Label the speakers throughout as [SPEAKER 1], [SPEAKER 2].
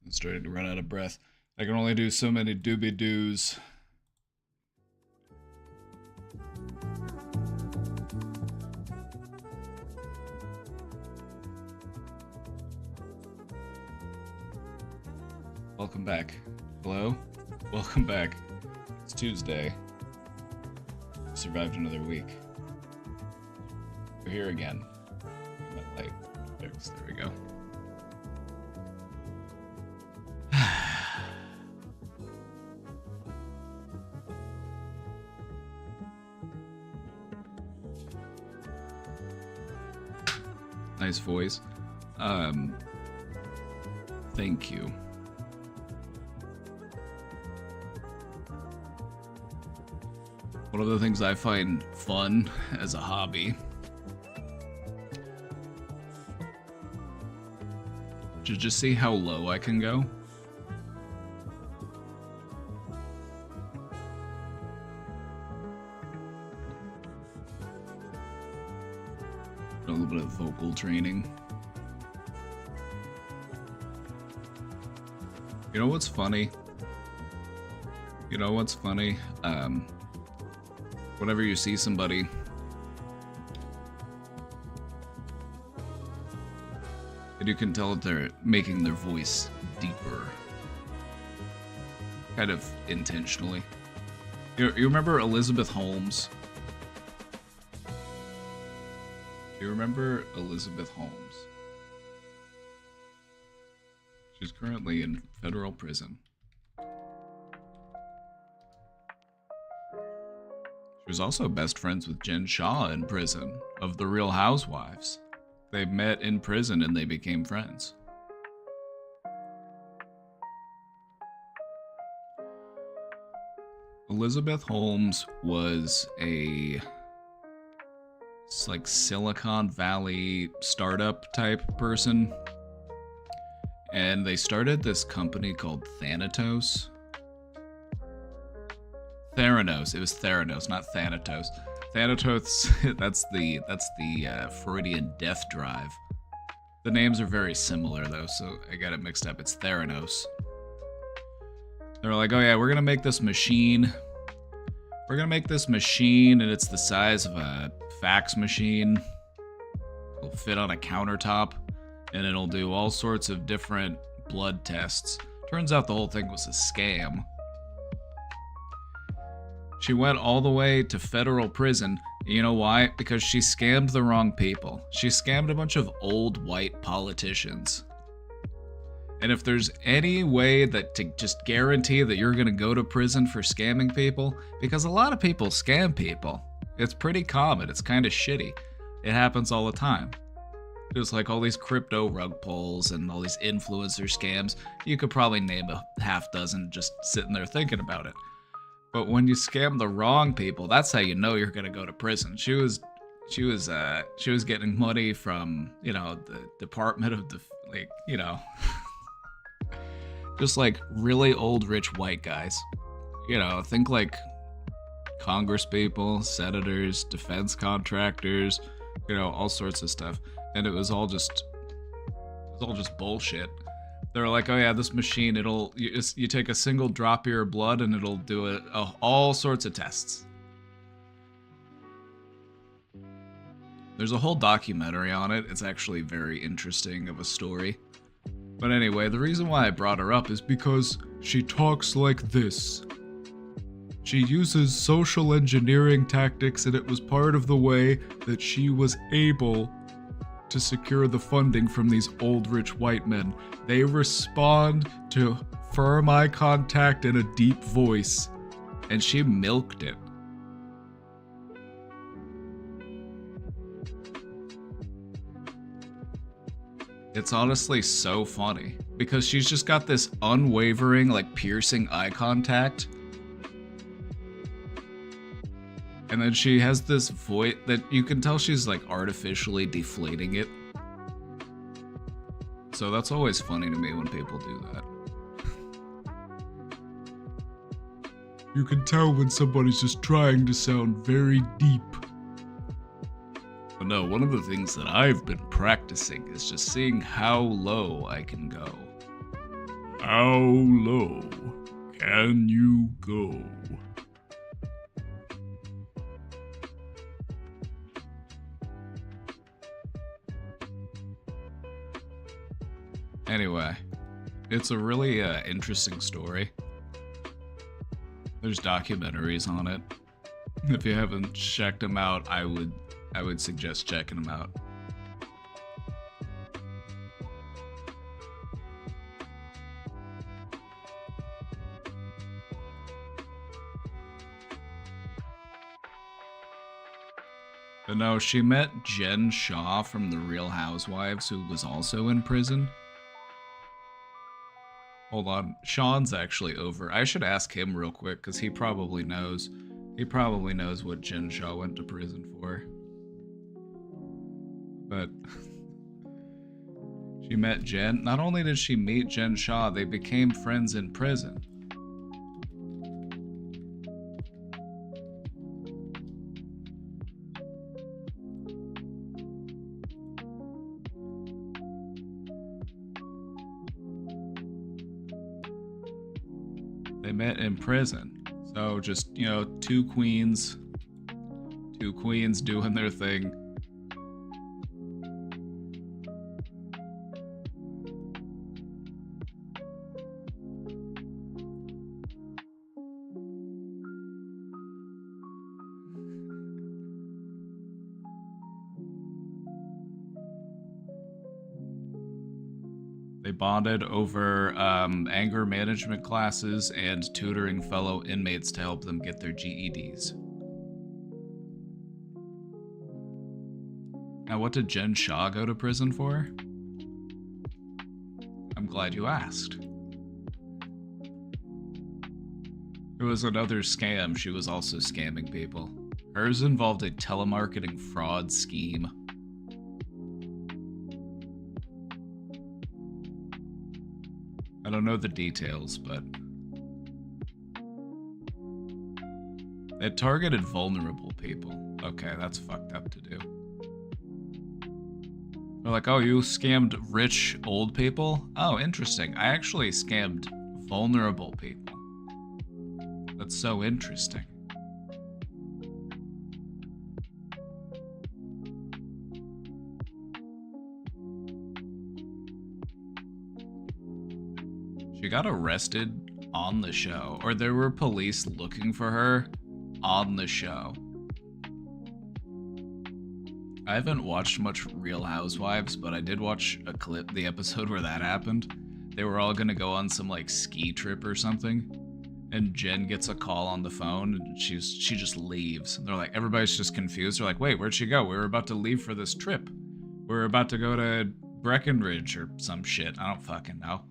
[SPEAKER 1] I'm starting to run out of breath. I can only do so many doobie-doos. Welcome back. Hello? Welcome back. It's Tuesday. Survived another week. We're here again. That light fixed. There we go. Nice voice. Thank you. One of the things I find fun as a hobby to just see how low I can go. A little bit of vocal training. You know what's funny? Whenever you see somebody and you can tell that they're making their voice deeper, kind of intentionally. You remember Elizabeth Holmes? Do you remember Elizabeth Holmes? She's currently in federal prison. She was also best friends with Jen Shaw in prison of The Real Housewives. They met in prison and they became friends. Elizabeth Holmes was a like Silicon Valley startup type person. And they started this company called Thanatos. Theranos. It was Theranos, not Thanatos. Thanatos, that's the Freudian death drive. The names are very similar though, so I got it mixed up. It's Theranos. They were like, oh yeah, we're gonna make this machine. We're gonna make this machine, and it's the size of a fax machine. It'll fit on a countertop, and it'll do all sorts of different blood tests. Turns out the whole thing was a scam. She went all the way to federal prison. You know why? Because she scammed the wrong people. She scammed a bunch of old white politicians. And if there's any way that to just guarantee that you're gonna go to prison for scamming people, because a lot of people scam people. It's pretty common. It's kind of shitty. It happens all the time. There's like all these crypto rug pulls and all these influencer scams. You could probably name a half dozen just sitting there thinking about it. But when you scam the wrong people, that's how you know you're gonna go to prison. She was getting money from, the Department of just like really old rich white guys. Think like Congress people, senators, defense contractors, all sorts of stuff. And it was all just bullshit. They were like, oh yeah, this machine, you take a single drop of your blood and it'll do all sorts of tests. There's a whole documentary on it. It's actually very interesting of a story. But anyway, the reason why I brought her up is because She talks like this. She uses social engineering tactics, and it was part of the way that she was able to secure the funding from these old rich white men. They respond to firm eye contact and a deep voice, and she milked it. It's honestly so funny because she's just got this unwavering, like piercing eye contact. And then she has this voice that you can tell she's like artificially deflating it. So that's always funny to me when people do that. You can tell when somebody's just trying to sound very deep. But no, one of the things that I've been practicing is just seeing how low I can go. How low can you go? Anyway, it's a really interesting story. There's documentaries on it. If you haven't checked them out, I would suggest checking them out. But no, she met Jen Shah from The Real Housewives, who was also in prison. Hold on, Sean's actually over. I should ask him real quick, because he probably knows. He probably knows what Jen Shah went to prison for. But she met Jen. Not only did she meet Jen Shah, they became friends in prison. They met in prison. So just, you know, two queens doing their thing. They bonded over anger management classes and tutoring fellow inmates to help them get their GEDs. Now, what did Jen Shah go to prison for? I'm glad you asked. It was another scam. She was also scamming people. Hers involved a telemarketing fraud scheme. I don't know the details, but it targeted vulnerable people. Okay, that's fucked up to do. They're like, oh, you scammed rich old people? Oh, interesting. I actually scammed vulnerable people. That's so interesting. She got arrested on the show, or there were police looking for her on the show. I haven't watched much Real Housewives, but I did watch a clip, the episode where that happened. They were all gonna go on some like ski trip or something, and Jen gets a call on the phone, and she just leaves. They're like, everybody's just confused. They're like, wait, where'd she go? We were about to leave for this trip. We were about to go to Breckenridge or some shit. I don't fucking know.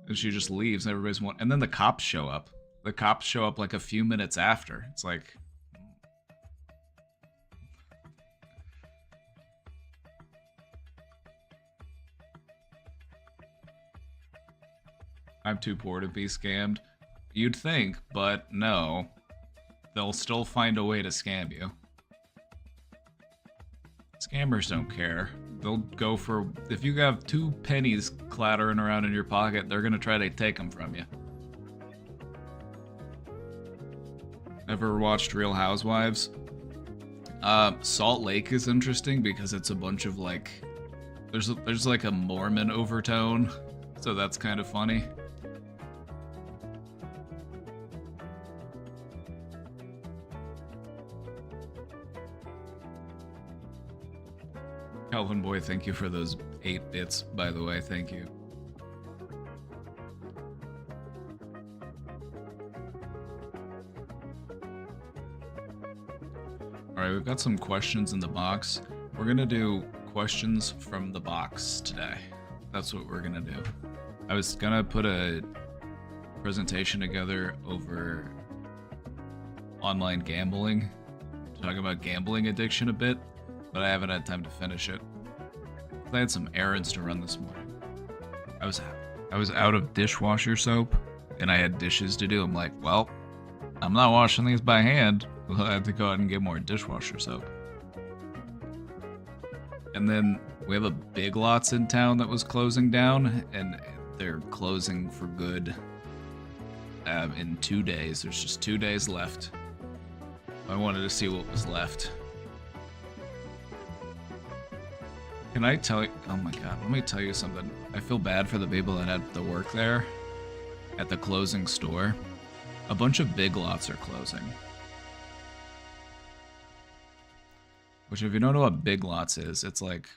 [SPEAKER 1] And she just leaves, and everybody's and then the cops show up. The cops show up like a few minutes after. It's like, I'm too poor to be scammed. You'd think, but no. They'll still find a way to scam you. Scammers don't care. They'll go for, if you have 2 pennies clattering around in your pocket, they're gonna try to take them from you. Ever watched Real Housewives? Salt Lake is interesting because it's a bunch of like There's like a Mormon overtone, so that's kind of funny. Calvin Boy, thank you for those 8 bits, by the way. Thank you. Alright, we've got some questions in the box. We're gonna do questions from the box today. That's what we're gonna do. I was gonna put a presentation together over online gambling, talk about gambling addiction a bit, but I haven't had time to finish it. I had some errands to run this morning. I was out of dishwasher soap, and I had dishes to do. I'm like, well, I'm not washing these by hand. We'll have to go out and get more dishwasher soap. And then we have a Big Lots in town that was closing down, and they're closing for good in 2 days. There's just 2 days left. I wanted to see what was left. Can I tell you? Oh my god, let me tell you something. I feel bad for the people that had to work there at the closing store. A bunch of Big Lots are closing. Which, if you don't know what Big Lots is, it's like...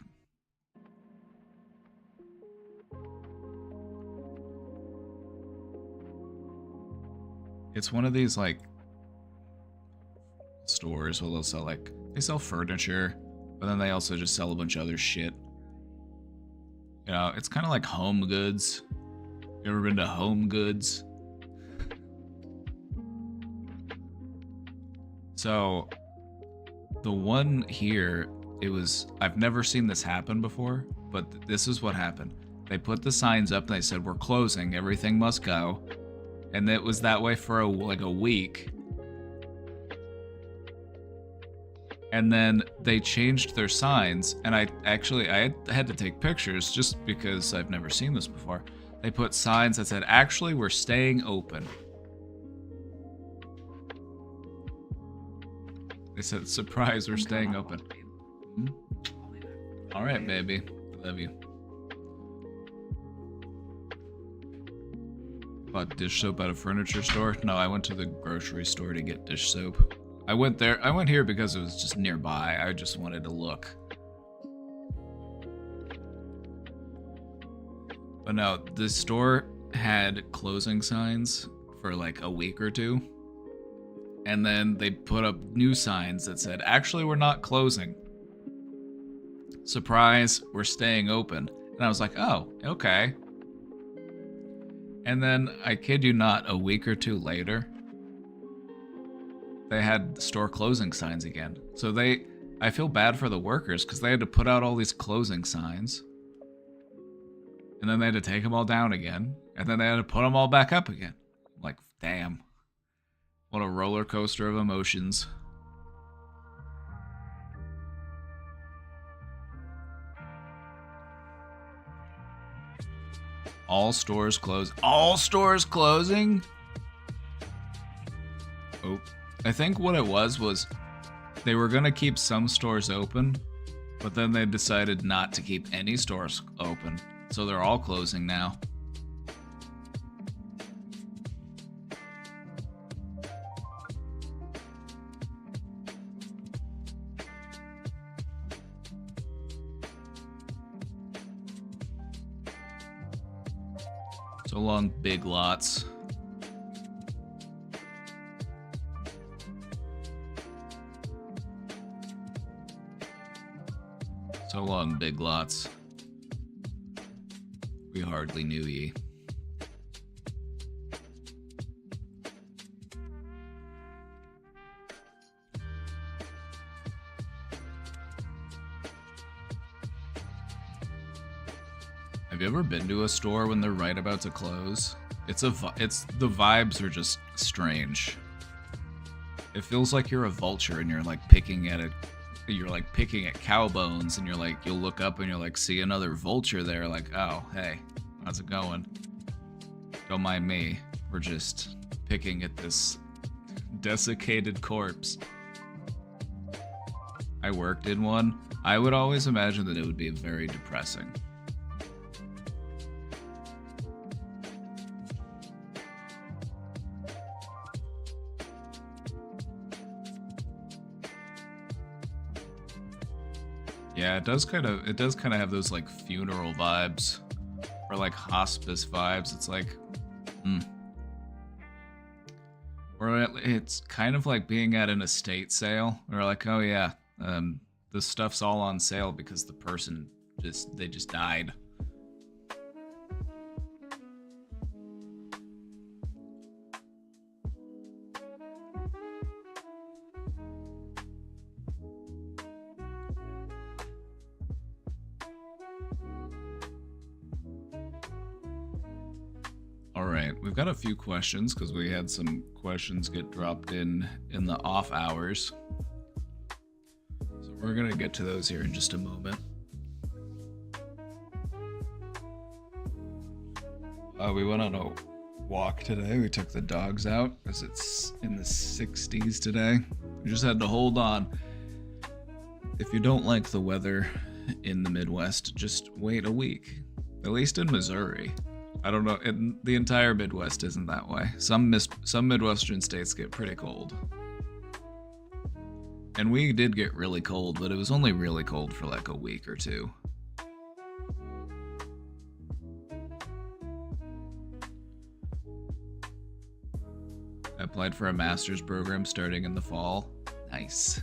[SPEAKER 1] It's one of these, like, stores where they'll sell, like, they sell furniture, but then they also just sell a bunch of other shit. You know, it's kind of like Home Goods. You ever been to Home Goods? So, the one here, I've never seen this happen before, but this is what happened. They put the signs up and they said, we're closing, everything must go. And it was that way for like a week. And then they changed their signs, and I had to take pictures just because I've never seen this before. They put signs that said, actually, we're staying open. They said, surprise, we're staying open. Hmm? All right, baby. Love you. Bought dish soap at a furniture store? No, I went to the grocery store to get dish soap. I went here because it was just nearby. I just wanted to look. But no, the store had closing signs for like a week or two. And then they put up new signs that said, actually, we're not closing. Surprise, we're staying open. And I was like, oh, okay. And then, I kid you not, a week or two later, they had store closing signs again. So I feel bad for the workers because they had to put out all these closing signs. And then they had to take them all down again. And then they had to put them all back up again. I'm like, damn. What a roller coaster of emotions. All stores close. All stores closing? Oh. I think what it was they were going to keep some stores open, but then they decided not to keep any stores open. So they're all closing now. So long, Big Lots. So long, Big Lots. We hardly knew ye. Have you ever been to a store when they're right about to close? The vibes are just strange. It feels like you're a vulture and you're like picking at it. You're like picking at cow bones, and you'll look up and you're like, see another vulture there, like, oh, hey, how's it going? Don't mind me. We're just picking at this desiccated corpse. I worked in one. I would always imagine that it would be very depressing. Yeah, it does kind of have those like funeral vibes or like hospice vibes. It's like, or it's kind of like being at an estate sale. Or like, oh yeah, this stuff's all on sale because the person they just died. All right, we've got a few questions because we had some questions get dropped in the off hours. So we're going to get to those here in just a moment. We went on a walk today. We took the dogs out because it's in the 60s today. We just had to hold on. If you don't like the weather in the Midwest, just wait a week. At least in Missouri. I don't know, the entire Midwest isn't that way. Some Midwestern states get pretty cold. And we did get really cold, but it was only really cold for like a week or two. I applied for a master's program starting in the fall. Nice.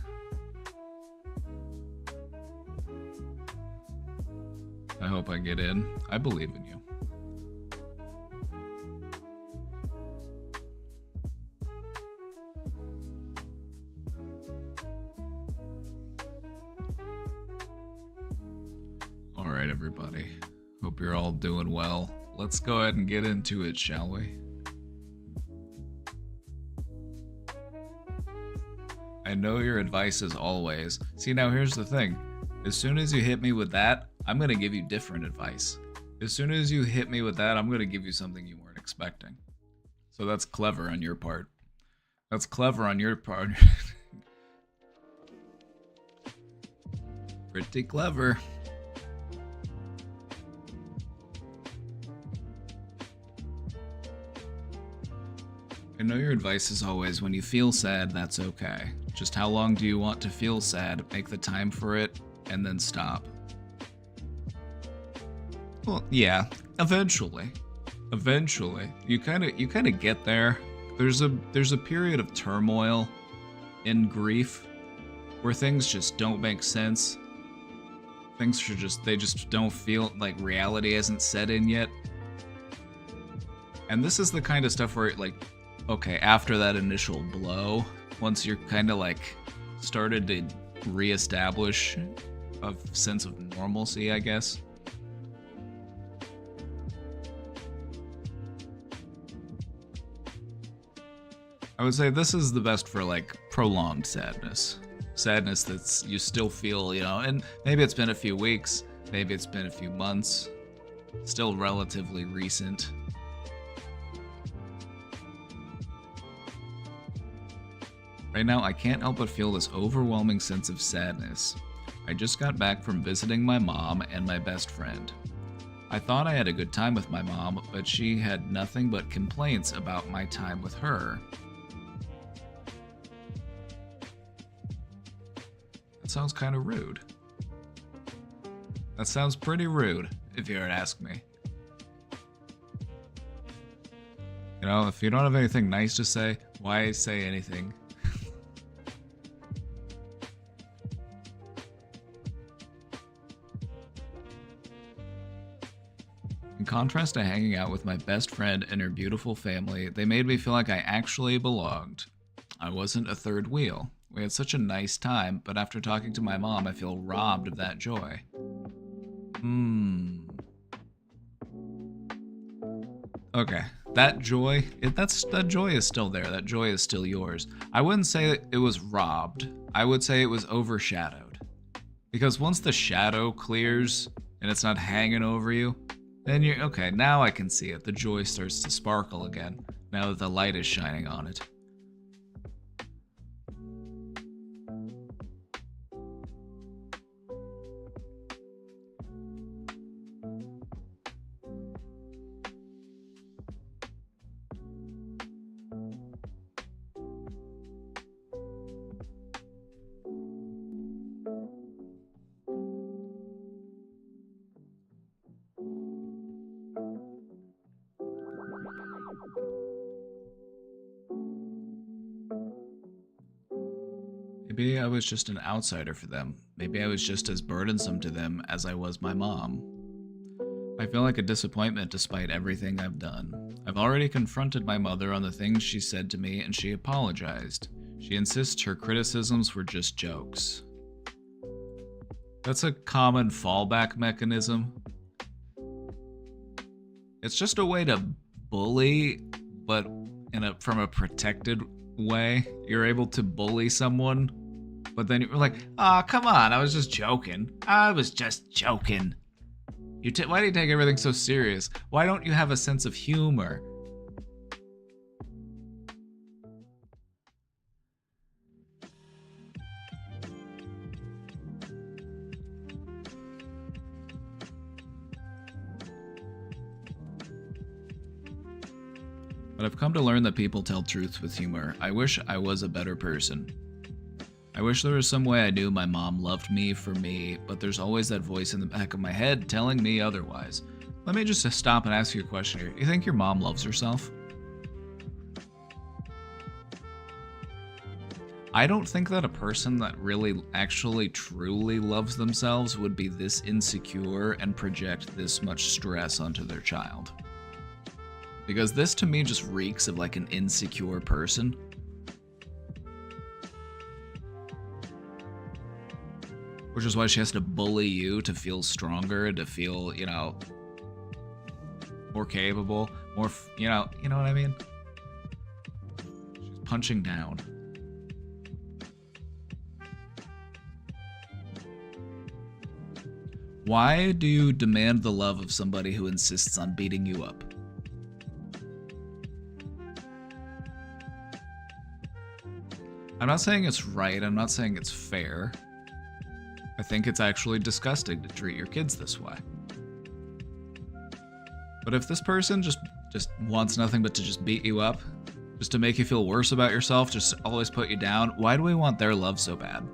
[SPEAKER 1] I hope I get in. I believe in you. Alright, everybody. Hope you're all doing well. Let's go ahead and get into it, shall we? I know your advice is always. See, now here's the thing. As soon as you hit me with that, I'm going to give you different advice. As soon as you hit me with that, I'm going to give you something you weren't expecting. So that's clever on your part. That's clever on your part. Pretty clever. I know your advice is always, when you feel sad, that's okay. Just how long do you want to feel sad? Make the time for it, and then stop. Well, yeah, eventually. Eventually. You kind of get there. There's a period of turmoil in grief where things just don't make sense. Things they just don't feel like reality hasn't set in yet. And this is the kind of stuff where, like, okay, after that initial blow, once you're kind of like started to reestablish a sense of normalcy, I guess. I would say this is the best for like prolonged sadness. Sadness that's you still feel, you know, and maybe it's been a few weeks, maybe it's been a few months, still relatively recent. Right now, I can't help but feel this overwhelming sense of sadness. I just got back from visiting my mom and my best friend. I thought I had a good time with my mom, but she had nothing but complaints about my time with her. That sounds kind of rude. That sounds pretty rude, if you were to ask me. You know, if you don't have anything nice to say, why say anything? In contrast to hanging out with my best friend and her beautiful family, they made me feel like I actually belonged. I wasn't a third wheel. We had such a nice time, but after talking to my mom, I feel robbed of that joy. Okay, that joy, that joy is still there. That joy is still yours. I wouldn't say that it was robbed. I would say it was overshadowed. Because once the shadow clears and it's not hanging over you, then you're, okay, now I can see it. The joy starts to sparkle again, now that the light is shining on it. Maybe I was just an outsider for them. Maybe I was just as burdensome to them as I was my mom. I feel like a disappointment despite everything I've done. I've already confronted my mother on the things she said to me and she apologized. She insists her criticisms were just jokes. That's a common fallback mechanism. It's just a way to bully, but from a protected way. You're able to bully someone, but then you're like, "Ah, come on, I was just joking. I was just joking." Why do you take everything so serious? Why don't you have a sense of humor? But I've come to learn that people tell truths with humor. I wish I was a better person. I wish there was some way I knew my mom loved me for me, but there's always that voice in the back of my head telling me otherwise. Let me just stop and ask you a question here. You think your mom loves herself? I don't think that a person that really actually truly loves themselves would be this insecure and project this much stress onto their child. Because this to me just reeks of like an insecure person. Which is why she has to bully you to feel stronger, to feel, more capable, more, you know what I mean? She's punching down. Why do you demand the love of somebody who insists on beating you up? I'm not saying it's right, I'm not saying it's fair. I think it's actually disgusting to treat your kids this way. But if this person just wants nothing but to just beat you up, just to make you feel worse about yourself, just always put you down, why do we want their love so bad?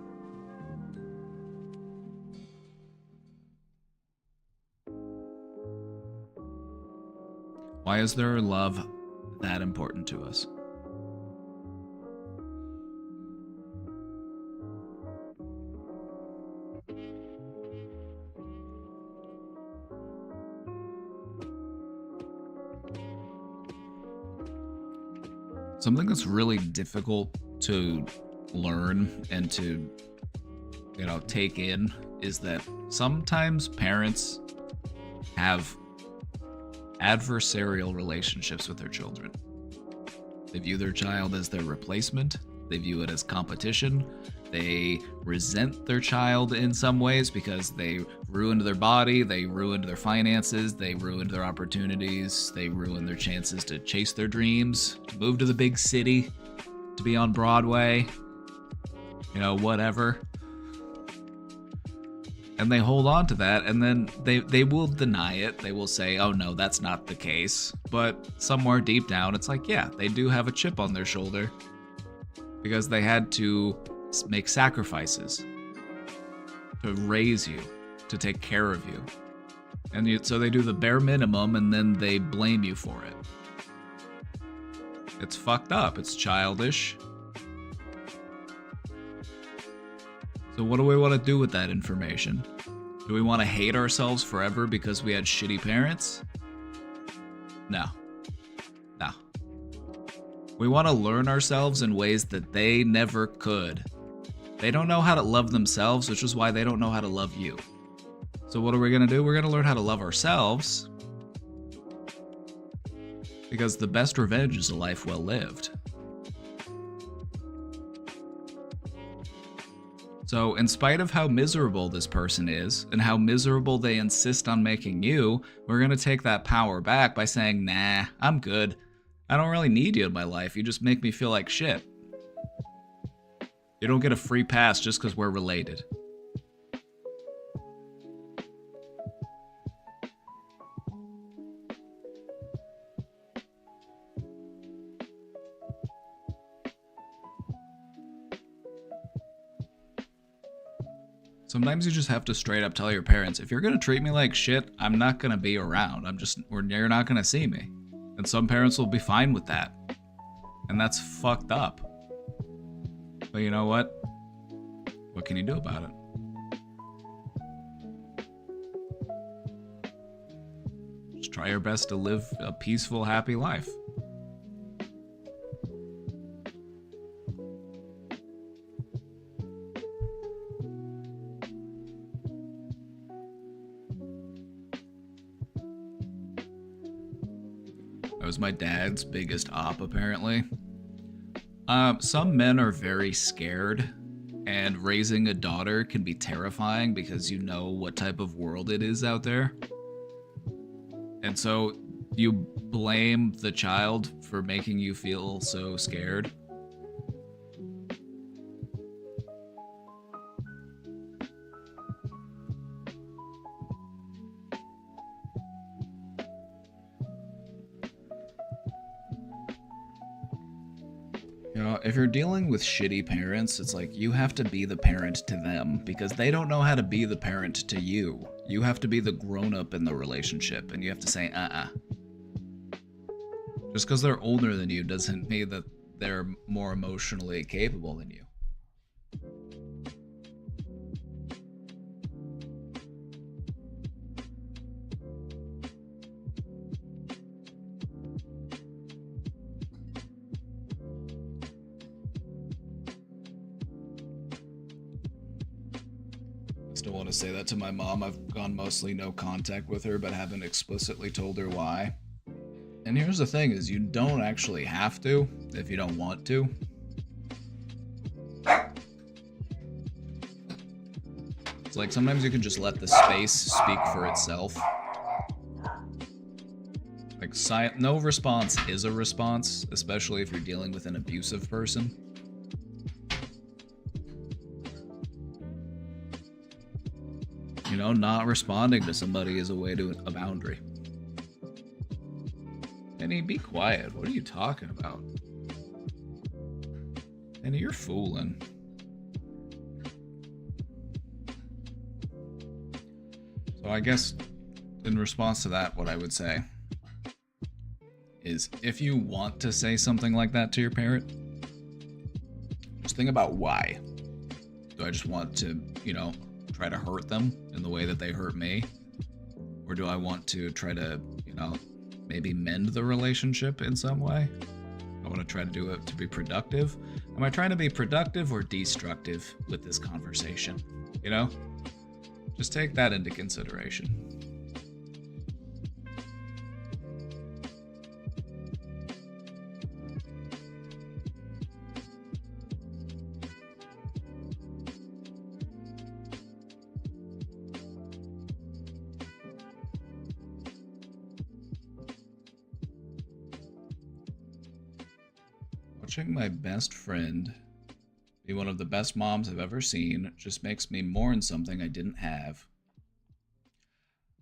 [SPEAKER 1] Why is their love that important to us? Something that's really difficult to learn and to, take in is that sometimes parents have adversarial relationships with their children. They view their child as their replacement. They view it as competition. They resent their child in some ways because they ruined their body, they ruined their finances, they ruined their opportunities, they ruined their chances to chase their dreams, to move to the big city, to be on Broadway, whatever. And they hold on to that, and then they will deny it. They will say, oh no, that's not the case. But somewhere deep down, it's like, yeah, they do have a chip on their shoulder because they had to make sacrifices to raise you, to take care of you. And so they do the bare minimum and then they blame you for it. It's fucked up. It's childish. So what do we want to do with that information? Do we want to hate ourselves forever because we had shitty parents? No. No. We want to learn ourselves in ways that they never could. They don't know how to love themselves, which is why they don't know how to love you. So what are we going to do? We're going to learn how to love ourselves. Because the best revenge is a life well lived. So in spite of how miserable this person is, and how miserable they insist on making you, we're going to take that power back by saying, nah, I'm good. I don't really need you in my life. You just make me feel like shit. You don't get a free pass just because we're related. Sometimes you just have to straight up tell your parents, if you're going to treat me like shit, I'm not going to be around. You're not going to see me. And some parents will be fine with that. And that's fucked up. But you know what? What can you do about it? Just try your best to live a peaceful, happy life. That was my dad's biggest op, apparently. Some men are very scared, and raising a daughter can be terrifying because you know what type of world it is out there. And so you blame the child for making you feel so scared. You know, if you're dealing with shitty parents, it's like you have to be the parent to them because they don't know how to be the parent to you. You have to be the grown-up in the relationship, and you have to say, Just because they're older than you doesn't mean that they're more emotionally capable than you. Still want to say that to my mom. I've gone mostly no contact with her, but haven't explicitly told her why. And here's the thing is you don't actually have to if you don't want to. It's like sometimes you can just let the space speak for itself. Like no response is a response, especially if you're dealing with an abusive person. You know, not responding to somebody is a way to a boundary. Penny, be quiet. What are you talking about? Penny, you're fooling. So I guess in response to that, what I would say is if you want to say something like that to your parent, just think about why. Do I just want to, you know, try to hurt them in the way that they hurt me? Or do I want to try to, you know, maybe mend the relationship in some way? I want to try to do it to be productive. Am I trying to be productive or destructive with this conversation? You know? Just take that into consideration. Watching my best friend be one of the best moms I've ever seen just makes me mourn something I didn't have.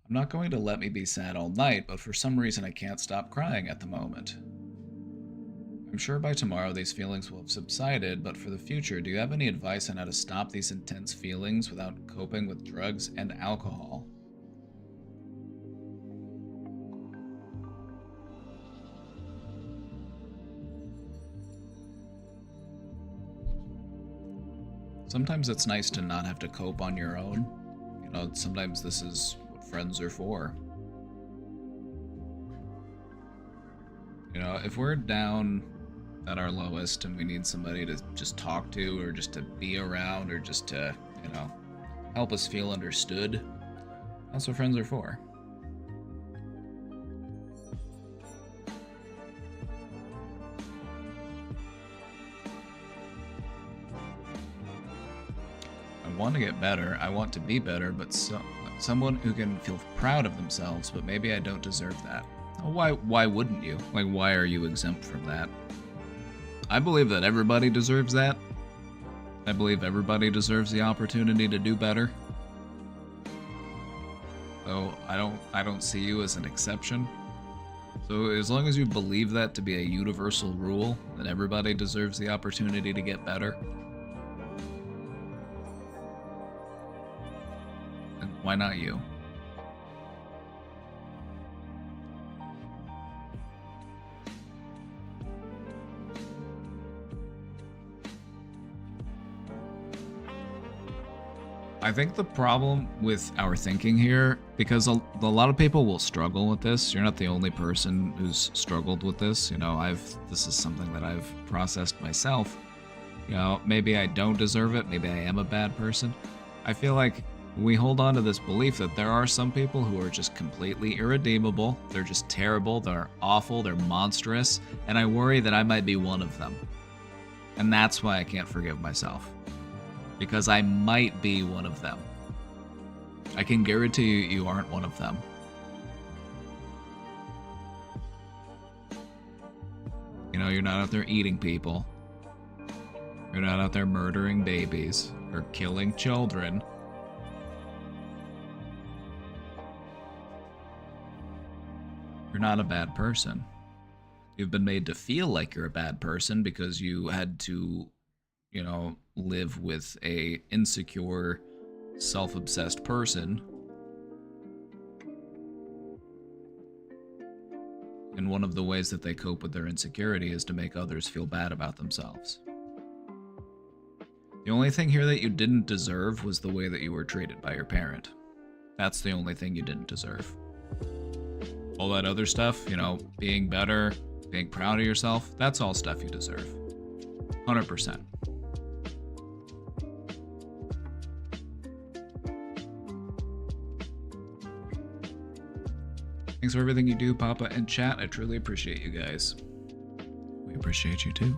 [SPEAKER 1] I'm not going to let me be sad all night, but for some reason I can't stop crying at the moment. I'm sure by tomorrow these feelings will have subsided, but for the future, do you have any advice on how to stop these intense feelings without coping with drugs and alcohol? Sometimes it's nice to not have to cope on your own. You know, sometimes this is what friends are for. You know, if we're down at our lowest and we need somebody to just talk to or just to be around or just to, you know, help us feel understood, that's what friends are for. I want to get better, I want to be better, but someone who can feel proud of themselves, but maybe I don't deserve that. Why wouldn't you? Like, why are you exempt from that? I believe that everybody deserves that. I believe everybody deserves the opportunity to do better. So I don't see you as an exception. So as long as you believe that to be a universal rule, that everybody deserves the opportunity to get better, then why not you? I think the problem with our thinking here, because a lot of people will struggle with this. You're not the only person who's struggled with this. You know, this is something that I've processed myself. You know, maybe I don't deserve it. Maybe I am a bad person. I feel like we hold on to this belief that there are some people who are just completely irredeemable. They're just terrible. They're awful. They're monstrous. And I worry that I might be one of them. And that's why I can't forgive myself. Because I might be one of them. I can guarantee you aren't one of them. You know, you're not out there eating people. You're not out there murdering babies or killing children. You're not a bad person. You've been made to feel like you're a bad person because you had to, you know, live with a insecure, self-obsessed person. And one of the ways that they cope with their insecurity is to make others feel bad about themselves. The only thing here that you didn't deserve was the way that you were treated by your parent. That's the only thing you didn't deserve. All that other stuff, you know, being better, being proud of yourself, that's all stuff you deserve. 100%. Thanks for everything you do, Papa and chat. I truly appreciate you guys. We appreciate you too.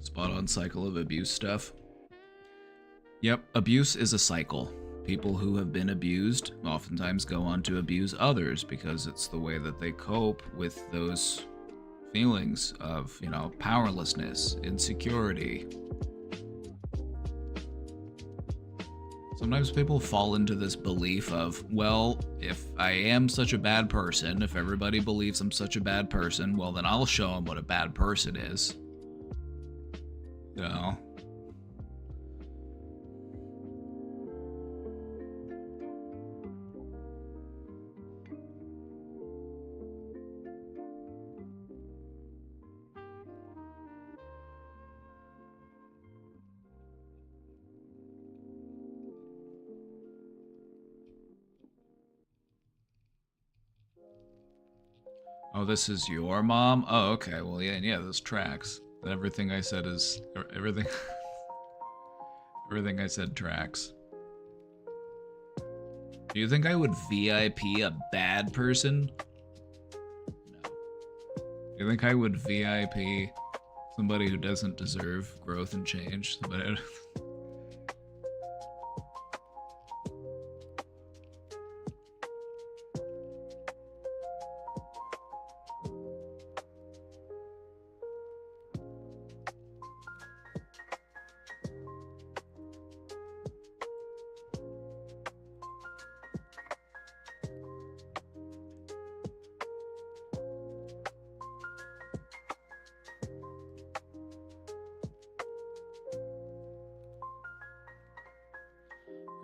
[SPEAKER 1] Spot on cycle of abuse stuff. Yep, abuse is a cycle. People who have been abused oftentimes go on to abuse others because it's the way that they cope with those feelings of, you know, powerlessness, insecurity. Sometimes people fall into this belief of, well, if I am such a bad person, if everybody believes I'm such a bad person, well, then I'll show them what a bad person is. You know? Oh, this is your mom? Oh, okay. Well, yeah, those tracks. Everything I said is everything. Everything I said tracks. Do you think I would VIP a bad person? No. Do you think I would VIP somebody who doesn't deserve growth and change?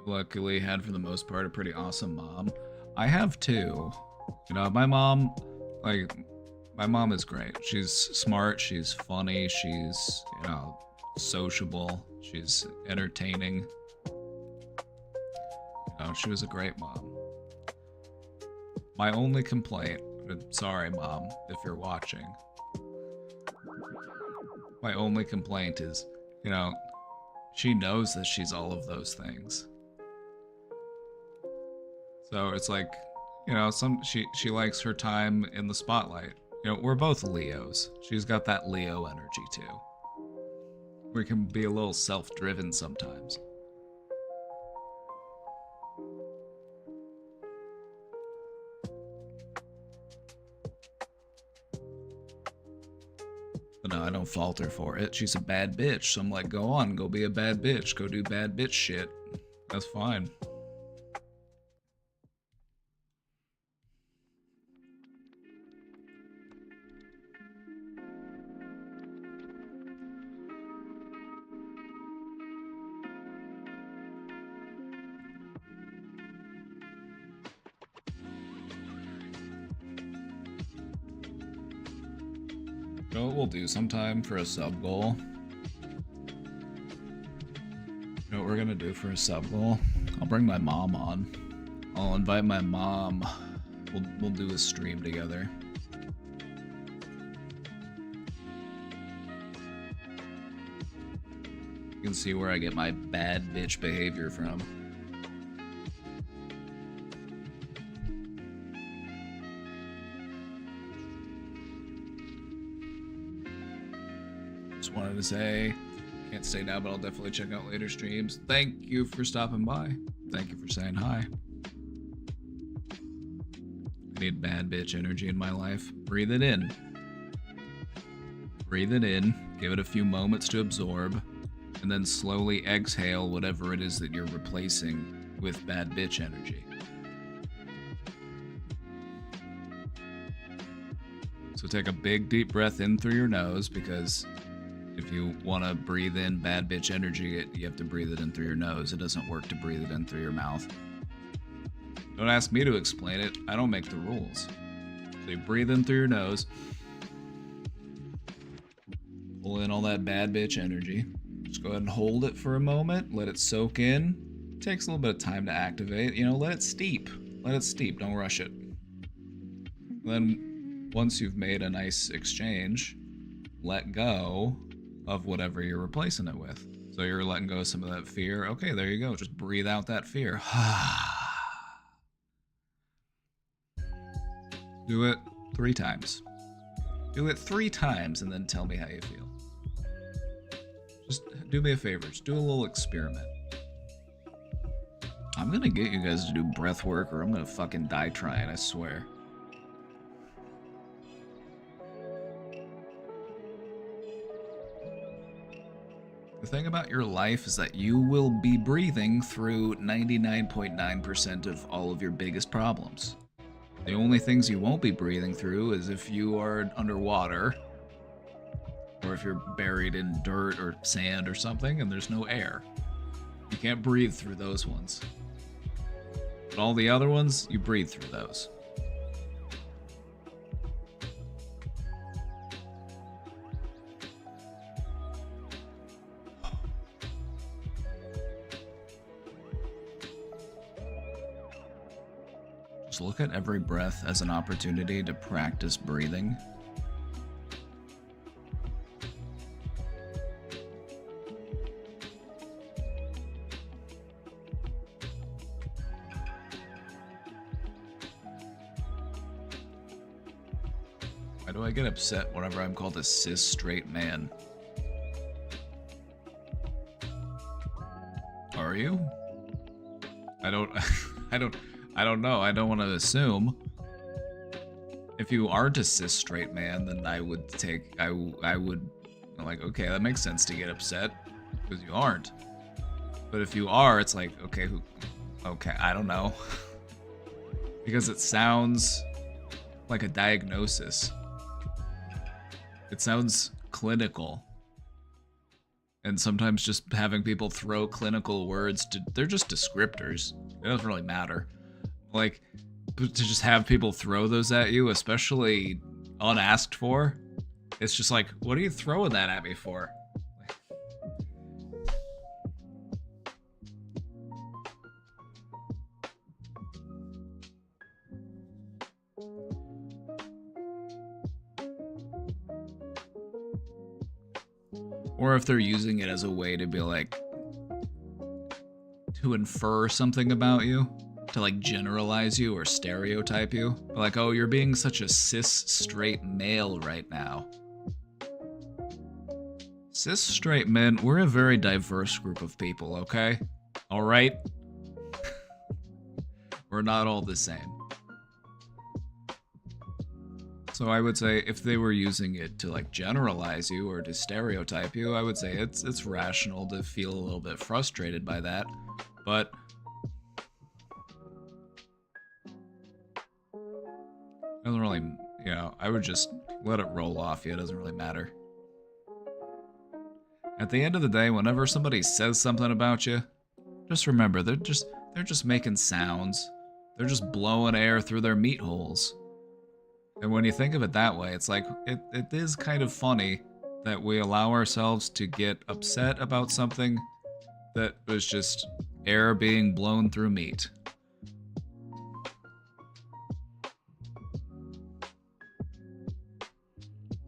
[SPEAKER 1] Luckily had for the most part a pretty awesome mom. I have too. You know, my mom is great. She's smart, she's funny, she's, you know, sociable, she's entertaining. You know, she was a great mom. My only complaint, sorry mom, if you're watching. My only complaint is, you know, she knows that she's all of those things. So it's like, you know, she likes her time in the spotlight. You know, we're both Leos. She's got that Leo energy too. We can be a little self-driven sometimes. But no, I don't fault her for it. She's a bad bitch. So I'm like, go on, go be a bad bitch. Go do bad bitch shit. That's fine. You know what we'll do sometime for a sub goal? You know what we're gonna do for a sub goal? I'll bring my mom on. I'll invite my mom. We'll do a stream together. You can see where I get my bad bitch behavior from. Just wanted to say, can't say now, but I'll definitely check out later streams. Thank you for stopping by. Thank you for saying hi. I need bad bitch energy in my life. Breathe it in. Breathe it in. Give it a few moments to absorb. And then slowly exhale whatever it is that you're replacing with bad bitch energy. So take a big deep breath in through your nose, because if you want to breathe in bad bitch energy, you have to breathe it in through your nose. It doesn't work to breathe it in through your mouth. Don't ask me to explain it. I don't make the rules. So you breathe in through your nose. Pull in all that bad bitch energy. Just go ahead and hold it for a moment. Let it soak in. It takes a little bit of time to activate. You know, let it steep. Let it steep. Don't rush it. Then once you've made a nice exchange, let go of whatever you're replacing it with. So you're letting go of some of that fear. Okay, there you go. Just breathe out that fear. Do it 3 times. Do it 3 times and then tell me how you feel. Just do me a favor. Just do a little experiment. I'm gonna get you guys to do breath work or I'm gonna fucking die trying, I swear. The thing about your life is that you will be breathing through 99.9% of all of your biggest problems. The only things you won't be breathing through is if you are underwater, or if you're buried in dirt or sand or something and there's no air. You can't breathe through those ones. But all the other ones, you breathe through those. Just look at every breath as an opportunity to practice breathing. Why do I get upset whenever I'm called a cis straight man? Are you? I don't know. I don't want to assume. If you aren't a cis straight man, then I would like, okay, that makes sense to get upset because you aren't. But if you are, it's like, okay, I don't know. Because it sounds like a diagnosis. It sounds clinical. And sometimes just having people throw clinical words, they're just descriptors. It doesn't really matter. Like, to just have people throw those at you, especially unasked for, it's just like, what are you throwing that at me for? Or if they're using it as a way to be like, to infer something about you, to like generalize you or stereotype you. Like, oh, you're being such a cis straight male right now. Cis straight men, we're a very diverse group of people, okay? All right? We're not all the same. So I would say if they were using it to like generalize you or to stereotype you, I would say it's rational to feel a little bit frustrated by that. But it doesn't really, you know, I would just let it roll off you. It doesn't really matter. At the end of the day, whenever somebody says something about you, just remember they're just making sounds. They're just blowing air through their meat holes. And when you think of it that way, it's like it is kind of funny that we allow ourselves to get upset about something that was just air being blown through meat.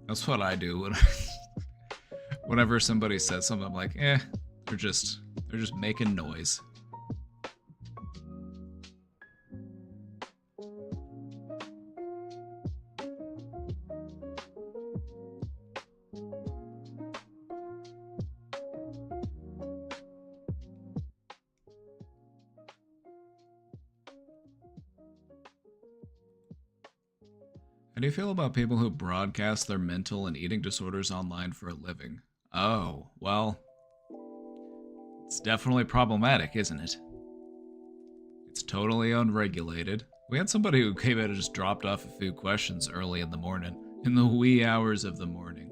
[SPEAKER 1] That's what I do when whenever somebody says something. I'm like, they're just making noise. How do you feel about people who broadcast their mental and eating disorders online for a living? Oh, well, it's definitely problematic, isn't it? It's totally unregulated. We had somebody who came in and just dropped off a few questions early in the morning, in the wee hours of the morning.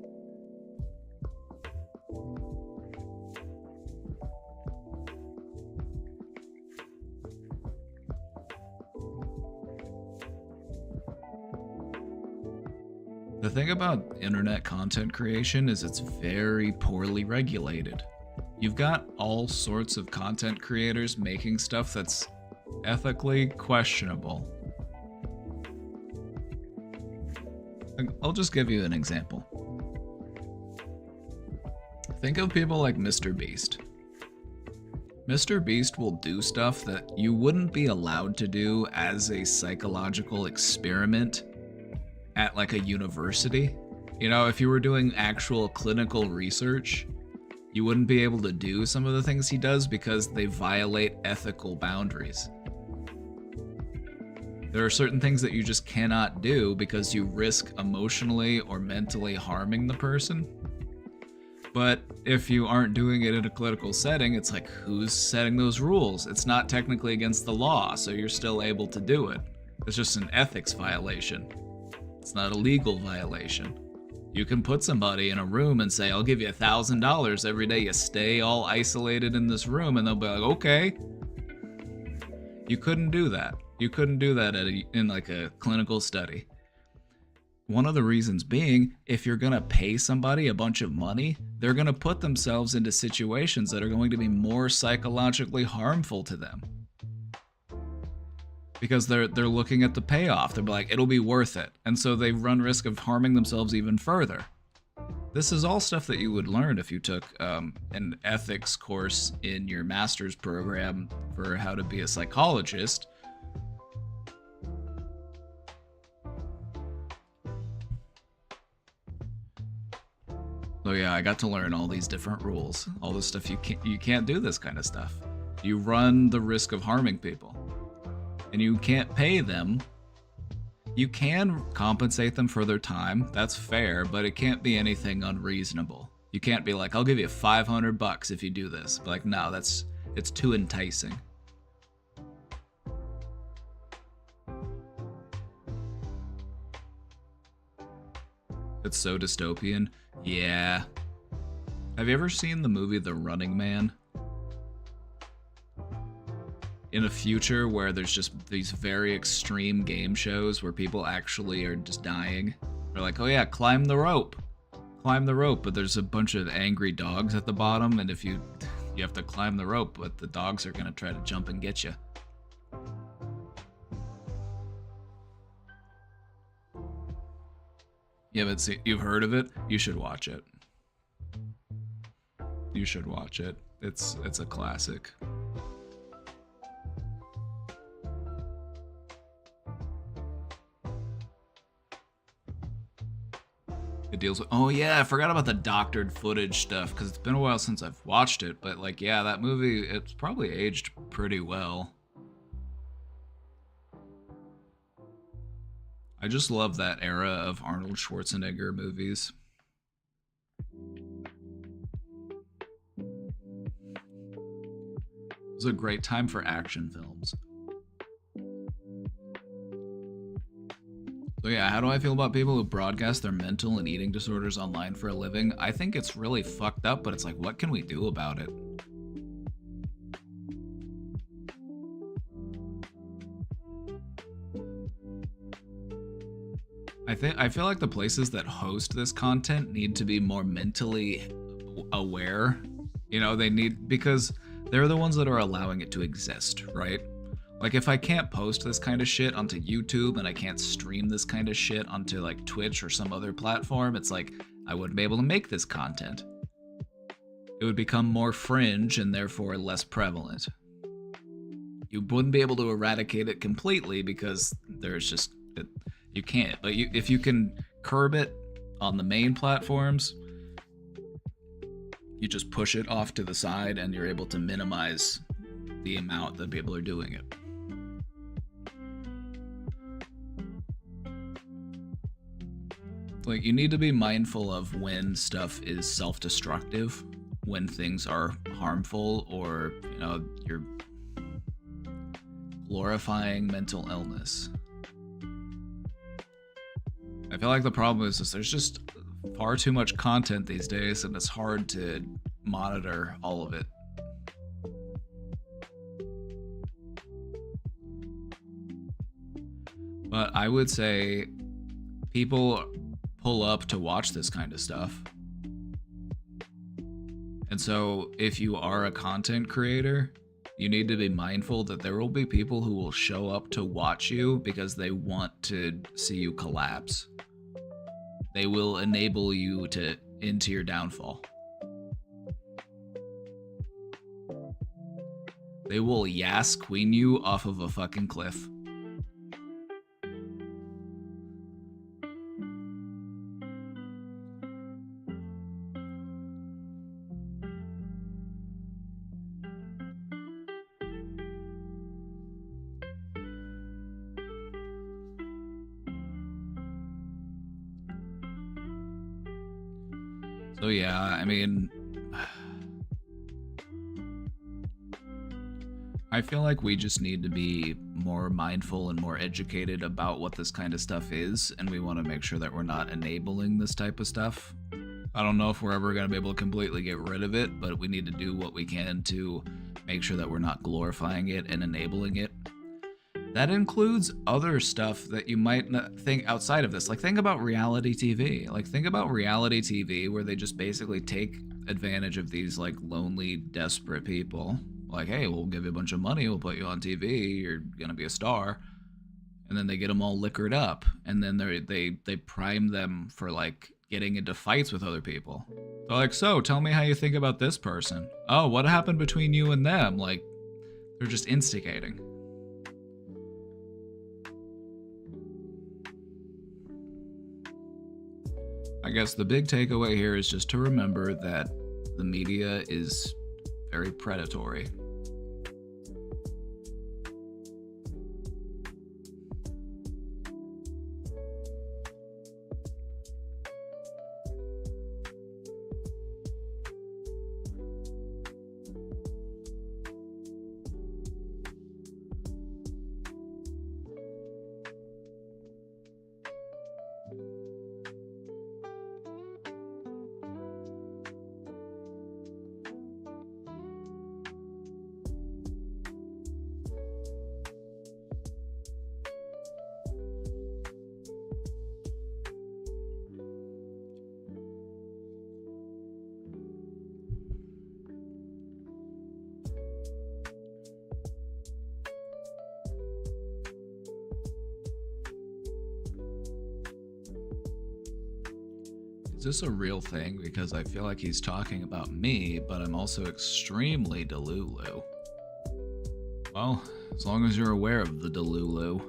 [SPEAKER 1] The thing about internet content creation is it's very poorly regulated. You've got all sorts of content creators making stuff that's ethically questionable. I'll just give you an example. Think of people like Mr. Beast. Mr. Beast will do stuff that you wouldn't be allowed to do as a psychological experiment at like a university. You know, if you were doing actual clinical research, you wouldn't be able to do some of the things he does because they violate ethical boundaries. There are certain things that you just cannot do because you risk emotionally or mentally harming the person. But if you aren't doing it in a clinical setting, it's like, who's setting those rules? It's not technically against the law, so you're still able to do it. It's just an ethics violation. It's not a legal violation. You can put somebody in a room and say, I'll give you $1,000 every day you stay all isolated in this room, and they'll be like, okay. You couldn't do that. You couldn't do that in like a clinical study. One of the reasons being, if you're gonna pay somebody a bunch of money, they're gonna put themselves into situations that are going to be more psychologically harmful to them. Because they're looking at the payoff. They're like, it'll be worth it. And so they run risk of harming themselves even further. This is all stuff that you would learn if you took an ethics course in your master's program for how to be a psychologist. So yeah, I got to learn all these different rules. All this stuff you can't do this kind of stuff. You run the risk of harming people. And you can't pay them. You can compensate them for their time, that's fair, but it can't be anything unreasonable. You can't be like, I'll give you $500 if you do this. But like, no, it's too enticing. It's so dystopian. Yeah. Have you ever seen the movie The Running Man? In a future where there's just these very extreme game shows where people actually are just dying. They're like, oh yeah, climb the rope. Climb the rope, but there's a bunch of angry dogs at the bottom, and if you have to climb the rope, but the dogs are gonna try to jump and get you. Yeah, but see, you've heard of it? You should watch it. You should watch it. It's a classic. It deals with, oh yeah, I forgot about the doctored footage stuff because it's been a while since I've watched it, but like, yeah, that movie, it's probably aged pretty well. I just love that era of Arnold Schwarzenegger movies. It was a great time for action films. So yeah, how do I feel about people who broadcast their mental and eating disorders online for a living? I think it's really fucked up, but it's like, what can we do about it? I feel like the places that host this content need to be more mentally aware. You know, they need, because they're the ones that are allowing it to exist, right? Like if I can't post this kind of shit onto YouTube and I can't stream this kind of shit onto like Twitch or some other platform, it's like I wouldn't be able to make this content. It would become more fringe and therefore less prevalent. You wouldn't be able to eradicate it completely because there's just you can't. But if you can curb it on the main platforms, you just push it off to the side and you're able to minimize the amount that people are doing it. Like, you need to be mindful of when stuff is self-destructive, when things are harmful, or, you know, you're glorifying mental illness. I feel like the problem is there's just far too much content these days, and it's hard to monitor all of it. But I would say people pull up to watch this kind of stuff. And so if you are a content creator, you need to be mindful that there will be people who will show up to watch you because they want to see you collapse. They will enable you into your downfall. They will Yas Queen you off of a fucking cliff. So yeah, I mean, I feel like we just need to be more mindful and more educated about what this kind of stuff is, and we want to make sure that we're not enabling this type of stuff. I don't know if we're ever going to be able to completely get rid of it, but we need to do what we can to make sure that we're not glorifying it and enabling it. That includes other stuff that you might not think outside of this. Like, think about reality TV. Like, think about reality TV where they just basically take advantage of these, like, lonely, desperate people. Like, hey, we'll give you a bunch of money, we'll put you on TV, you're gonna be a star. And then they get them all liquored up. And then they prime them for, like, getting into fights with other people. They're like, so, tell me how you think about this person. Oh, what happened between you and them? Like, they're just instigating. I guess the big takeaway here is just to remember that the media is very predatory. Is this a real thing? Because I feel like he's talking about me, but I'm also extremely Delulu. Well, as long as you're aware of the Delulu.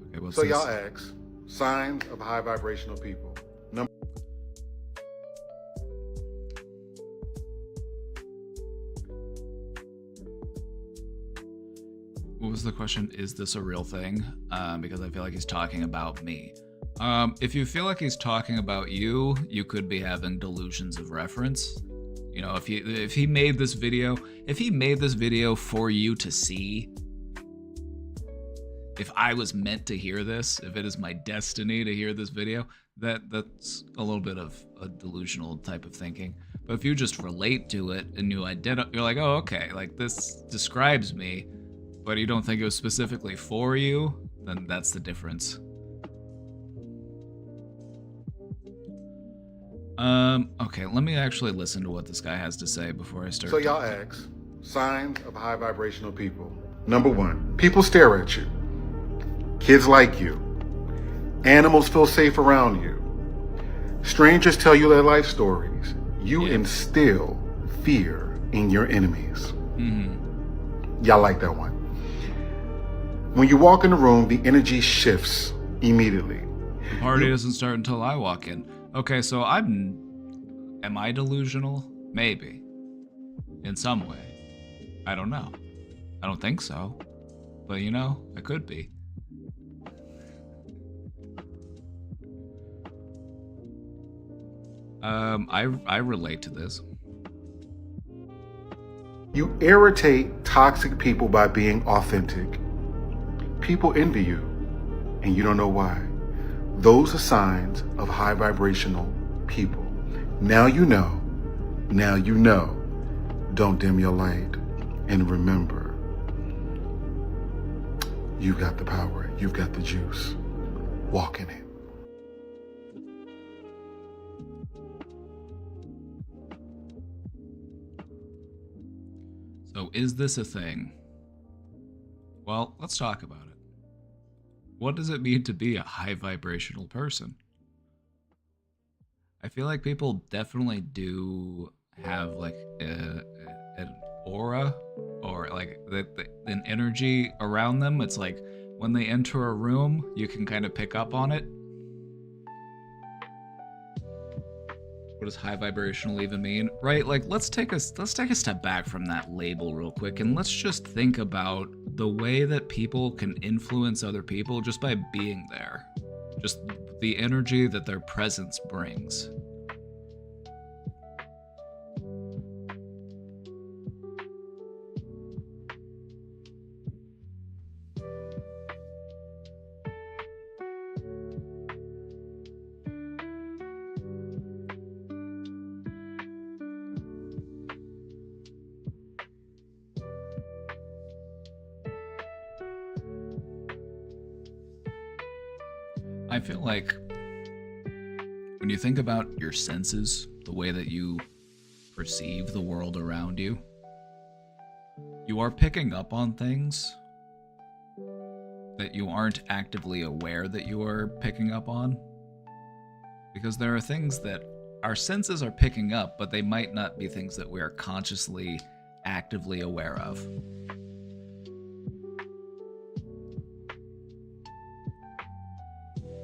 [SPEAKER 1] Okay, what's
[SPEAKER 2] so
[SPEAKER 1] this?
[SPEAKER 2] y'all ask, signs of high vibrational people.
[SPEAKER 1] What was the question? Is this a real thing? Because I feel like he's talking about me. If you feel like he's talking about you, you could be having delusions of reference. You know, if he made this video for you to see, if I was meant to hear this, if it is my destiny to hear this video, that's a little bit of a delusional type of thinking. But if you just relate to it and you're like, oh, okay, like this describes me, but you don't think it was specifically for you, then that's the difference. Okay, let me actually listen to what this guy has to say before I start.
[SPEAKER 2] So y'all ask, signs of high vibrational people. Number one, people stare at you. Kids like you. Animals feel safe around you. Strangers tell you their life stories. You instill fear in your enemies. Y'all like that one. When you walk in the room, the energy shifts immediately.
[SPEAKER 1] The party doesn't start until I walk in. Okay, so am I delusional? Maybe. In some way. I don't know. I don't think so. But you know, I could be. I relate to this.
[SPEAKER 2] You irritate toxic people by being authentic. People envy you, and you don't know why. Those are signs of high vibrational people. Now you know. Now you know. Don't dim your light. And remember, you've got the power. You've got the juice. Walk in it.
[SPEAKER 1] So is this a thing? Well, let's talk about it. What does it mean to be a high vibrational person? I feel like people definitely do have like an aura or like an energy around them. It's like when they enter a room, you can kind of pick up on it. What does high vibrational even mean? Right? Like let's take a step back from that label real quick and let's just think about the way that people can influence other people just by being there. Just the energy that their presence brings. I feel like when you think about your senses, the way that you perceive the world around you, you are picking up on things that you aren't actively aware that you are picking up on. Because there are things that our senses are picking up, but they might not be things that we are consciously, actively aware of.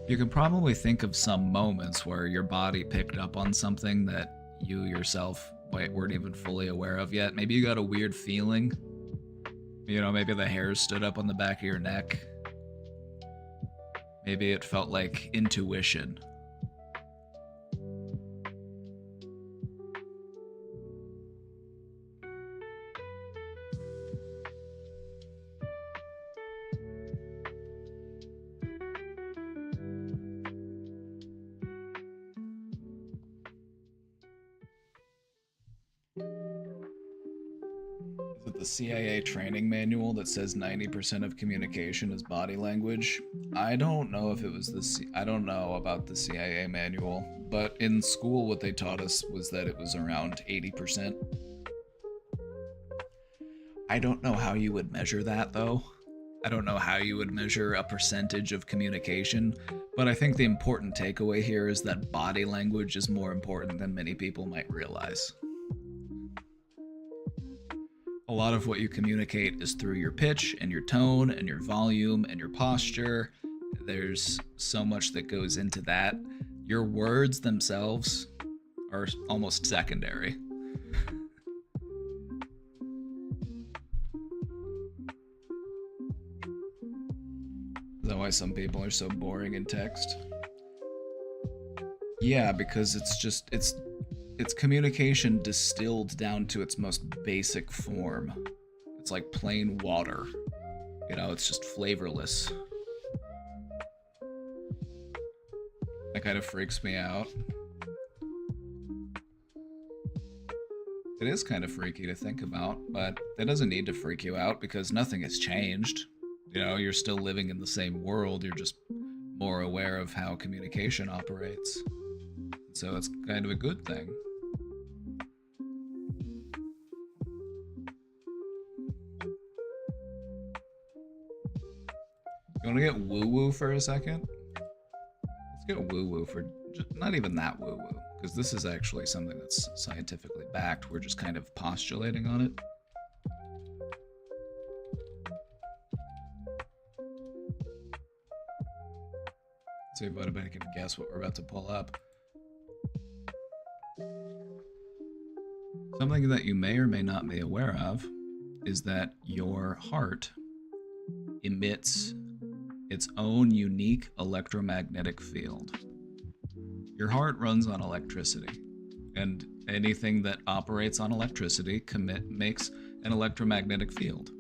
[SPEAKER 1] You can probably think of some moments where your body picked up on something that you yourself weren't even fully aware of yet. Maybe you got a weird feeling. You know, maybe the hairs stood up on the back of your neck. Maybe it felt like intuition. Is it the CIA training manual that says 90% of communication is body language? I don't know if it was I don't know about the CIA manual, but in school what they taught us was that it was around 80%. I don't know how you would measure that though. I don't know how you would measure a percentage of communication, but I think the important takeaway here is that body language is more important than many people might realize. A lot of what you communicate is through your pitch and your tone and your volume and your posture. There's so much that goes into that. Your words themselves are almost secondary. Is that why some people are so boring in text? Yeah, because it's communication distilled down to its most basic form. It's like plain water. You know, it's just flavorless. That kind of freaks me out. It is kind of freaky to think about, but that doesn't need to freak you out because nothing has changed. You know, you're still living in the same world, you're just more aware of how communication operates. So it's kind of a good thing. You want to get woo-woo for a second? Let's get woo-woo for not even that woo-woo, because this is actually something that's scientifically backed. We're just kind of postulating on it. See if anybody can guess what we're about to pull up. Something that you may or may not be aware of is that your heart emits its own unique electromagnetic field. Your heart runs on electricity, and anything that operates on electricity makes an electromagnetic field.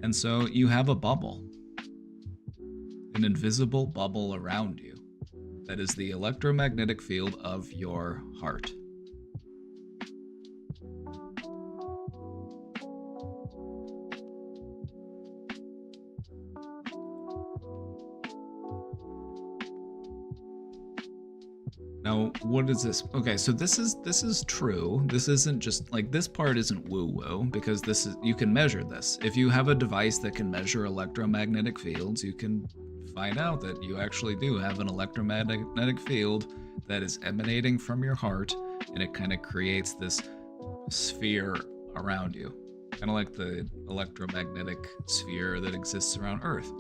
[SPEAKER 1] And so you have a bubble, an invisible bubble around you that is the electromagnetic field of your heart. Now, what is this? Okay, so this is true. This isn't just like, this part isn't woo-woo, because this is, you can measure this. If you have a device that can measure electromagnetic fields, you can find out that you actually do have an electromagnetic field that is emanating from your heart, and it kind of creates this sphere around you, kind of like the electromagnetic sphere that exists around Earth.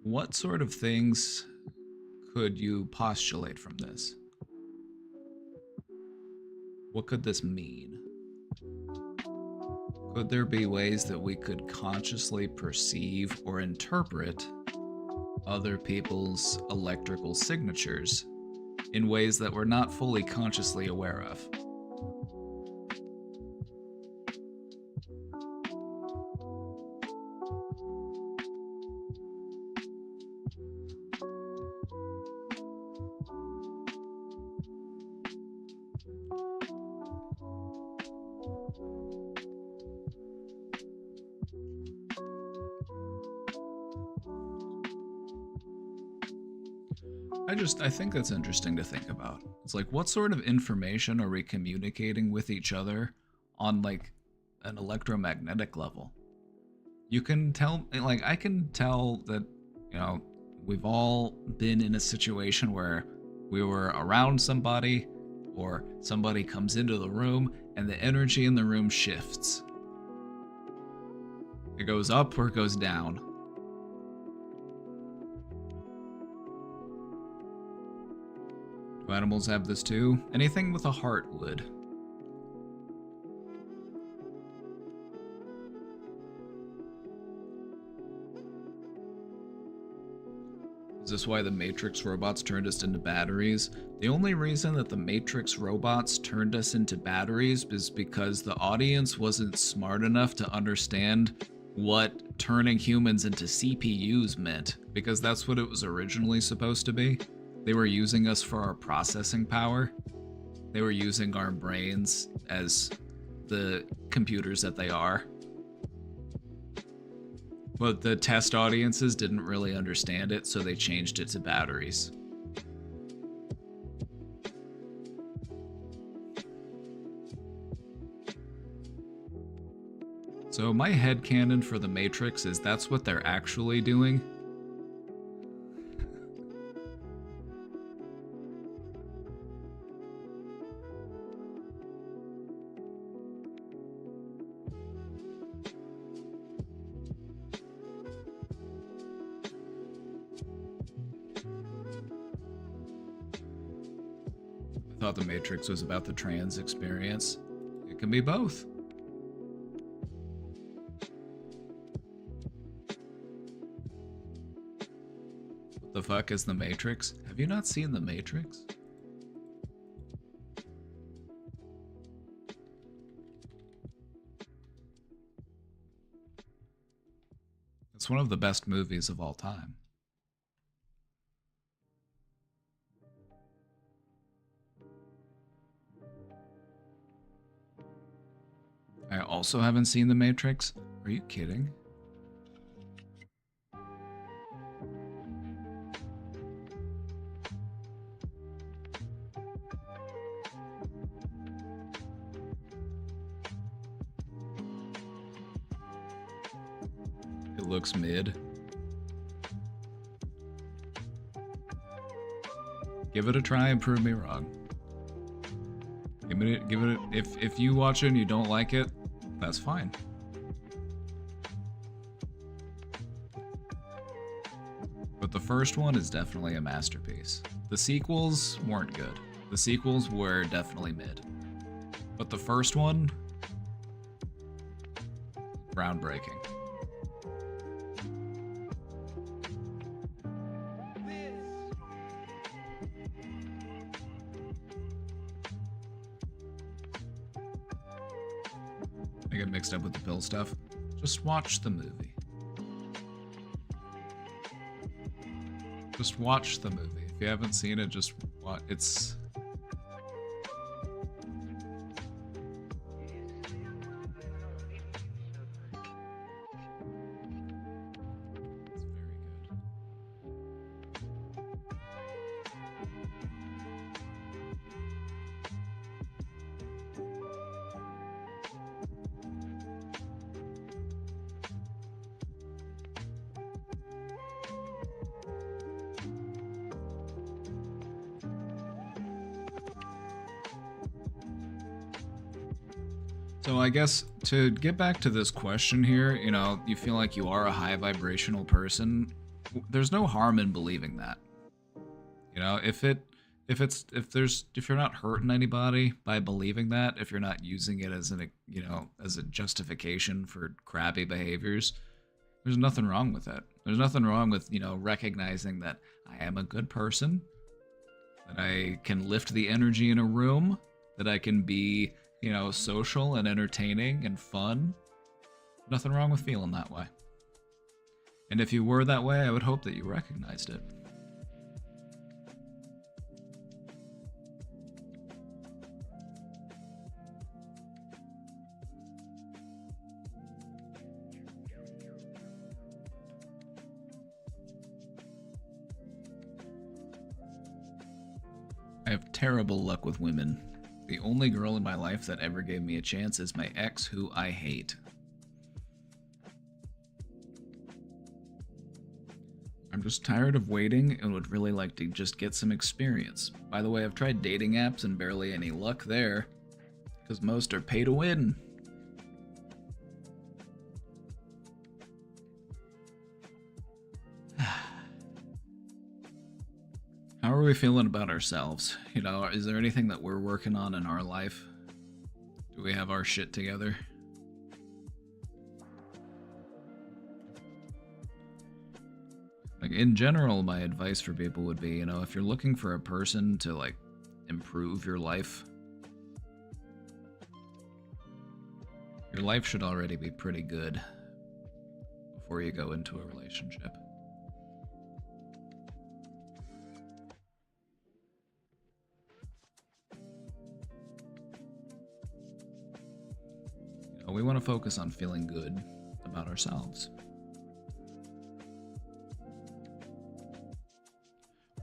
[SPEAKER 1] What sort of things could you postulate from this? What could this mean? Could there be ways that we could consciously perceive or interpret other people's electrical signatures in ways that we're not fully consciously aware of? I think that's interesting to think about. It's like, what sort of information are we communicating with each other on like an electromagnetic level? You can tell, like, I can tell that, you know, we've all been in a situation where we were around somebody, or somebody comes into the room and the energy in the room shifts. It goes up or it goes down. Do animals have this too? Anything with a heart would. Is this why the Matrix robots turned us into batteries? The only reason that the Matrix robots turned us into batteries is because the audience wasn't smart enough to understand what turning humans into CPUs meant, because that's what it was originally supposed to be. They were using us for our processing power. They were using our brains as the computers that they are. But the test audiences didn't really understand it, so they changed it to batteries. So my headcanon for the Matrix is that's what they're actually doing. I thought the Matrix was about the trans experience. It can be both. What the fuck is the Matrix? Have you not seen the Matrix? It's one of the best movies of all time. also haven't seen The Matrix? Are you kidding? It looks mid. Give it a try and prove me wrong. Give it. If you watch it and you don't like it, that's fine. But the first one is definitely a masterpiece. The sequels weren't good. The sequels were definitely mid. But the first one, groundbreaking. I get mixed up with the pill stuff. Just watch the movie. Just watch the movie. If you haven't seen it, just watch. It's very good. So I guess to get back to this question here, you know, you feel like you are a high vibrational person. There's no harm in believing that. You know, if you're not hurting anybody by believing that, if you're not using it as as a justification for crappy behaviors, there's nothing wrong with it. There's nothing wrong with, recognizing that I am a good person, that I can lift the energy in a room, that I can be, social and entertaining and fun. Nothing wrong with feeling that way. And if you were that way, I would hope that you recognized it. I have terrible luck with women. The only girl in my life that ever gave me a chance is my ex, who I hate. I'm just tired of waiting and would really like to just get some experience. By the way, I've tried dating apps and barely any luck there, because most are pay to win. How are we feeling about ourselves? Is there anything that we're working on in our life? Do we have our shit together? Like, in general, my advice for people would be, if you're looking for a person to, improve your life should already be pretty good before you go into a relationship. We want to focus on feeling good about ourselves.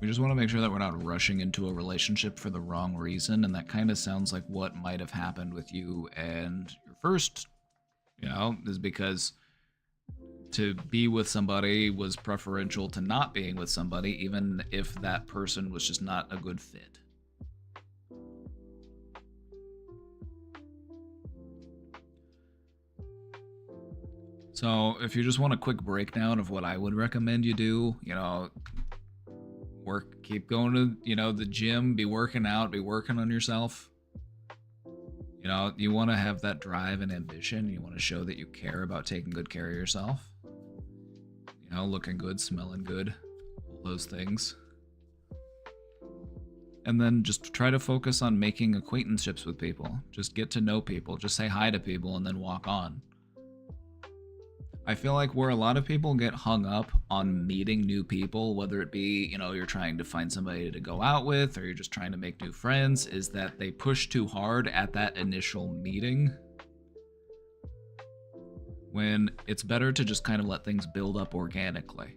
[SPEAKER 1] We just want to make sure that we're not rushing into a relationship for the wrong reason, and that kind of sounds like what might have happened with you and your first, is because to be with somebody was preferential to not being with somebody, even if that person was just not a good fit. So if you just want a quick breakdown of what I would recommend you do, keep going to, the gym, be working out, be working on yourself. You want to have that drive and ambition. You want to show that you care about taking good care of yourself. Looking good, smelling good, all those things. And then just try to focus on making acquaintanceships with people. Just get to know people, just say hi to people and then walk on. I feel like where a lot of people get hung up on meeting new people, whether it be, you're trying to find somebody to go out with or you're just trying to make new friends, is that they push too hard at that initial meeting when it's better to just kind of let things build up organically.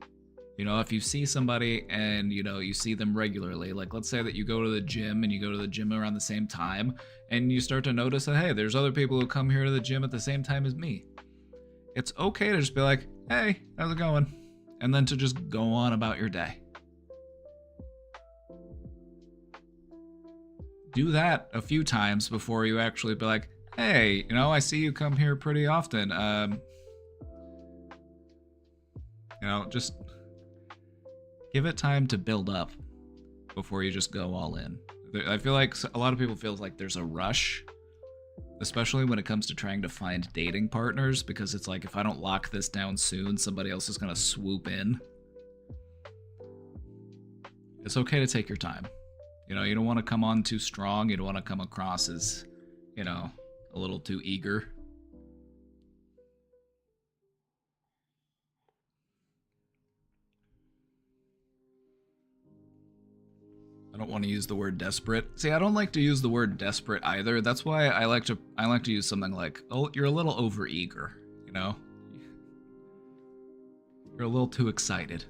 [SPEAKER 1] You know, if you see somebody and, you know, you see them regularly, like let's say that you go to the gym and you go to the gym around the same time and you start to notice that, hey, there's other people who come here to the gym at the same time as me. It's okay to just be like, hey, how's it going? And then to just go on about your day. Do that a few times before you actually be like, hey, you know, I see you come here pretty often. You know, just give it time to build up before you just go all in. I feel like a lot of people feel like there's a rush, especially when it comes to trying to find dating partners, because it's like, if I don't lock this down soon, somebody else is going to swoop in. It's okay to take your time. You know, you don't want to come on too strong. You don't want to come across as, you know, a little too eager. I don't want to use the word desperate. See, I don't like to use the word desperate either. That's why I like to use something like, oh, you're a little overeager, you know? You're a little too excited.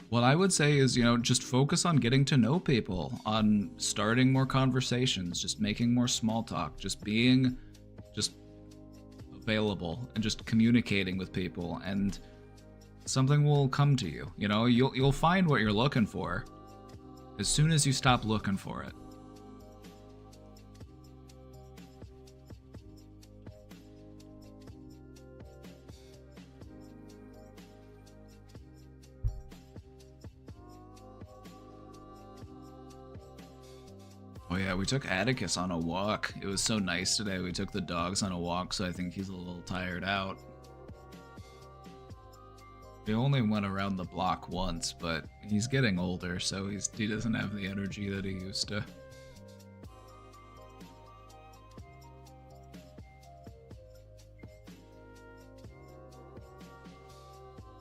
[SPEAKER 1] What I would say is, you know, just focus on getting to know people, on starting more conversations, just making more small talk, just being just available and just communicating with people, and something will come to you. You know, you'll find what you're looking for as soon as you stop looking for it. Oh yeah, we took Atticus on a walk. It was so nice today. We took the dogs on a walk, so I think he's a little tired out. We only went around the block once, but he's getting older, so he doesn't have the energy that he used to.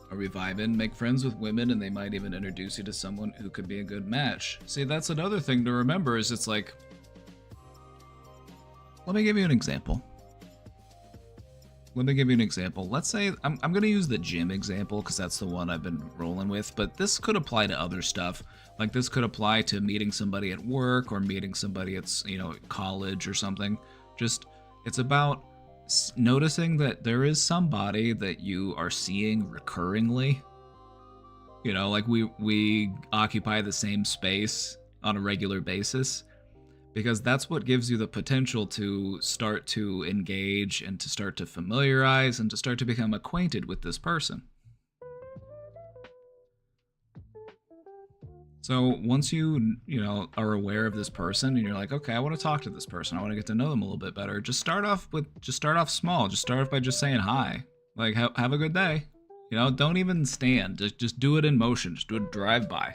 [SPEAKER 1] Are we vibing? Make friends with women and they might even introduce you to someone who could be a good match. See, that's another thing to remember is it's like, let me give you an example. Let's say, I'm going to use the gym example because that's the one I've been rolling with, but this could apply to other stuff. Like this could apply to meeting somebody at work or meeting somebody at, you know, college or something. Just, it's about noticing that there is somebody that you are seeing recurringly. You know, like we occupy the same space on a regular basis, because that's what gives you the potential to start to engage and to start to familiarize and to start to become acquainted with this person. So once you know, are aware of this person and you're like, okay, I want to talk to this person, I want to get to know them a little bit better, just start off small. Just start off by just saying hi. Like, have a good day. You know, don't even stand. Just do it in motion. Just do a drive-by.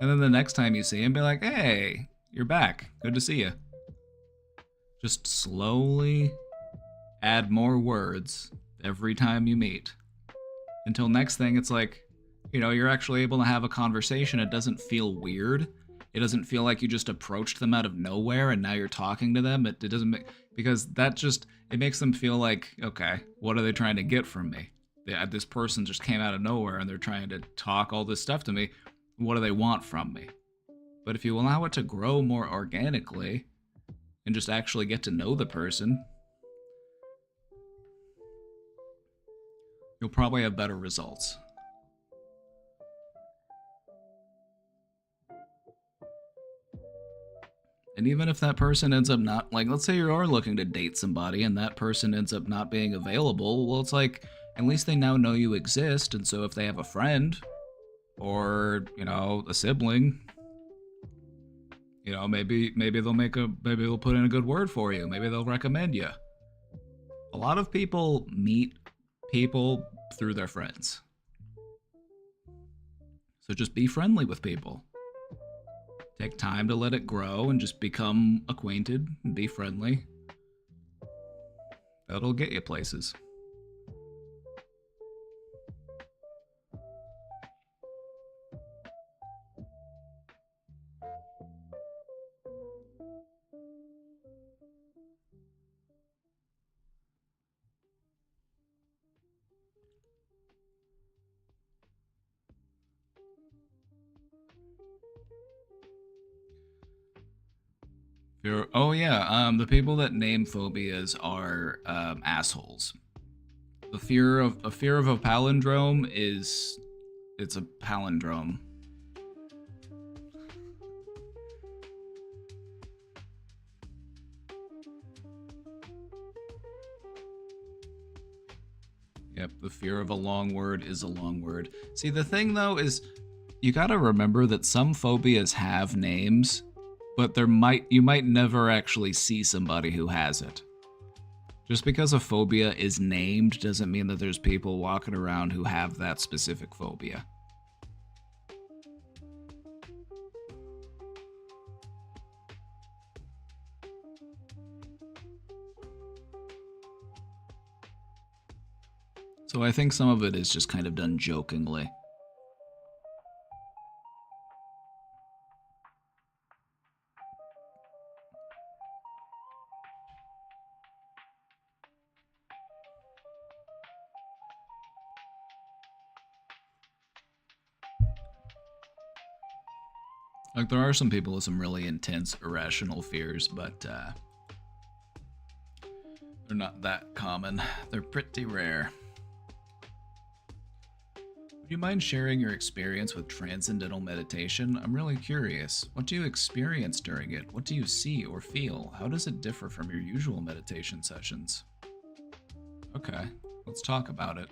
[SPEAKER 1] And then the next time you see him, be like, hey, you're back. Good to see you. Just slowly add more words every time you meet. Until next thing, it's like, you know, you're actually able to have a conversation. It doesn't feel weird. It doesn't feel like you just approached them out of nowhere and now you're talking to them. It doesn't make, because that just, it makes them feel like, okay, what are they trying to get from me? This person just came out of nowhere and they're trying to talk all this stuff to me. What do they want from me? But if you allow it to grow more organically and just actually get to know the person, you'll probably have better results. And even if that person ends up not, like, let's say you are looking to date somebody and that person ends up not being available, well, it's like, at least they now know you exist, and so if they have a friend or, you know, a sibling, you know, maybe they'll put in a good word for you. Maybe they'll recommend you. A lot of people meet people through their friends. So just be friendly with people. Take time to let it grow and just become acquainted and be friendly. That'll get you places. Oh yeah, the people that name phobias are assholes. A fear of a palindrome is it's a palindrome. Yep, the fear of a long word is a long word. See, the thing though is you got to remember that some phobias have names, but you might never actually see somebody who has it. Just because a phobia is named doesn't mean that there's people walking around who have that specific phobia. So I think some of it is just kind of done jokingly. Like, there are some people with some really intense irrational fears, but they're not that common. They're pretty rare. Would you mind sharing your experience with transcendental meditation? I'm really curious. What do you experience during it? What do you see or feel? How does it differ from your usual meditation sessions? Okay, let's talk about it.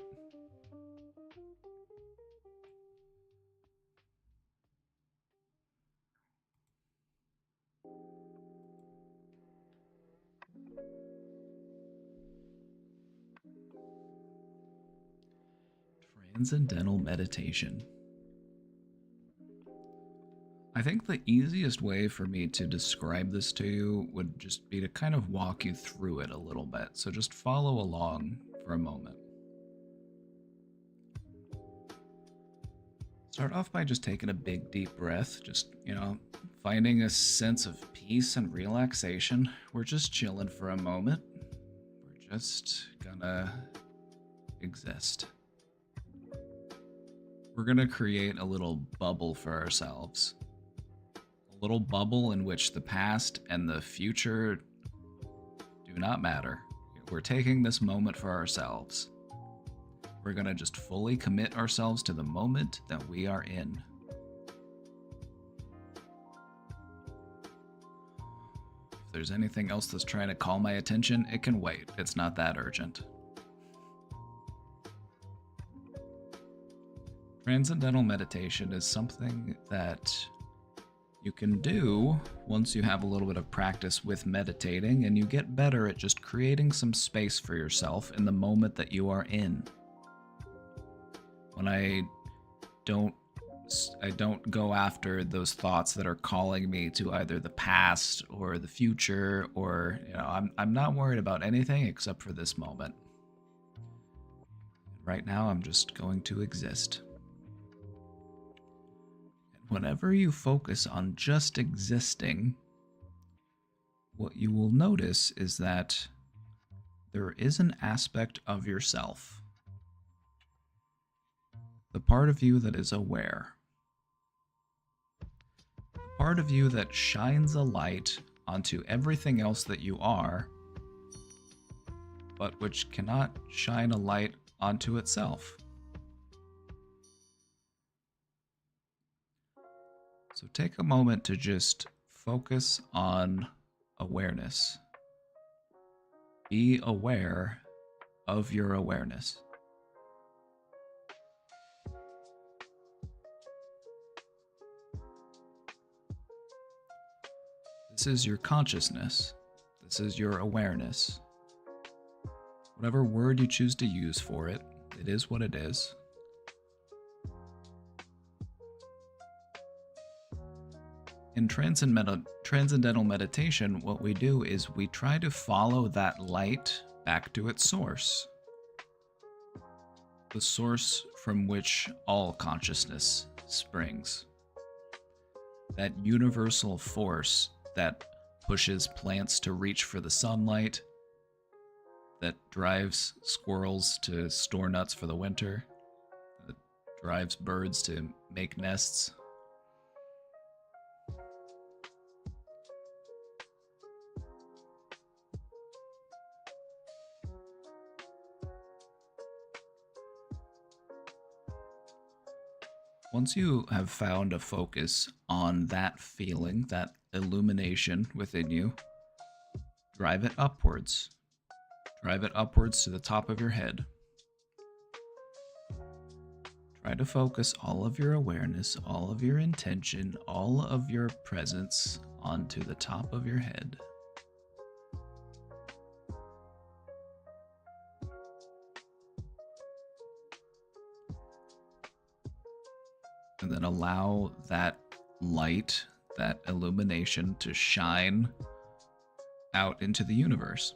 [SPEAKER 1] Transcendental meditation. I think the easiest way for me to describe this to you would just be to kind of walk you through it a little bit. So just follow along for a moment. Start off by just taking a big deep breath, just, finding a sense of peace and relaxation. We're just chilling for a moment. We're just gonna exist. We're gonna create a little bubble for ourselves. A little bubble in which the past and the future do not matter. We're taking this moment for ourselves. We're gonna just fully commit ourselves to the moment that we are in. If there's anything else that's trying to call my attention, it can wait. It's not that urgent. Transcendental meditation is something that you can do once you have a little bit of practice with meditating and you get better at just creating some space for yourself in the moment that you are in. When I don't go after those thoughts that are calling me to either the past or the future, or I'm not worried about anything except for this moment. Right now I'm just going to exist. Whenever you focus on just existing, what you will notice is that there is an aspect of yourself, the part of you that is aware, the part of you that shines a light onto everything else that you are, but which cannot shine a light onto itself. So take a moment to just focus on awareness. Be aware of your awareness. This is your consciousness. This is your awareness. Whatever word you choose to use for it, it is what it is. In transcendental meditation, what we do is we try to follow that light back to its source. The source from which all consciousness springs. That universal force that pushes plants to reach for the sunlight, that drives squirrels to store nuts for the winter, that drives birds to make nests. Once you have found a focus on that feeling, that illumination within you, drive it upwards. Drive it upwards to the top of your head. Try to focus all of your awareness, all of your intention, all of your presence onto the top of your head. And then allow that light, that illumination to shine out into the universe.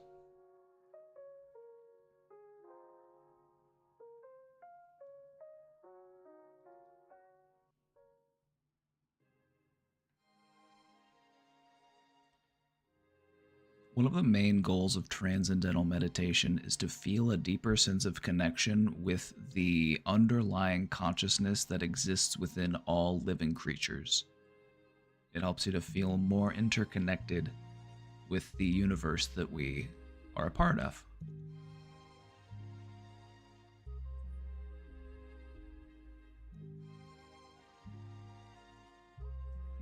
[SPEAKER 1] One of the main goals of transcendental meditation is to feel a deeper sense of connection with the underlying consciousness that exists within all living creatures. It helps you to feel more interconnected with the universe that we are a part of.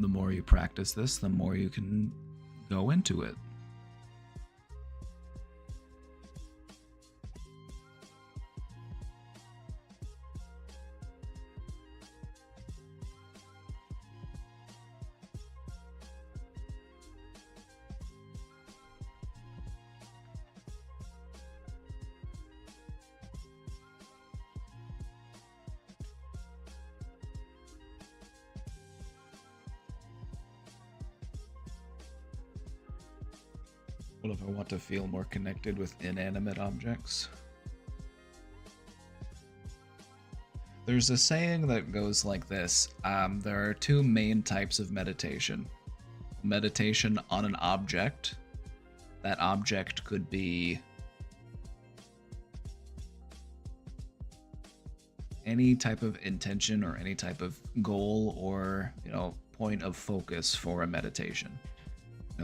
[SPEAKER 1] The more you practice this, the more you can go into it. What if I want to feel more connected with inanimate objects? There's a saying that goes like this. There are two main types of meditation. Meditation on an object. That object could be any type of intention or any type of goal or, point of focus for a meditation.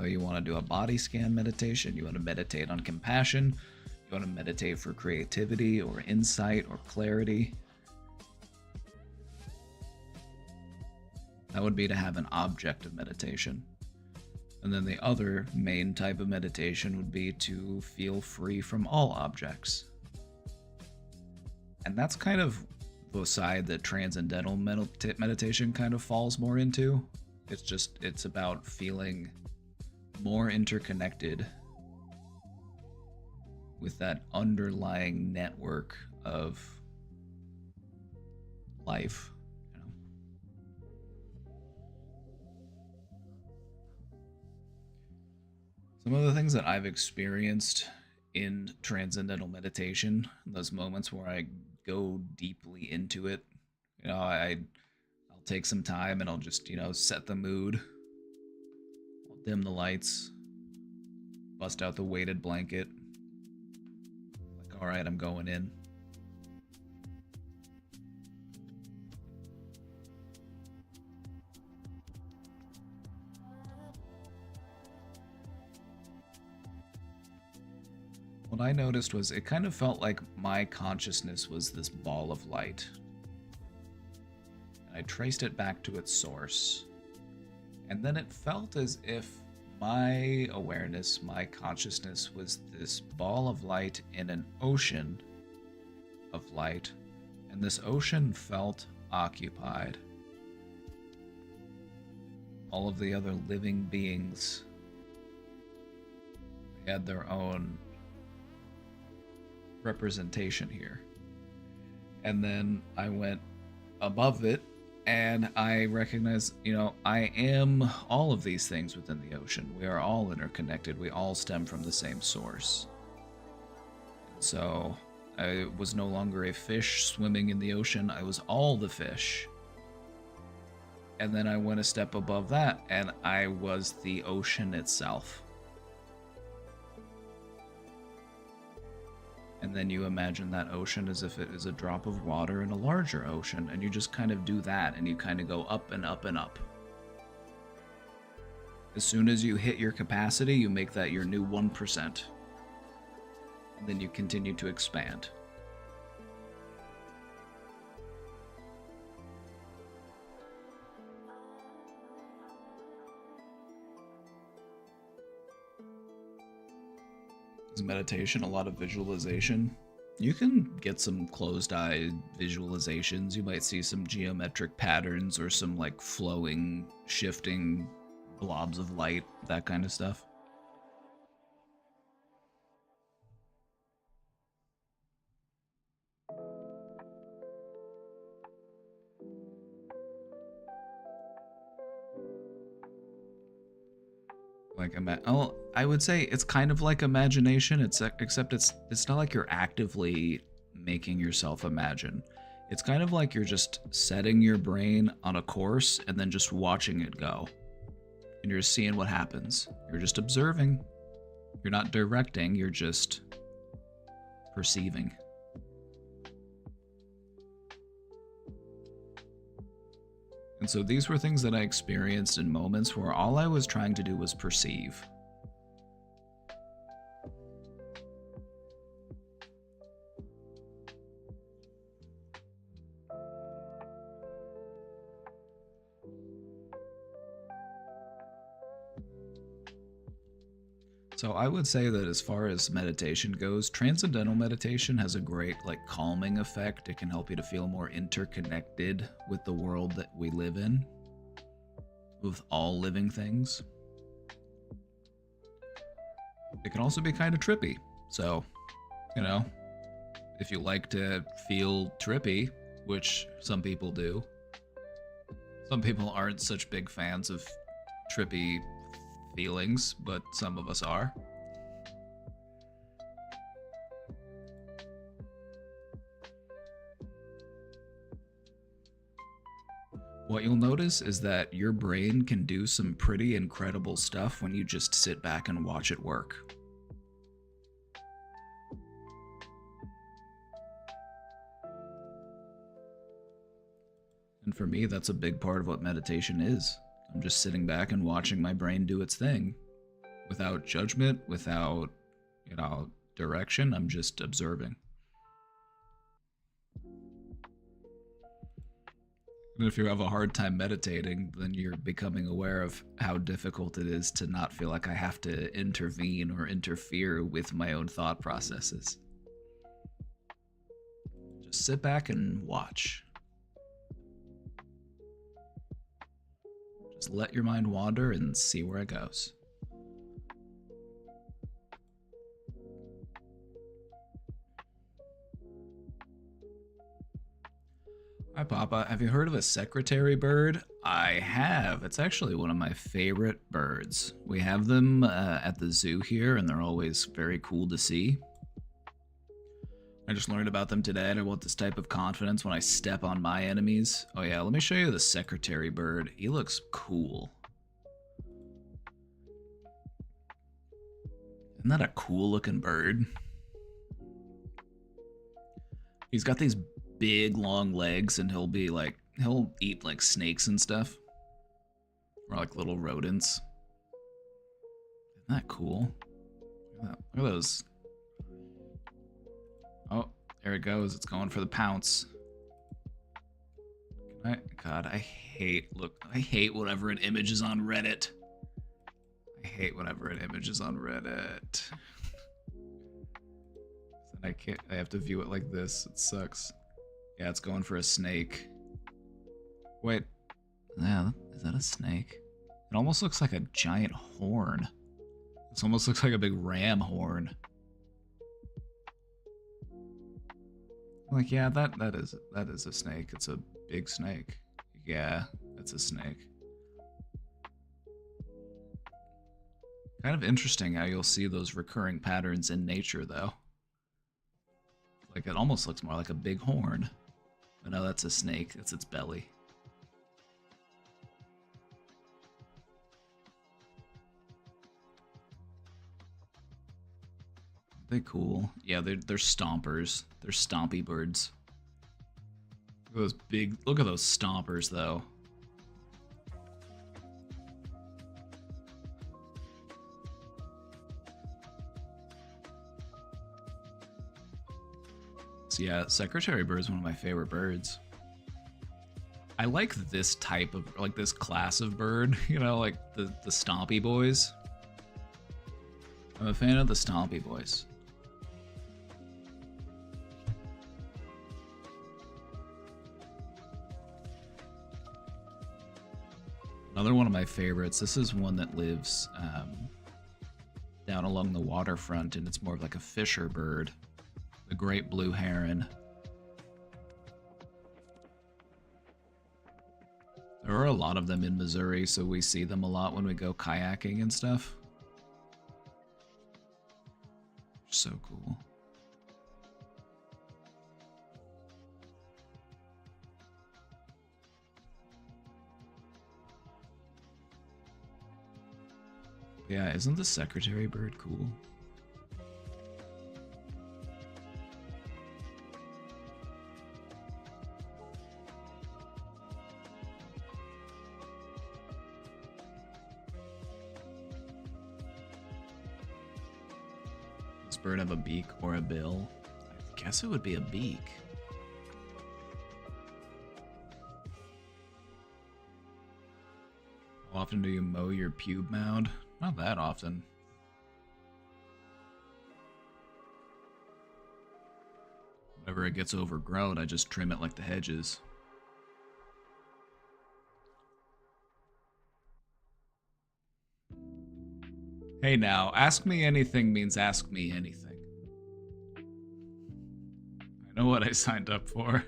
[SPEAKER 1] You want to do a body scan meditation, you want to meditate on compassion, you want to meditate for creativity or insight or clarity. That would be to have an object of meditation. And then the other main type of meditation would be to feel free from all objects. And that's kind of the side that transcendental meditation kind of falls more into. It's about feeling more interconnected with that underlying network of life. Some of the things that I've experienced in transcendental meditation, those moments where I go deeply into it, I'll take some time and I'll just, set the mood. Dim the lights, bust out the weighted blanket. Like, all right, I'm going in. What I noticed was it kind of felt like my consciousness was this ball of light. And I traced it back to its source. And then it felt as if my awareness, my consciousness was this ball of light in an ocean of light, and this ocean felt occupied. All of the other living beings, they had their own representation here. And then I went above it, and I recognize, I am all of these things within the ocean. We are all interconnected. We all stem from the same source. So I was no longer a fish swimming in the ocean. I was all the fish. And then I went a step above that, and I was the ocean itself. And then you imagine that ocean as if it is a drop of water in a larger ocean, and you just kind of do that, and you kind of go up and up and up. As soon as you hit your capacity, you make that your new 1%. And then you continue to expand. Is meditation a lot of visualization? You can get some closed eye visualizations. You might see some geometric patterns or some like flowing, shifting blobs of light, that kind of stuff. Like, I would say it's kind of like imagination. Except it's not like you're actively making yourself imagine. It's kind of like you're just setting your brain on a course and then just watching it go, and you're seeing what happens. You're just observing. You're not directing. You're just perceiving. And so these were things that I experienced in moments where all I was trying to do was perceive. So I would say that as far as meditation goes, transcendental meditation has a great like calming effect. It can help you to feel more interconnected with the world that we live in, with all living things. It can also be kind of trippy. So, you know, if you like to feel trippy, which some people do, some people aren't such big fans of trippy feelings, but some of us are. What you'll notice is that your brain can do some pretty incredible stuff when you just sit back and watch it work. And for me, that's a big part of what meditation is. I'm just sitting back and watching my brain do its thing. Without judgment, without, direction, I'm just observing. And if you have a hard time meditating, then you're becoming aware of how difficult it is to not feel like I have to intervene or interfere with my own thought processes. Just sit back and watch. Just let your mind wander and see where it goes. Hi, Papa. Have you heard of a secretary bird? I have. It's actually one of my favorite birds. We have them at the zoo here, and they're always very cool to see. I just learned about them today, and I want this type of confidence when I step on my enemies. Oh yeah, let me show you the secretary bird. He looks cool. Isn't that a cool looking bird? He's got these big long legs, and he'll eat like snakes and stuff. Or like little rodents. Isn't that cool? Look at those. Oh, there it goes. It's going for the pounce. God, I hate whenever an image is on Reddit. I hate whenever an image is on Reddit. I have to view it like this. It sucks. Yeah, it's going for a snake. Wait. Yeah, is that a snake? It almost looks like a giant horn. This almost looks like a big ram horn. Like, yeah, that is a snake. It's a big snake. Yeah, it's a snake. Kind of interesting how you'll see those recurring patterns in nature, though. Like, it almost looks more like a big horn. But no, that's a snake. That's its belly. They're cool. Yeah, they're stompers. They're stompy birds. Look at those stompers, though. So yeah, secretary bird is one of my favorite birds. I like this type of, like this class of bird, like the stompy boys. I'm a fan of the stompy voice. Another one of my favorites. This is one that lives down along the waterfront, and it's more of like a fisher bird. The great blue heron. There are a lot of them in Missouri, so we see them a lot when we go kayaking and stuff. So cool. Yeah, isn't the secretary bird cool? Does this bird have a beak or a bill? I guess it would be a beak. How often do you mow your pube mound? Not that often. Whenever it gets overgrown, I just trim it like the hedges. Hey now, ask me anything means ask me anything. I know what I signed up for.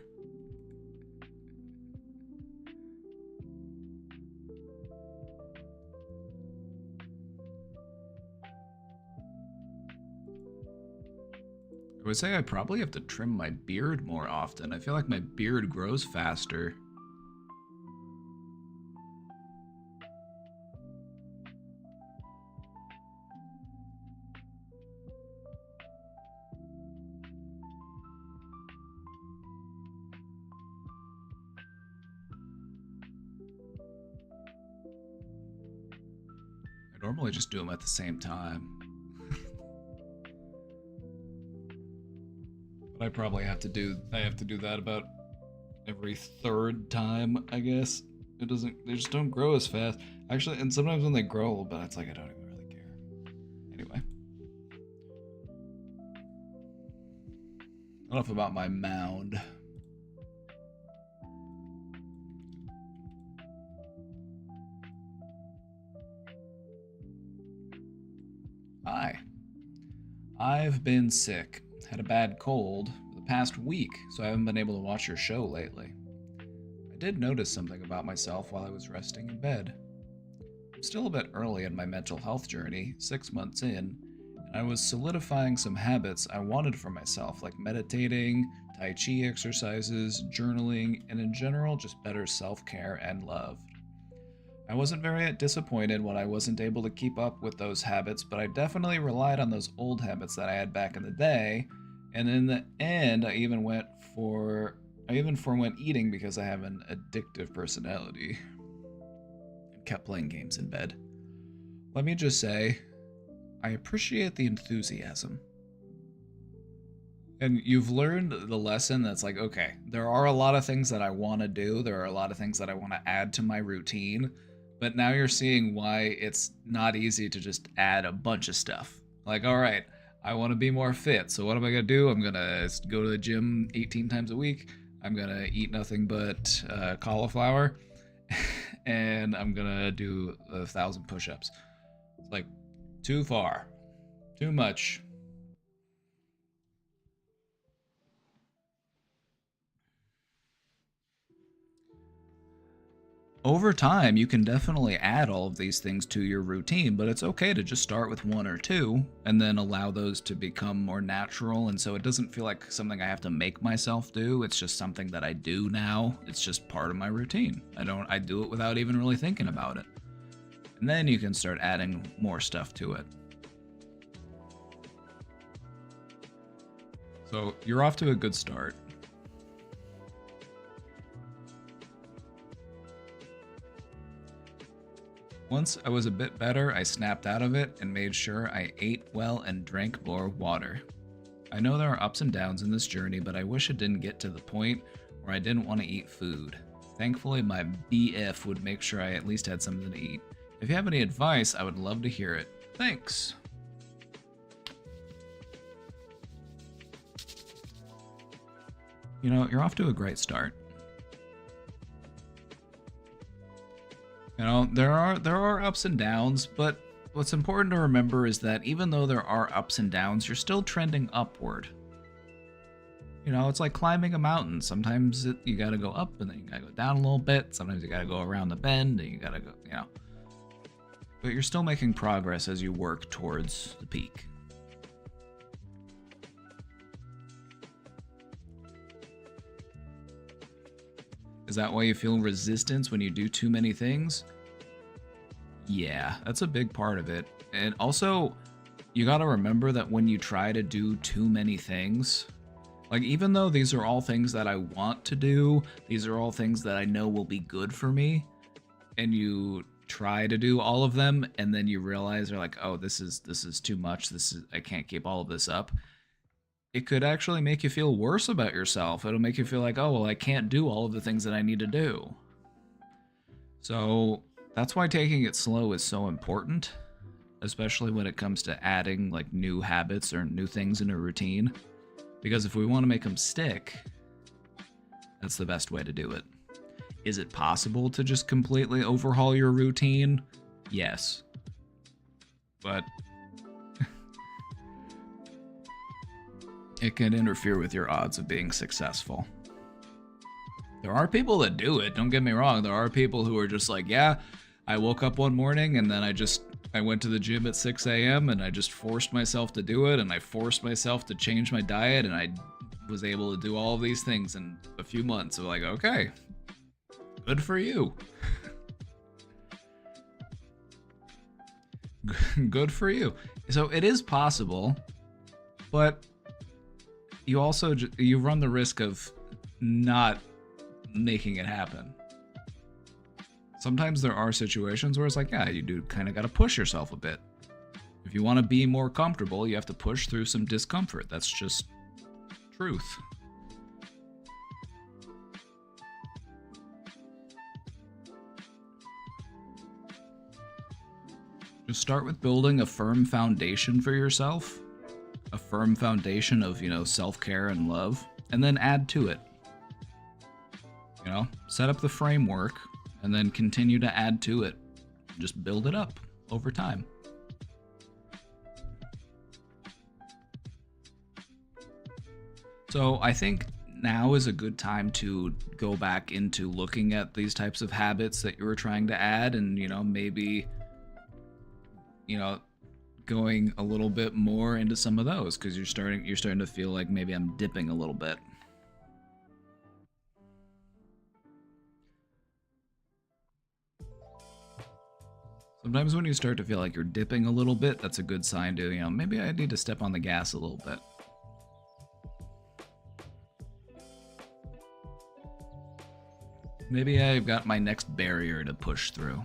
[SPEAKER 1] I would say I probably have to trim my beard more often. I feel like my beard grows faster. I normally just do them at the same time. I probably have to do that about every third time, I guess. They just don't grow as fast. Actually, and sometimes when they grow a little bit, it's like I don't even really care. Anyway. Enough about my mound. Hi. I've been sick. Had a bad cold for the past week, so I haven't been able to watch your show lately. I did notice something about myself while I was resting in bed. I'm still a bit early in my mental health journey, 6 months in, and I was solidifying some habits I wanted for myself, like meditating, Tai Chi exercises, journaling, and in general, just better self-care and love. I wasn't very disappointed when I wasn't able to keep up with those habits, but I definitely relied on those old habits that I had back in the day. And in the end, I even forwent eating because I have an addictive personality and kept playing games in bed. Let me just say, I appreciate the enthusiasm. And you've learned the lesson that's like, okay, there are a lot of things that I want to do. There are a lot of things that I want to add to my routine. But now you're seeing why it's not easy to just add a bunch of stuff. Like, all right, I want to be more fit. So what am I going to do? I'm going to go to the gym 18 times a week. I'm going to eat nothing but cauliflower. And I'm going to do 1,000 push-ups. It's like, too far. Too much. Over time, you can definitely add all of these things to your routine, but it's okay to just start with one or two and then allow those to become more natural. And so it doesn't feel like something I have to make myself do. It's just something that I do now. It's just part of my routine. I do it without even really thinking about it. And then you can start adding more stuff to it. So you're off to a good start. Once I was a bit better, I snapped out of it and made sure I ate well and drank more water. I know there are ups and downs in this journey, but I wish it didn't get to the point where I didn't want to eat food. Thankfully, my BF would make sure I at least had something to eat. If you have any advice, I would love to hear it. Thanks. you're off to a great start. There are ups and downs, but what's important to remember is that even though there are ups and downs, you're still trending upward. It's like climbing a mountain. Sometimes you gotta go up and then you gotta go down a little bit. Sometimes you gotta go around the bend and you gotta go, But you're still making progress as you work towards the peak. Is that why you feel resistance when you do too many things? Yeah, that's a big part of it. And also, you gotta remember that when you try to do too many things, like even though these are all things that I want to do, these are all things that I know will be good for me, and you try to do all of them, and then you realize you're like, oh, this is too much. I can't keep all of this up. It could actually make you feel worse about yourself. It'll make you feel like, oh, well, I can't do all of the things that I need to do. So that's why taking it slow is so important, especially when it comes to adding like new habits or new things in a routine. Because if we want to make them stick, that's the best way to do it. Is it possible to just completely overhaul your routine? Yes. But it can interfere with your odds of being successful. There are people that do it, don't get me wrong. There are people who are just like, yeah, I woke up one morning and then I went to the gym at 6 a.m. and I just forced myself to do it, and I forced myself to change my diet, and I was able to do all of these things in a few months. So like, okay, good for you. Good for you. So it is possible, but you also you run the risk of not making it happen. Sometimes there are situations where it's like, yeah, you do kind of got to push yourself a bit. If you want to be more comfortable, you have to push through some discomfort. That's just truth. Just start with building a firm foundation for yourself. A firm foundation of, self-care and love, and then add to it. Set up the framework and then continue to add to it. Just build it up over time. So I think now is a good time to go back into looking at these types of habits that you were trying to add, and maybe going a little bit more into some of those, because you're starting to feel like maybe I'm dipping a little bit. Sometimes when you start to feel like you're dipping a little bit, that's a good sign to, maybe I need to step on the gas a little bit. Maybe I've got my next barrier to push through,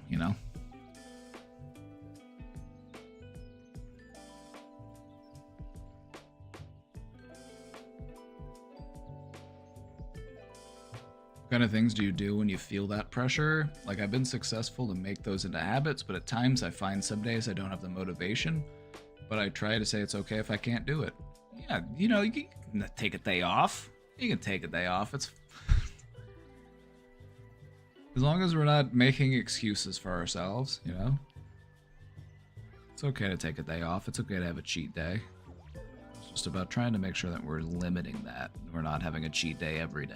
[SPEAKER 1] What kind of things do you do when you feel that pressure? Like, I've been successful to make those into habits, but at times I find some days I don't have the motivation, but I try to say it's okay if I can't do it. Yeah, you can take a day off. You can take a day off. It's as long as we're not making excuses for ourselves, It's okay to take a day off. It's okay to have a cheat day. It's just about trying to make sure that we're limiting that. We're not having a cheat day every day.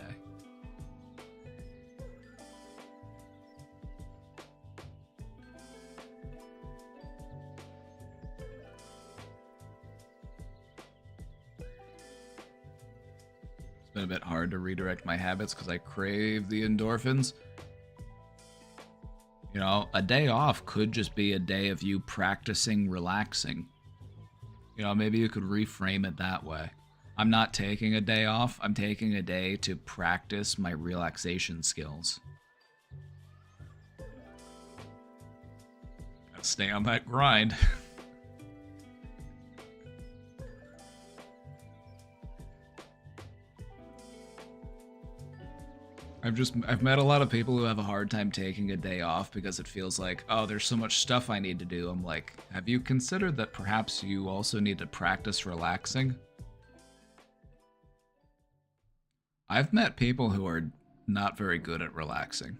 [SPEAKER 1] It's been a bit hard to redirect my habits because I crave the endorphins. A day off could just be a day of you practicing relaxing. Maybe you could reframe it that way. I'm not taking a day off. I'm taking a day to practice my relaxation skills. Gotta stay on that grind. I've met a lot of people who have a hard time taking a day off because it feels like, oh, there's so much stuff I need to do. I'm like, have you considered that perhaps you also need to practice relaxing? I've met people who are not very good at relaxing,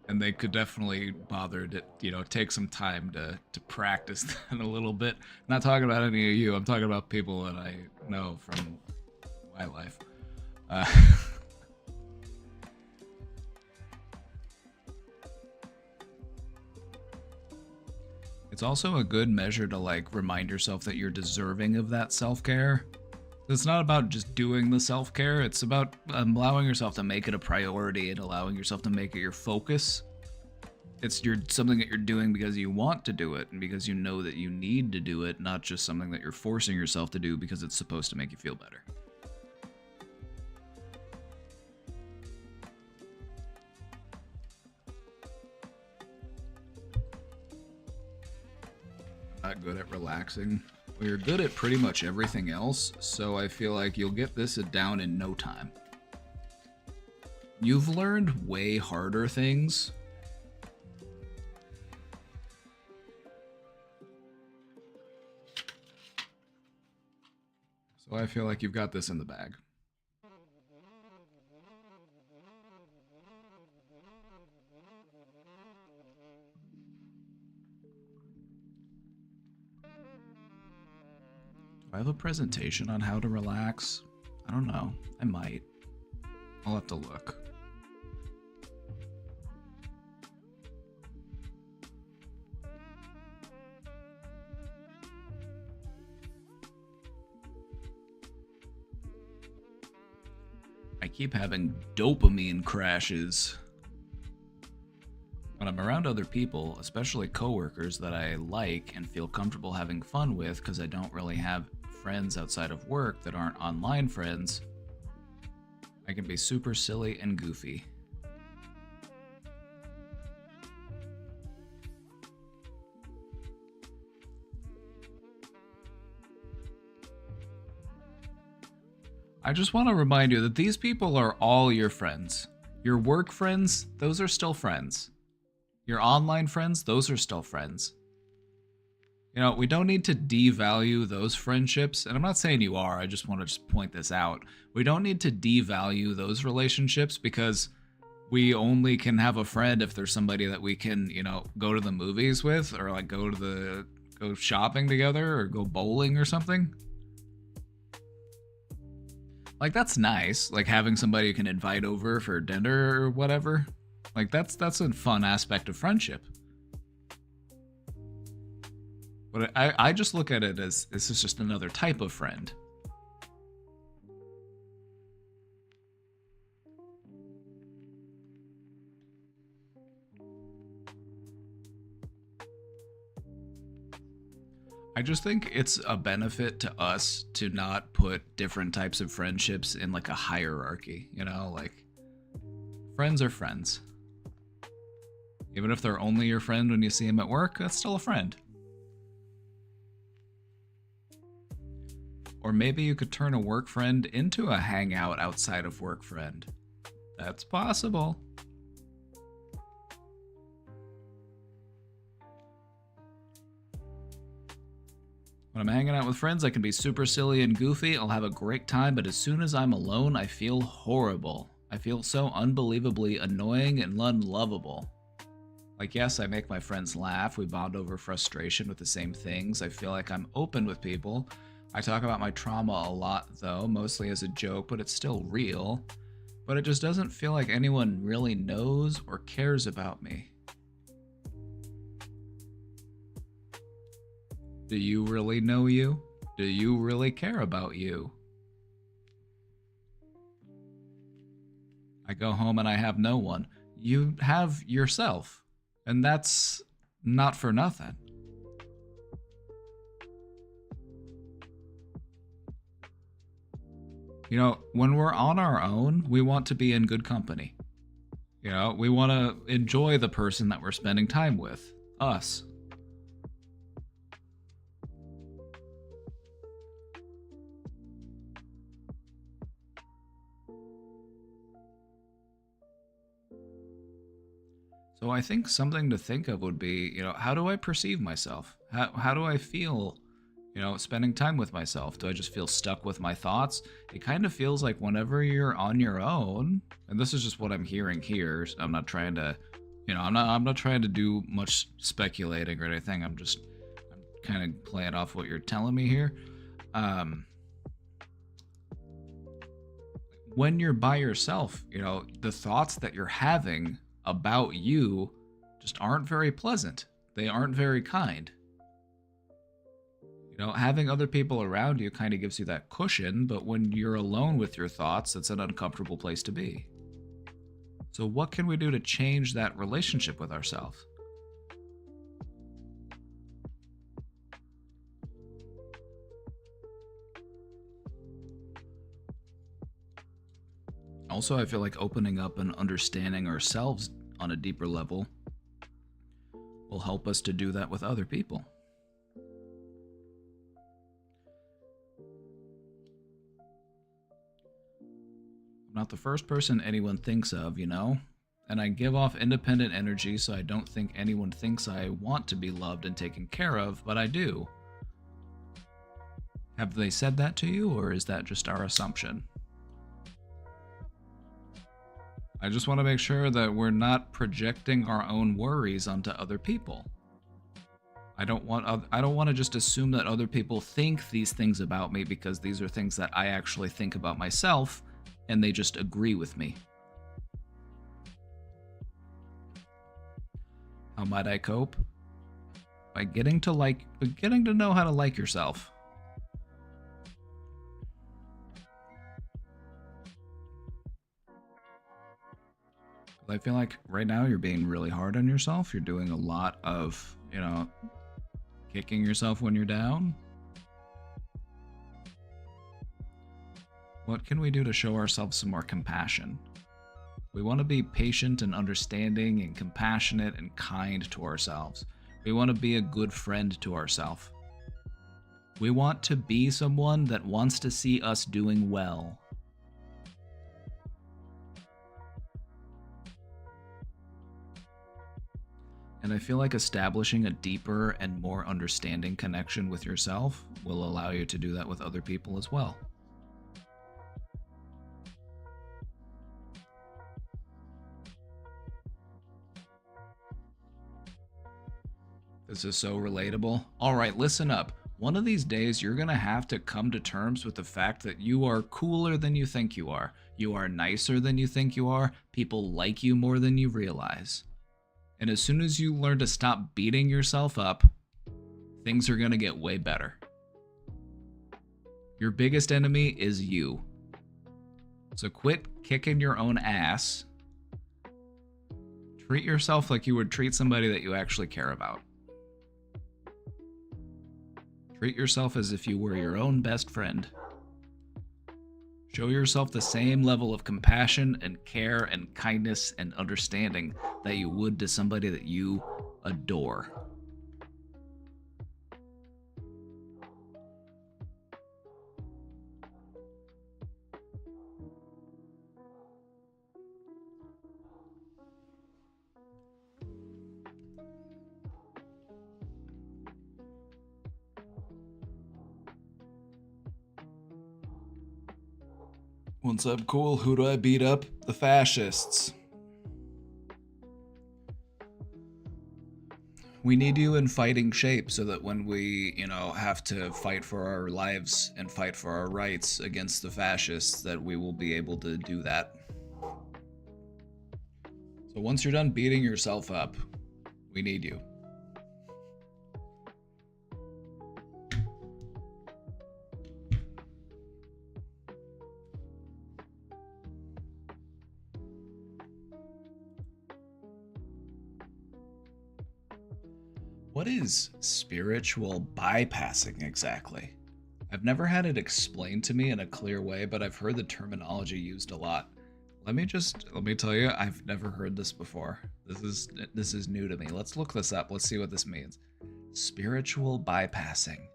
[SPEAKER 1] and they could definitely bother to, take some time to practice that a little bit. Not talking about any of you. I'm talking about people that I know from my life. Uh, it's also a good measure to like remind yourself that you're deserving of that self-care. It's not about just doing the self-care. It's about allowing yourself to make it a priority and allowing yourself to make it your focus. It's something that you're doing because you want to do it and because you know that you need to do it, not just something that you're forcing yourself to do because it's supposed to make you feel better. Not good at relaxing. Well, you're good at pretty much everything else, so I feel like you'll get this down in no time. You've learned way harder things. So I feel like you've got this in the bag. Do I have a presentation on how to relax? I don't know. I might. I'll have to look. I keep having dopamine crashes. When I'm around other people, especially coworkers that I like and feel comfortable having fun with because I don't really have friends outside of work that aren't online friends, I can be super silly and goofy. I just want to remind you that these people are all your friends. Your work friends, those are still friends. Your online friends, those are still friends. We don't need to devalue those friendships, and I'm not saying you are, I just want to point this out. We don't need to devalue those relationships because we only can have a friend if there's somebody that we can, go to the movies with, or like go shopping together, or go bowling or something. Like, that's nice, like having somebody you can invite over for dinner or whatever. Like, that's a fun aspect of friendship. But I just look at it as this is just another type of friend. I just think it's a benefit to us to not put different types of friendships in like a hierarchy, like friends are friends. Even if they're only your friend when you see them at work, that's still a friend. Or maybe you could turn a work friend into a hangout outside of work friend. That's possible. When I'm hanging out with friends, I can be super silly and goofy. I'll have a great time, but as soon as I'm alone, I feel horrible. I feel so unbelievably annoying and unlovable. Like, yes, I make my friends laugh. We bond over frustration with the same things. I feel like I'm open with people. I talk about my trauma a lot, though, mostly as a joke, but it's still real. But it just doesn't feel like anyone really knows or cares about me. Do you really know you? Do you really care about you? I go home and I have no one. You have yourself. And that's not for nothing. When we're on our own, we want to be in good company. We want to enjoy the person that we're spending time with. Us. So I think something to think of would be, how do I perceive myself? How do I feel, spending time with myself? Do I just feel stuck with my thoughts? It kind of feels like whenever you're on your own, and this is just what I'm hearing here. I'm not trying to, I'm not trying to do much speculating or anything. I'm kind of playing off what you're telling me here. When you're by yourself, the thoughts that you're having about you just aren't very pleasant. They aren't very kind. Having other people around you kind of gives you that cushion, but when you're alone with your thoughts, it's an uncomfortable place to be. So what can we do to change that relationship with ourselves? Also, I feel like opening up and understanding ourselves on a deeper level will help us to do that with other people. I'm not the first person anyone thinks of, and I give off independent energy, so I don't think anyone thinks I want to be loved and taken care of, but I do. Have they said that to you, or is that just our assumption? I just want to make sure that we're not projecting our own worries onto other people. I don't want to just assume that other people think these things about me because these are things that I actually think about myself, and they just agree with me. How might I cope? By getting to know how to like yourself. I feel like right now you're being really hard on yourself. You're doing a lot of, kicking yourself when you're down. What can we do to show ourselves some more compassion? We want to be patient and understanding and compassionate and kind to ourselves. We want to be a good friend to ourselves. We want to be someone that wants to see us doing well. And I feel like establishing a deeper and more understanding connection with yourself will allow you to do that with other people as well. This is so relatable. All right, listen up. One of these days, you're going to have to come to terms with the fact that you are cooler than you think you are. You are nicer than you think you are. People like you more than you realize. And as soon as you learn to stop beating yourself up, things are going to get way better. Your biggest enemy is you. So quit kicking your own ass. Treat yourself like you would treat somebody that you actually care about. Treat yourself as if you were your own best friend. Show yourself the same level of compassion and care and kindness and understanding that you would to somebody that you adore. Once I'm cool, who do I beat up? The fascists. We need you in fighting shape so that when we, have to fight for our lives and fight for our rights against the fascists, that we will be able to do that. So once you're done beating yourself up, we need you. What is spiritual bypassing exactly? I've never had it explained to me in a clear way, but I've heard the terminology used a lot. Let me tell you, I've never heard this before. This is new to me. Let's look this up. Let's see what this means. Spiritual bypassing.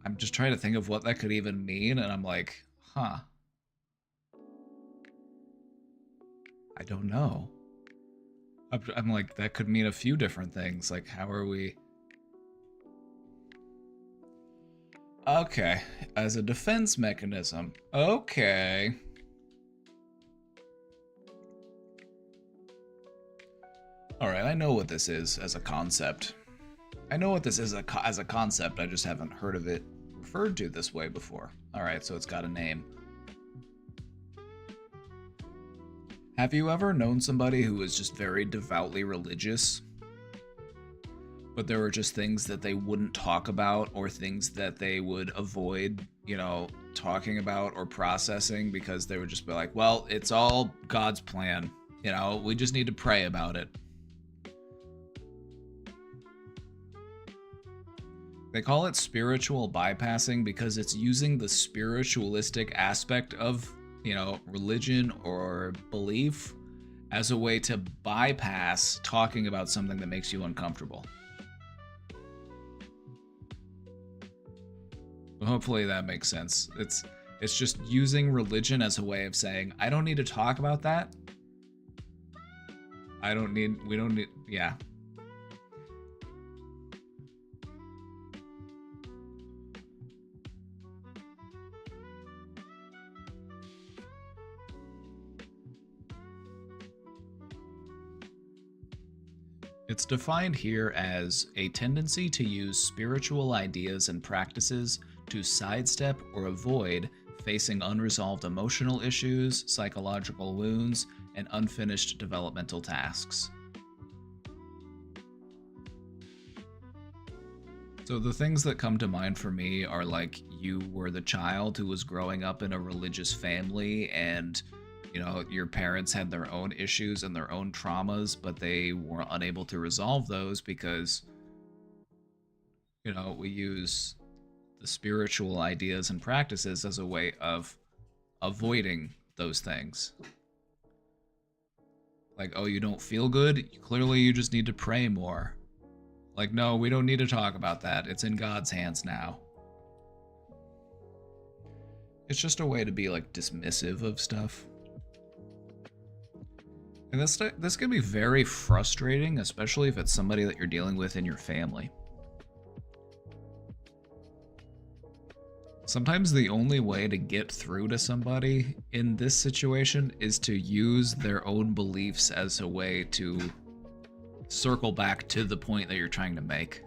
[SPEAKER 1] I'm just trying to think of what that could even mean, and I'm like, huh. I don't know. I'm like, that could mean a few different things. Like, how are we Okay, as a defense mechanism. Okay. Alright, I know what this is as a concept. I know what this is as a concept, I just haven't heard of it referred to this way before. Alright, so it's got a name. Have you ever known somebody who was just very devoutly religious, but there were just things that they wouldn't talk about or things that they would avoid, you know, talking about or processing because they would just be like, well, it's all God's plan. You know, we just need to pray about it. They call it spiritual bypassing because it's using the spiritualistic aspect of, you know, religion or belief as a way to bypass talking about something that makes you uncomfortable. Hopefully that makes sense. It's just using religion as a way of saying, I don't need to talk about that. We don't need, yeah. It's defined here as a tendency to use spiritual ideas and practices to sidestep or avoid facing unresolved emotional issues, psychological wounds, and unfinished developmental tasks. So the things that come to mind for me are like you were the child who was growing up in a religious family and you know, your parents had their own issues and their own traumas, but they were unable to resolve those because, you know, we use the spiritual ideas and practices as a way of avoiding those things. Like, oh, you don't feel good? Clearly you just need to pray more. Like, no, we don't need to talk about that. It's in God's hands now. It's just a way to be, like, dismissive of stuff. And this can be very frustrating, especially if it's somebody that you're dealing with in your family. Sometimes the only way to get through to somebody in this situation is to use their own beliefs as a way to circle back to the point that you're trying to make.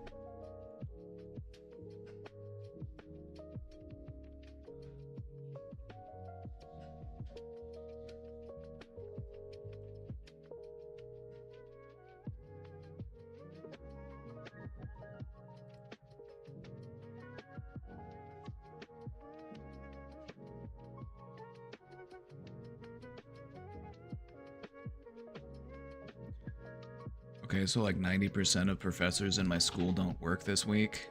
[SPEAKER 1] Okay, so like 90% of professors in my school don't work this week.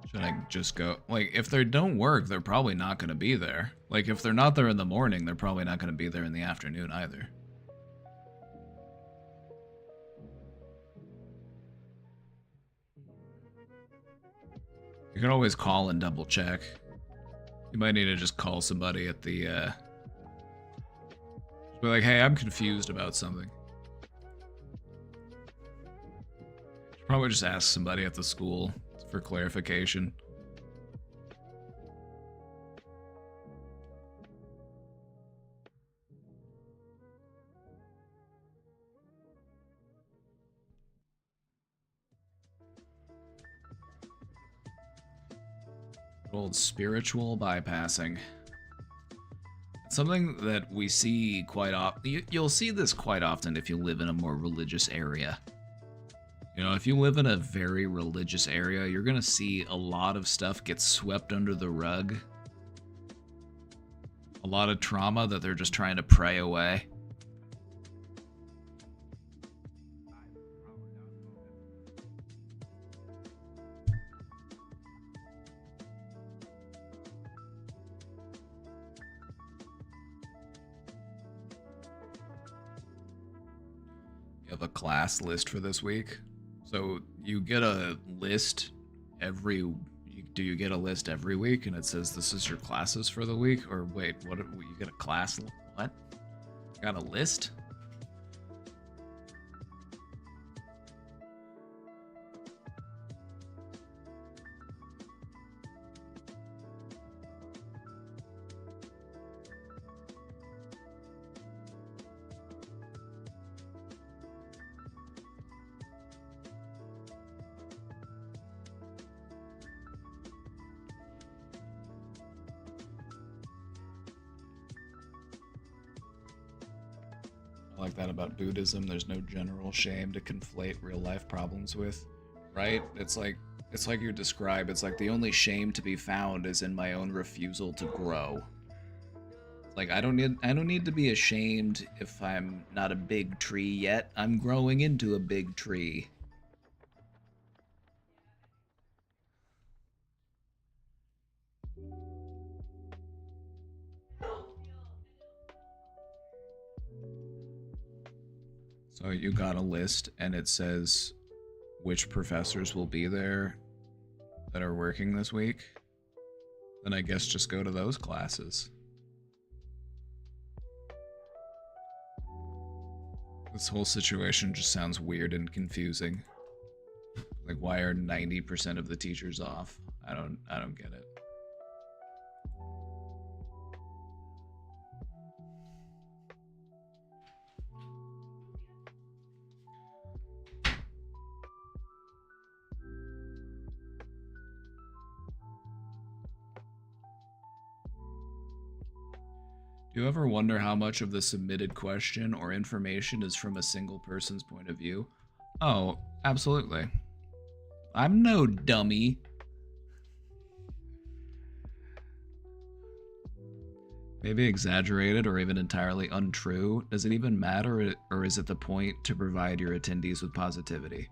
[SPEAKER 1] Should I just go? Like, if they don't work, they're probably not going to be there. Like, if they're not there in the morning, they're probably not going to be there in the afternoon either. You can always call and double check. You might need to just call somebody at the, be like, hey, I'm confused about something. Probably just ask somebody at the school for clarification. Old spiritual bypassing. Something that we see quite often. You'll see this quite often if you live in a more religious area. You know, if you live in a very religious area, you're gonna see a lot of stuff get swept under the rug. A lot of trauma that they're just trying to pray away. You have a class list for this week. So you get a list do you get a list every week and it says this is your classes for the week? Or wait, what, you get a class, what? You got a list? like that about Buddhism. There's no general shame to conflate real life problems with, right? It's like you describe. It's like the only shame to be found is in my own refusal to grow. Like I don't need to be ashamed if I'm not a big tree yet. I'm growing into a big tree. So you got a list and it says which professors will be there that are working this week. Then I guess just go to those classes. This whole situation just sounds weird and confusing. Like, why are 90% of the teachers off? I don't get it. Do you ever wonder how much of the submitted question or information is from a single person's point of view? Oh, absolutely. I'm no dummy. Maybe exaggerated or even entirely untrue. Does it even matter, or is it the point to provide your attendees with positivity?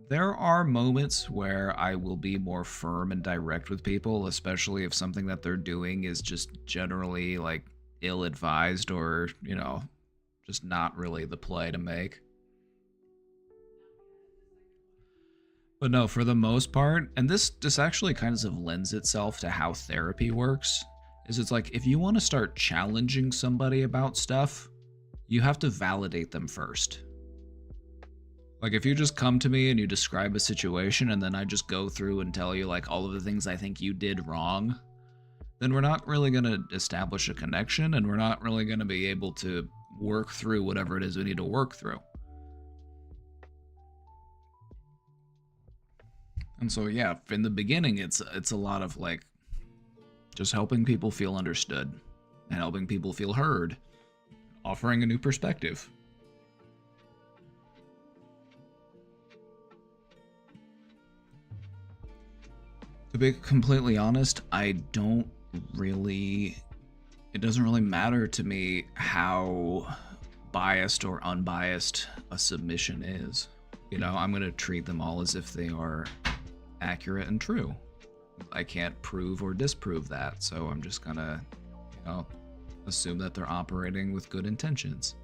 [SPEAKER 1] There are moments where I will be more firm and direct with people, especially if something that they're doing is just generally like ill-advised or, you know, just not really the play to make. But no, for the most part, and this actually kind of lends itself to how therapy works, is it's like if you want to start challenging somebody about stuff, you have to validate them first. Like if you just come to me and you describe a situation and then I just go through and tell you like all of the things I think you did wrong, then we're not really going to establish a connection and we're not really going to be able to work through whatever it is we need to work through. And so yeah, in the beginning it's a lot of like just helping people feel understood and helping people feel heard, offering a new perspective. To be completely honest, it doesn't really matter to me how biased or unbiased a submission is. You know, I'm going to treat them all as if they are accurate and true. I can't prove or disprove that, so I'm just going to, you know, assume that they're operating with good intentions.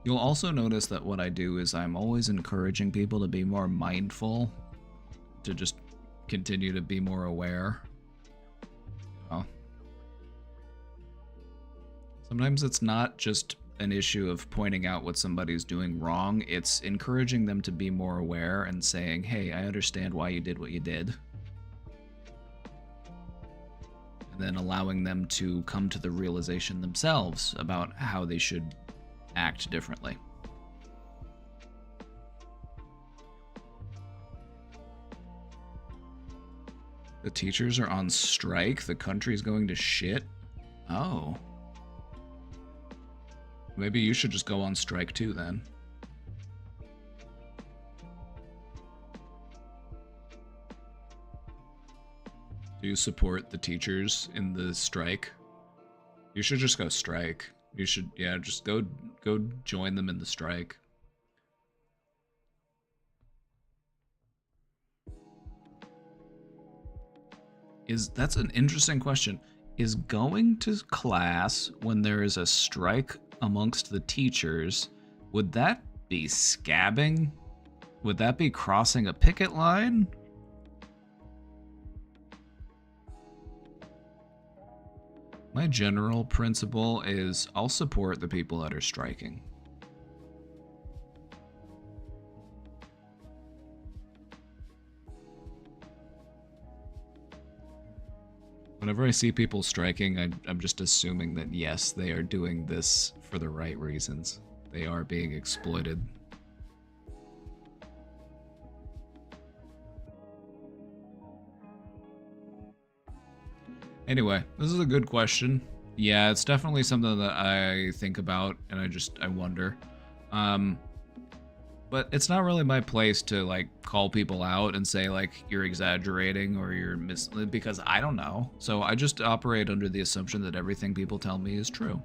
[SPEAKER 1] You'll also notice that what I do is I'm always encouraging people to be more mindful, to just continue to be more aware. Well, sometimes it's not just an issue of pointing out what somebody's doing wrong, it's encouraging them to be more aware and saying, hey, I understand why you did what you did. And then allowing them to come to the realization themselves about how they should act differently. The teachers are on strike. The country's going to shit. Oh. Maybe you should just go on strike too then. Do you support the teachers in the strike? You should just go strike. You should, yeah, just go join them in the strike. That's an interesting question. Is going to class when there is a strike amongst the teachers, would that be scabbing? Would that be crossing a picket line? My general principle is I'll support the people that are striking. Whenever I see people striking, I'm just assuming that yes, they are doing this for the right reasons. They are being exploited. Anyway, this is a good question. Yeah, it's definitely something that I think about and I wonder. But it's not really my place to like call people out and say like you're exaggerating or you're because I don't know. So I just operate under the assumption that everything people tell me is true.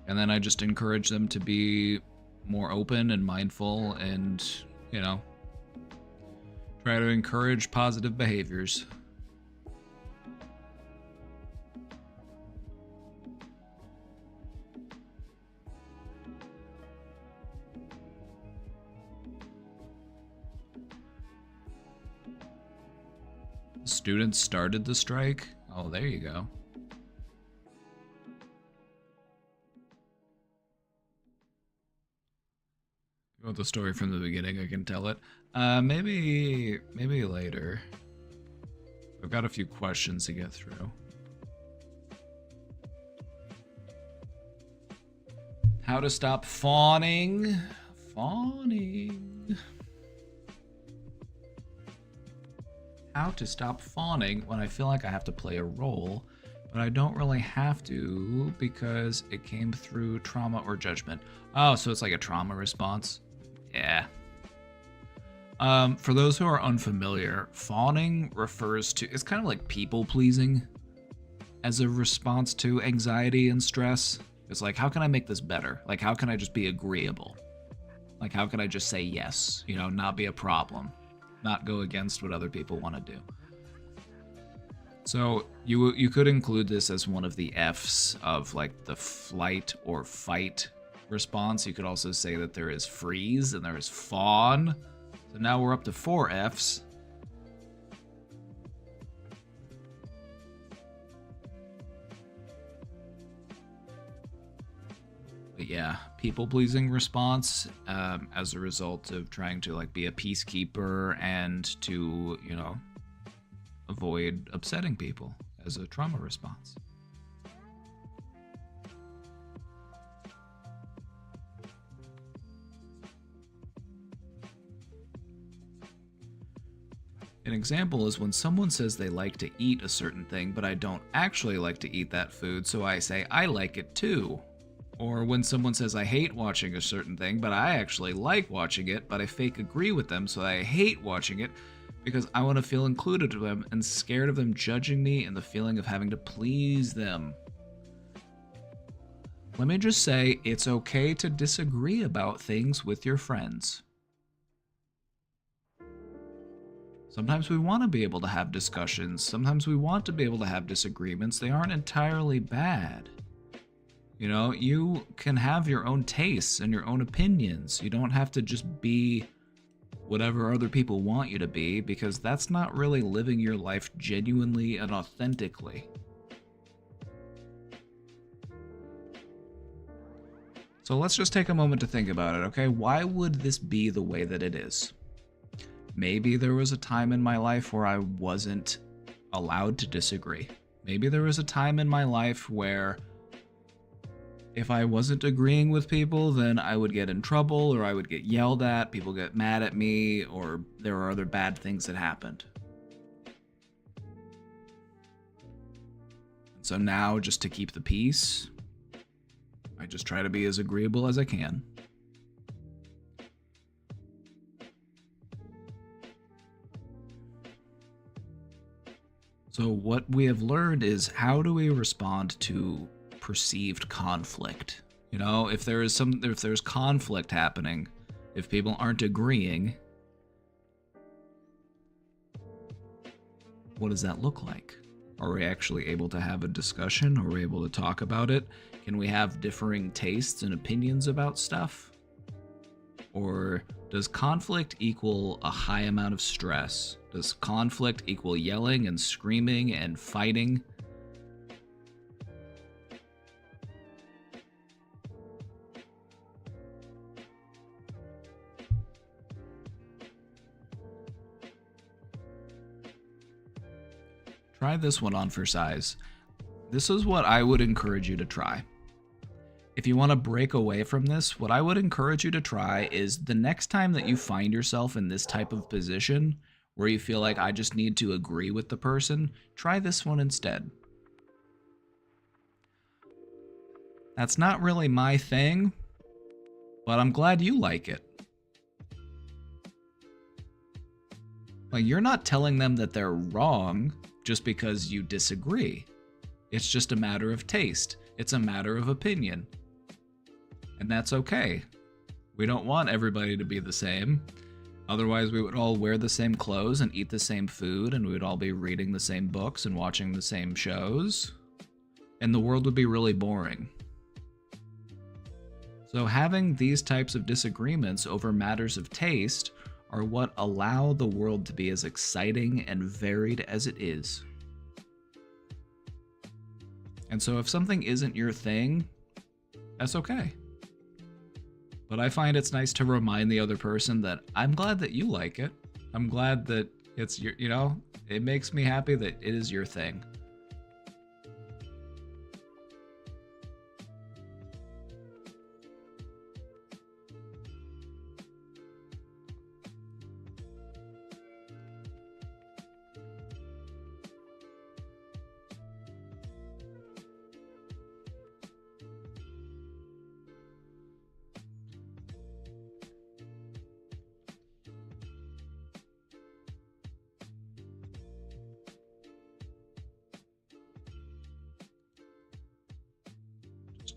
[SPEAKER 1] And then I just encourage them to be more open and mindful and, you know, try to encourage positive behaviors. Students started the strike? Oh, there you go. You want the story from the beginning? I can tell it. Maybe later. I've got a few questions to get through. How to stop fawning? Fawning. How to stop fawning when I feel like I have to play a role, but I don't really have to because it came through trauma or judgment. Oh, so it's like a trauma response? Yeah. For those who are unfamiliar, fawning refers to, it's kind of like people pleasing as a response to anxiety and stress. It's like, how can I make this better? Like, how can I just be agreeable? Like, how can I just say yes, you know, not be a problem? Not go against what other people want to do. So you could include this as one of the F's of like the flight or fight response. You could also say that there is freeze and there is fawn. So now we're up to 4 F's. But yeah, people-pleasing response as a result of trying to like be a peacekeeper and to, you know, avoid upsetting people as a trauma response. An example is when someone says they like to eat a certain thing, but I don't actually like to eat that food, so I say I like it too. Or when someone says I hate watching a certain thing, but I actually like watching it, but I fake agree with them, so I hate watching it because I want to feel included with them and scared of them judging me and the feeling of having to please them. Let me just say, it's okay to disagree about things with your friends. Sometimes we want to be able to have discussions. Sometimes we want to be able to have disagreements. They aren't entirely bad. You know, you can have your own tastes and your own opinions. You don't have to just be whatever other people want you to be, because that's not really living your life genuinely and authentically. So let's just take a moment to think about it, okay? Why would this be the way that it is? Maybe there was a time in my life where I wasn't allowed to disagree. Maybe there was a time in my life where if I wasn't agreeing with people, then I would get in trouble or I would get yelled at, people get mad at me, or there were other bad things that happened. So now, just to keep the peace, I just try to be as agreeable as I can. So what we have learned is, how do we respond to perceived conflict? You know, if there's conflict happening, if people aren't agreeing, what does that look like? Are we actually able to have a discussion? Are we able to talk about it? Can we have differing tastes and opinions about stuff? Or does conflict equal a high amount of stress? Does conflict equal yelling and screaming and fighting? Try this one on for size. This is what I would encourage you to try. If you want to break away from this, what I would encourage you to try is the next time that you find yourself in this type of position where you feel like I just need to agree with the person, try this one instead. That's not really my thing, but I'm glad you like it. Like, you're not telling them that they're wrong just because you disagree. It's just a matter of taste. It's a matter of opinion. And that's okay. We don't want everybody to be the same. Otherwise, we would all wear the same clothes and eat the same food, and we would all be reading the same books and watching the same shows. And the world would be really boring. So having these types of disagreements over matters of taste are what allow the world to be as exciting and varied as it is. And so if something isn't your thing, that's okay. But I find it's nice to remind the other person that I'm glad that you like it. I'm glad that it's your, it makes me happy that it is your thing.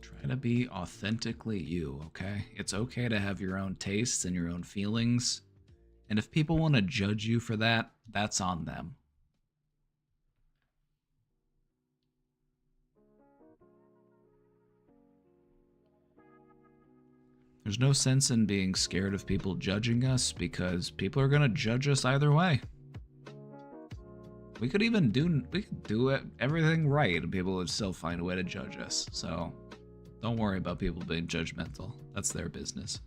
[SPEAKER 1] Try to be authentically you, okay? It's okay to have your own tastes and your own feelings. And if people want to judge you for that, that's on them. There's no sense in being scared of people judging us because people are going to judge us either way. We could do everything right and people would still find a way to judge us. So don't worry about people being judgmental. That's their business.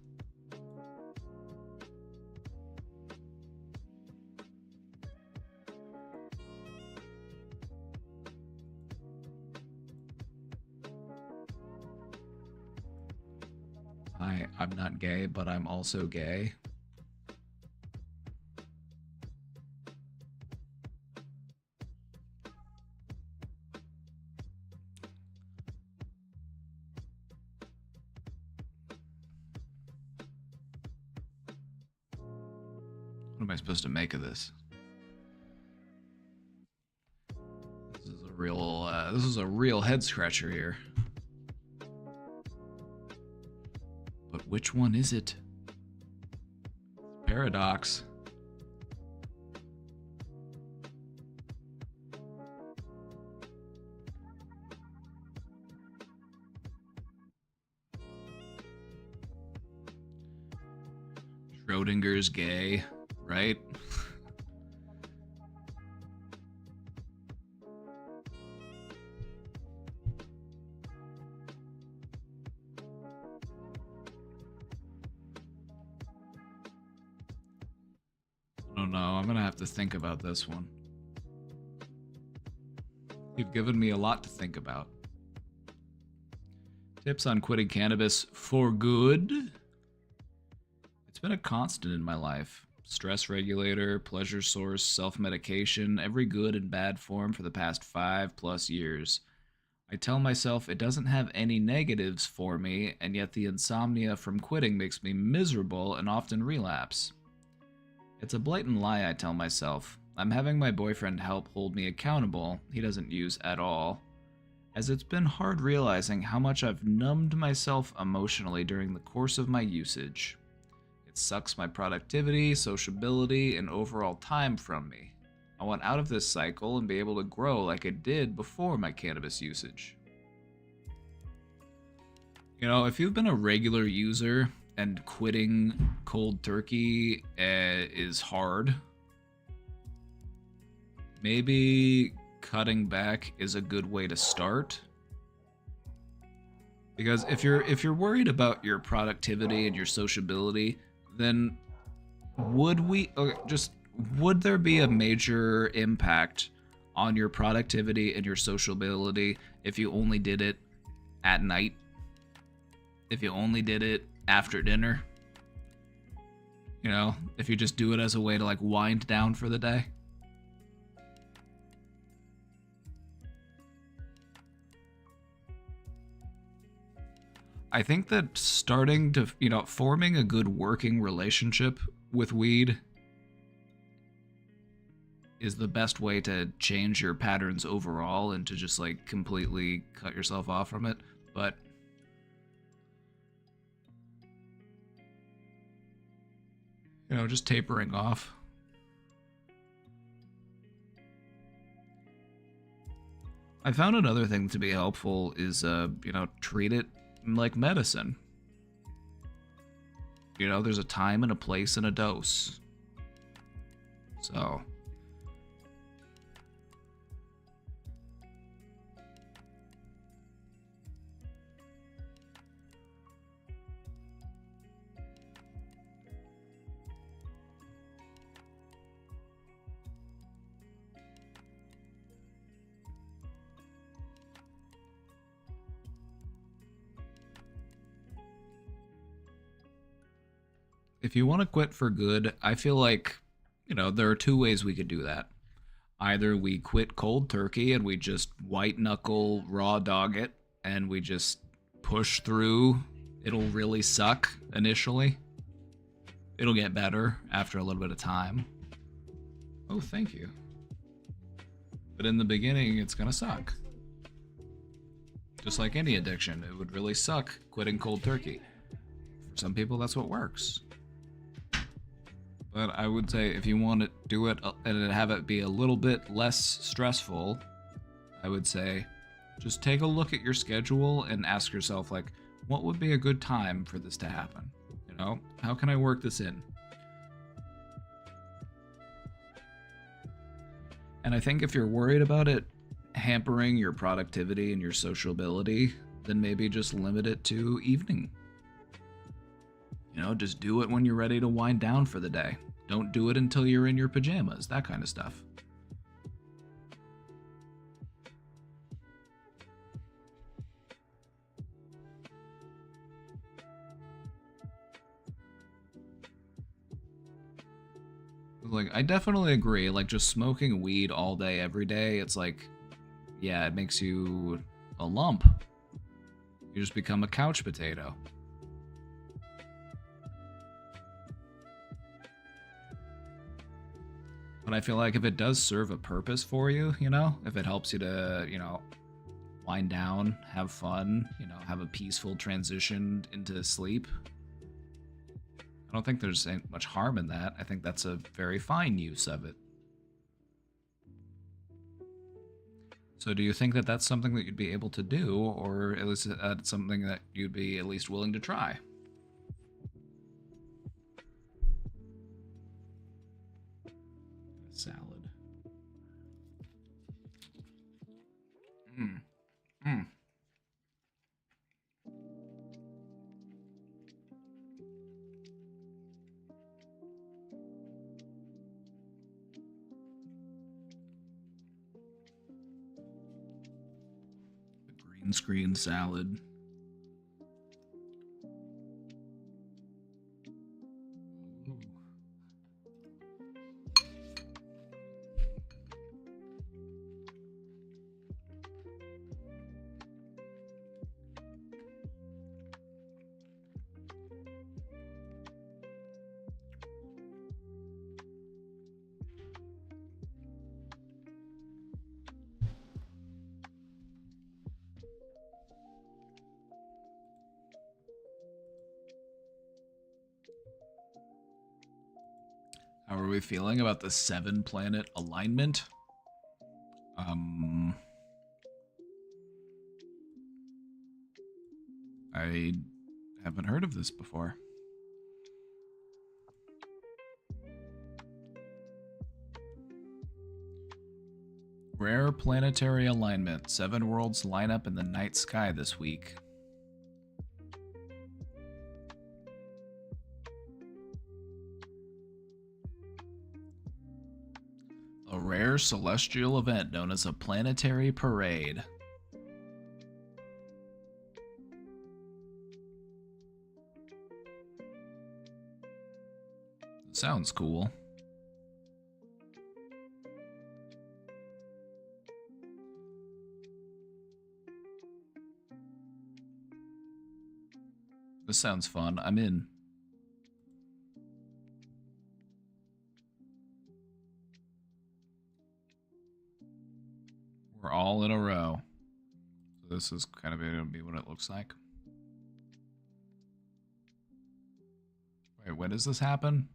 [SPEAKER 1] I'm not gay, but I'm also gay. What am I supposed to make of this? This is a real head scratcher here. But which one is it? Paradox. Schrodinger's gay, right? I don't know. I'm gonna have to think about this one. You've given me a lot to think about. Tips on quitting cannabis for good. It's been a constant in my life. Stress regulator, pleasure source, self-medication, every good and bad form for the past 5+ years. I tell myself it doesn't have any negatives for me, and yet the insomnia from quitting makes me miserable and often relapse. It's a blatant lie, I tell myself. I'm having my boyfriend help hold me accountable, he doesn't use at all, as it's been hard realizing how much I've numbed myself emotionally during the course of my usage. It sucks my productivity, sociability, and overall time from me. I want out of this cycle and be able to grow like I did before my cannabis usage. If you've been a regular user and quitting cold turkey is hard, maybe cutting back is a good way to start. Because if you're worried about your productivity and your sociability, then would there be a major impact on your productivity and your sociability if you only did it at night? If you only did it after dinner? You know, if you just do it as a way to like wind down for the day. I think that starting to, forming a good working relationship with weed is the best way to change your patterns overall and to just like completely cut yourself off from it. But just tapering off. I found another thing to be helpful is, treat it like medicine. There's a time and a place and a dose. So. If you want to quit for good, I feel like, there are two ways we could do that. Either we quit cold turkey and we just white knuckle raw dog it and we just push through. It'll really suck initially. It'll get better after a little bit of time. Oh, thank you. But in the beginning, it's gonna suck. Just like any addiction, it would really suck quitting cold turkey. For some people, that's what works. But I would say if you want to do it and have it be a little bit less stressful, I would say just take a look at your schedule and ask yourself, like, what would be a good time for this to happen? How can I work this in? And I think if you're worried about it hampering your productivity and your sociability, then maybe just limit it to evening. Just do it when you're ready to wind down for the day. Don't do it until you're in your pajamas, that kind of stuff. Like, I definitely agree. Like, just smoking weed all day, every day, it's like, yeah, it makes you a lump. You just become a couch potato. But I feel like if it does serve a purpose for you, if it helps you to, wind down, have fun, have a peaceful transition into sleep, I don't think there's much harm in that. I think that's a very fine use of it. So do you think that that's something that you'd be able to do, or at least something that you'd be at least willing to try? Salad. Mm. The green screen salad. How are we feeling about the 7-planet alignment? I haven't heard of this before. Rare planetary alignment. 7 worlds line up in the night sky this week. A rare celestial event known as a planetary parade. Sounds cool. This sounds fun. I'm in. We're all in a row. So this is kind of going to be what it looks like. Wait, when does this happen?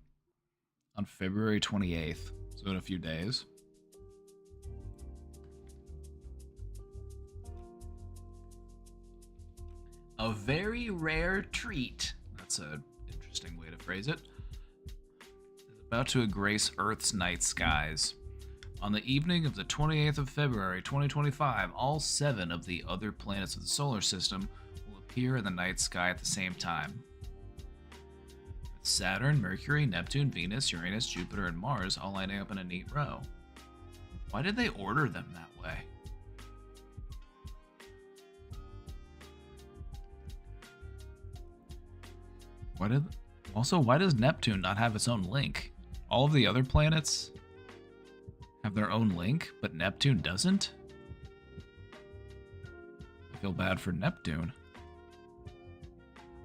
[SPEAKER 1] On February 28th. So in a few days. A very rare treat. That's an interesting way to phrase it. Is about to grace Earth's night skies. On the evening of the 28th of February 2025, all 7 of the other planets of the solar system will appear in the night sky at the same time. With Saturn, Mercury, Neptune, Venus, Uranus, Jupiter, and Mars all lining up in a neat row. Why did they order them that way? Why does Neptune not have its own link? All of the other planets have their own link, but Neptune doesn't? I feel bad for Neptune.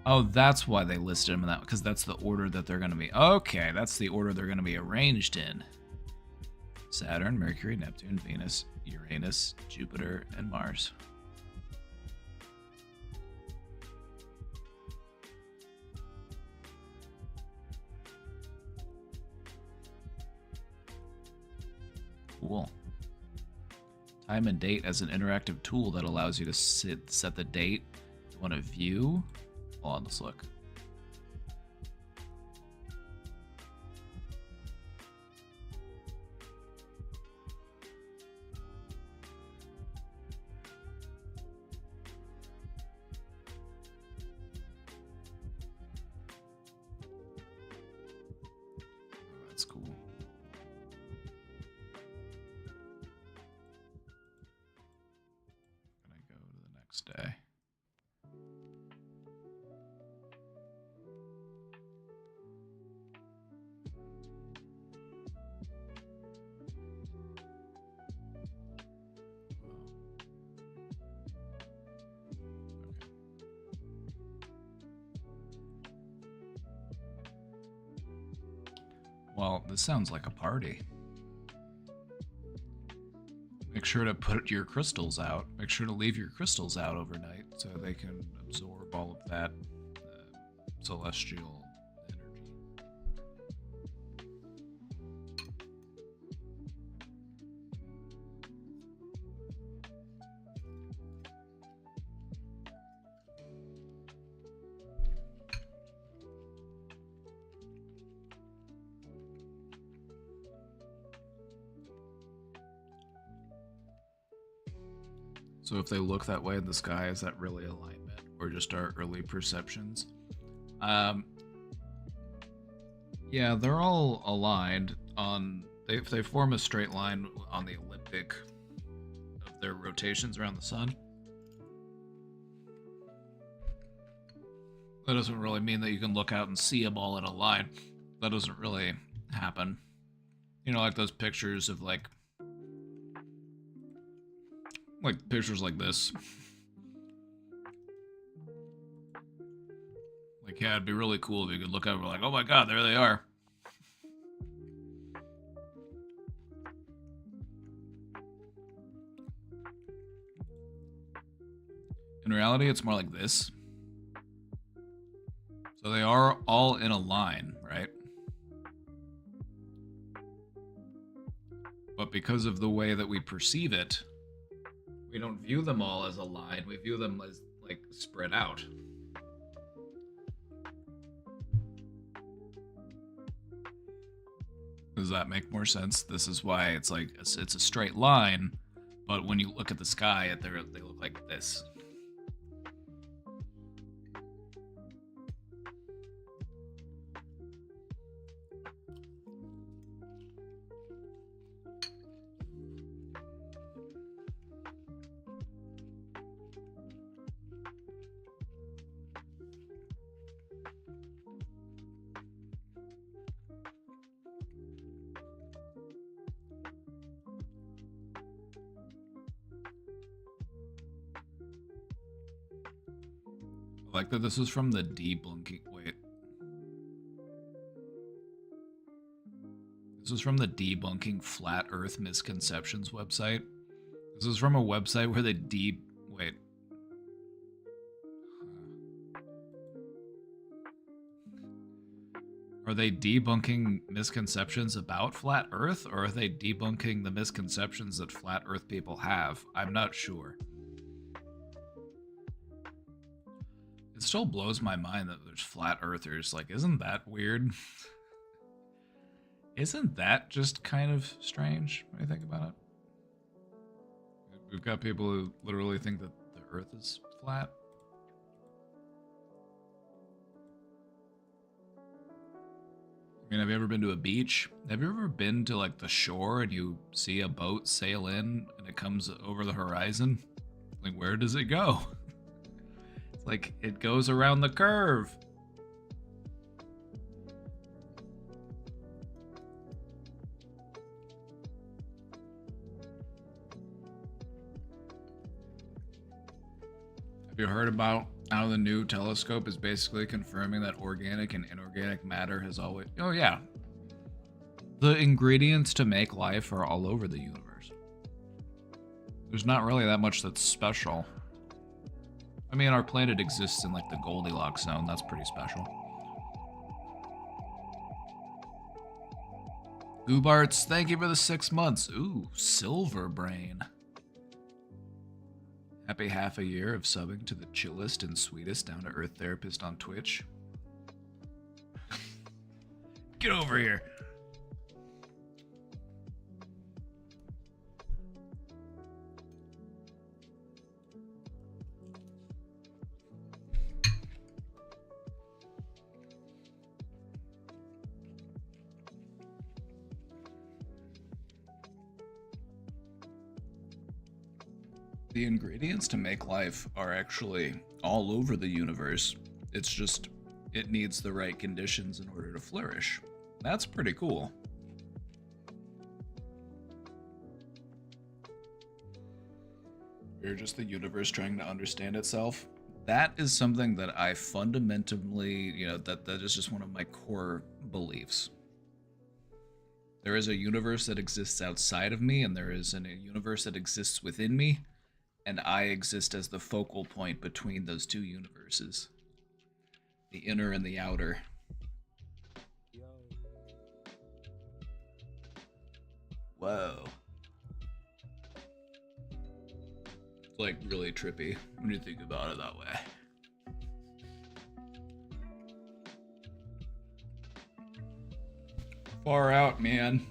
[SPEAKER 1] Oh, that's why they listed them in that, because that's the order that they're going to be. Okay, that's the order they're going to be arranged in. Saturn, Mercury, Neptune, Venus, Uranus, Jupiter, and Mars. Cool. Time and date as an interactive tool that allows you to set the date you want to view. Hold on, let's look. Oh, that's cool. Gonna go to the next day. Well, this sounds like a party. Make sure to put your crystals out. Make sure to leave your crystals out overnight so they can absorb all of that celestial energy. So if they look that way in the sky, is that really alignment or just our early perceptions? Yeah, they're all aligned on. If they form a straight line on the elliptic of their rotations around the sun. That doesn't really mean that you can look out and see them all in a line. That doesn't really happen. You know, like those pictures of like pictures like this. Like, yeah, it'd be really cool if you could look over like, oh my god, there they are. In reality, it's more like this. So they are all in a line, right? But because of the way that we perceive it, we don't view them all as a line. We view them as, like, spread out. Does that make more sense? This is why it's like, it's a straight line, but when you look at the sky, they look like this. like that this was from the debunking. Wait. This was from the Debunking Flat Earth Misconceptions website. This is from a website where they wait. Are they debunking misconceptions about flat Earth, or are they debunking the misconceptions that flat Earth people have? I'm not sure. It still blows my mind that there's flat earthers. Like, isn't that weird? Isn't that just kind of strange when you think about it? We've got people who literally think that the Earth is flat. I mean, have you ever been to a beach? Have you ever been to like the shore and you see a boat sail in and it comes over the horizon? Like, where does it go? It's like it goes around the curve. Have you heard about how the new telescope is basically confirming that organic and inorganic matter has always... Oh, yeah. The ingredients to make life are all over the universe. There's not really that much that's special. I mean, our planet exists in, like, the Goldilocks zone. That's pretty special. Goobarts, thank you for the 6 months. Ooh, Silver Brain. Happy half a year of subbing to the chillest and sweetest down-to-earth therapist on Twitch. Get over here. The ingredients to make life are actually all over the universe. It's just, it needs the right conditions in order to flourish. That's pretty cool. You're just the universe trying to understand itself. That is something that I fundamentally, that is just one of my core beliefs. There is a universe that exists outside of me, and there is a universe that exists within me. And I exist as the focal point between those two universes. The inner and the outer. Whoa. It's like really trippy when you think about it that way. Far out, man.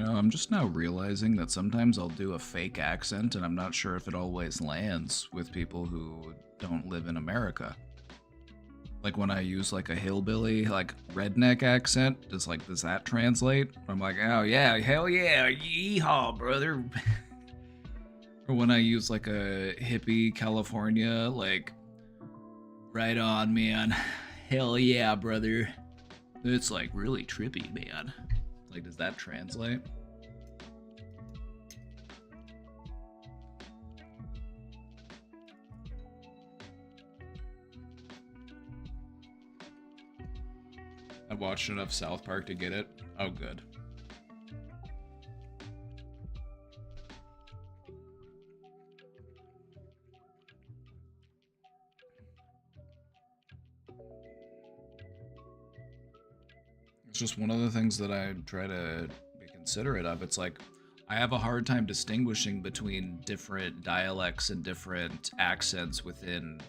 [SPEAKER 1] I'm just now realizing that sometimes I'll do a fake accent and I'm not sure if it always lands with people who don't live in America. Like when I use like a hillbilly, like redneck accent, does that translate? I'm like, oh yeah, hell yeah, yeehaw, brother. Or when I use like a hippie California, like, right on, man. Hell yeah, brother. It's like really trippy, man. Like, does that translate? I watched enough South Park to get it. Oh, good. It's just one of the things that I try to be considerate of. It's like, I have a hard time distinguishing between different dialects and different accents within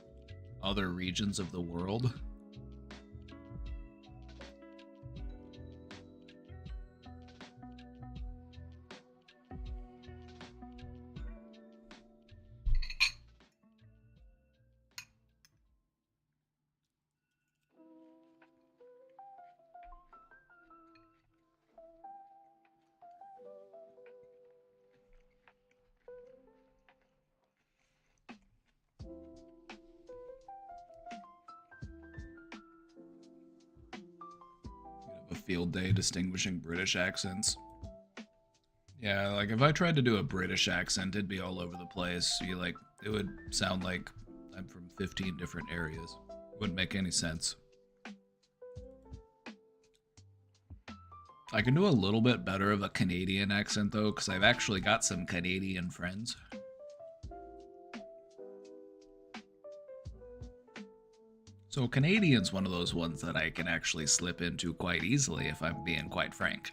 [SPEAKER 1] other regions of the world. field day distinguishing British accents. Yeah, like if I tried to do a British accent, it'd be all over the place. It would sound like I'm from 15 different areas. Wouldn't make any sense. I can do a little bit better of a Canadian accent though, because I've actually got some Canadian friends. So Canadian's one of those ones that I can actually slip into quite easily if I'm being quite frank.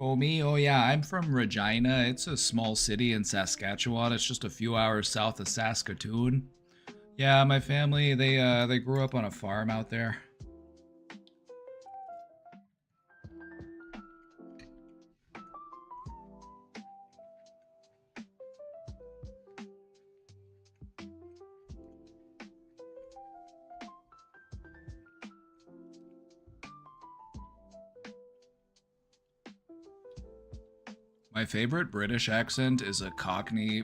[SPEAKER 1] Oh, me? Oh, yeah, I'm from Regina. It's a small city in Saskatchewan. It's just a few hours south of Saskatoon. Yeah, my family, they grew up on a farm out there. My favorite British accent is a Cockney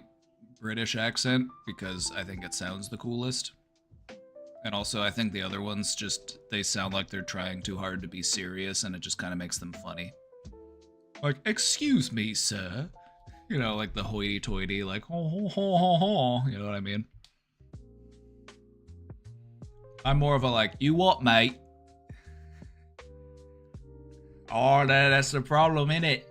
[SPEAKER 1] British accent because I think it sounds the coolest. And also I think the other ones they sound like they're trying too hard to be serious and it just kind of makes them funny. Like, excuse me, sir. You know, like the hoity-toity, like, ho, ho, ho, ho, ho. You know what I mean? I'm more of a like, you what, mate? Oh, that's the problem, innit?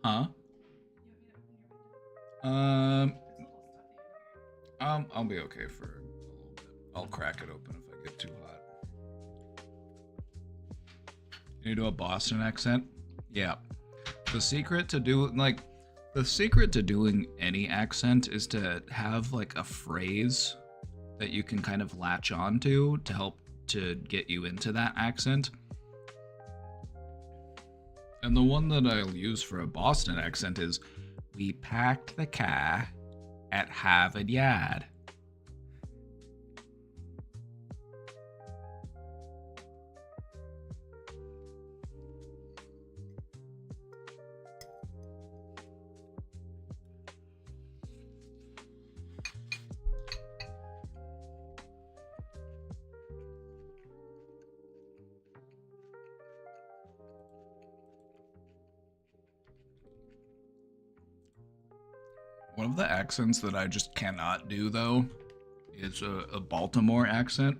[SPEAKER 1] Huh? I'll be okay for a little bit. I'll crack it open if I get too hot. Can you do a Boston accent? Yeah. The secret to doing any accent is to have like a phrase that you can kind of latch onto to help to get you into that accent. And the one that I'll use for a Boston accent is, we packed the car at Harvard Yard. One of the accents that I just cannot do, though, is a Baltimore accent.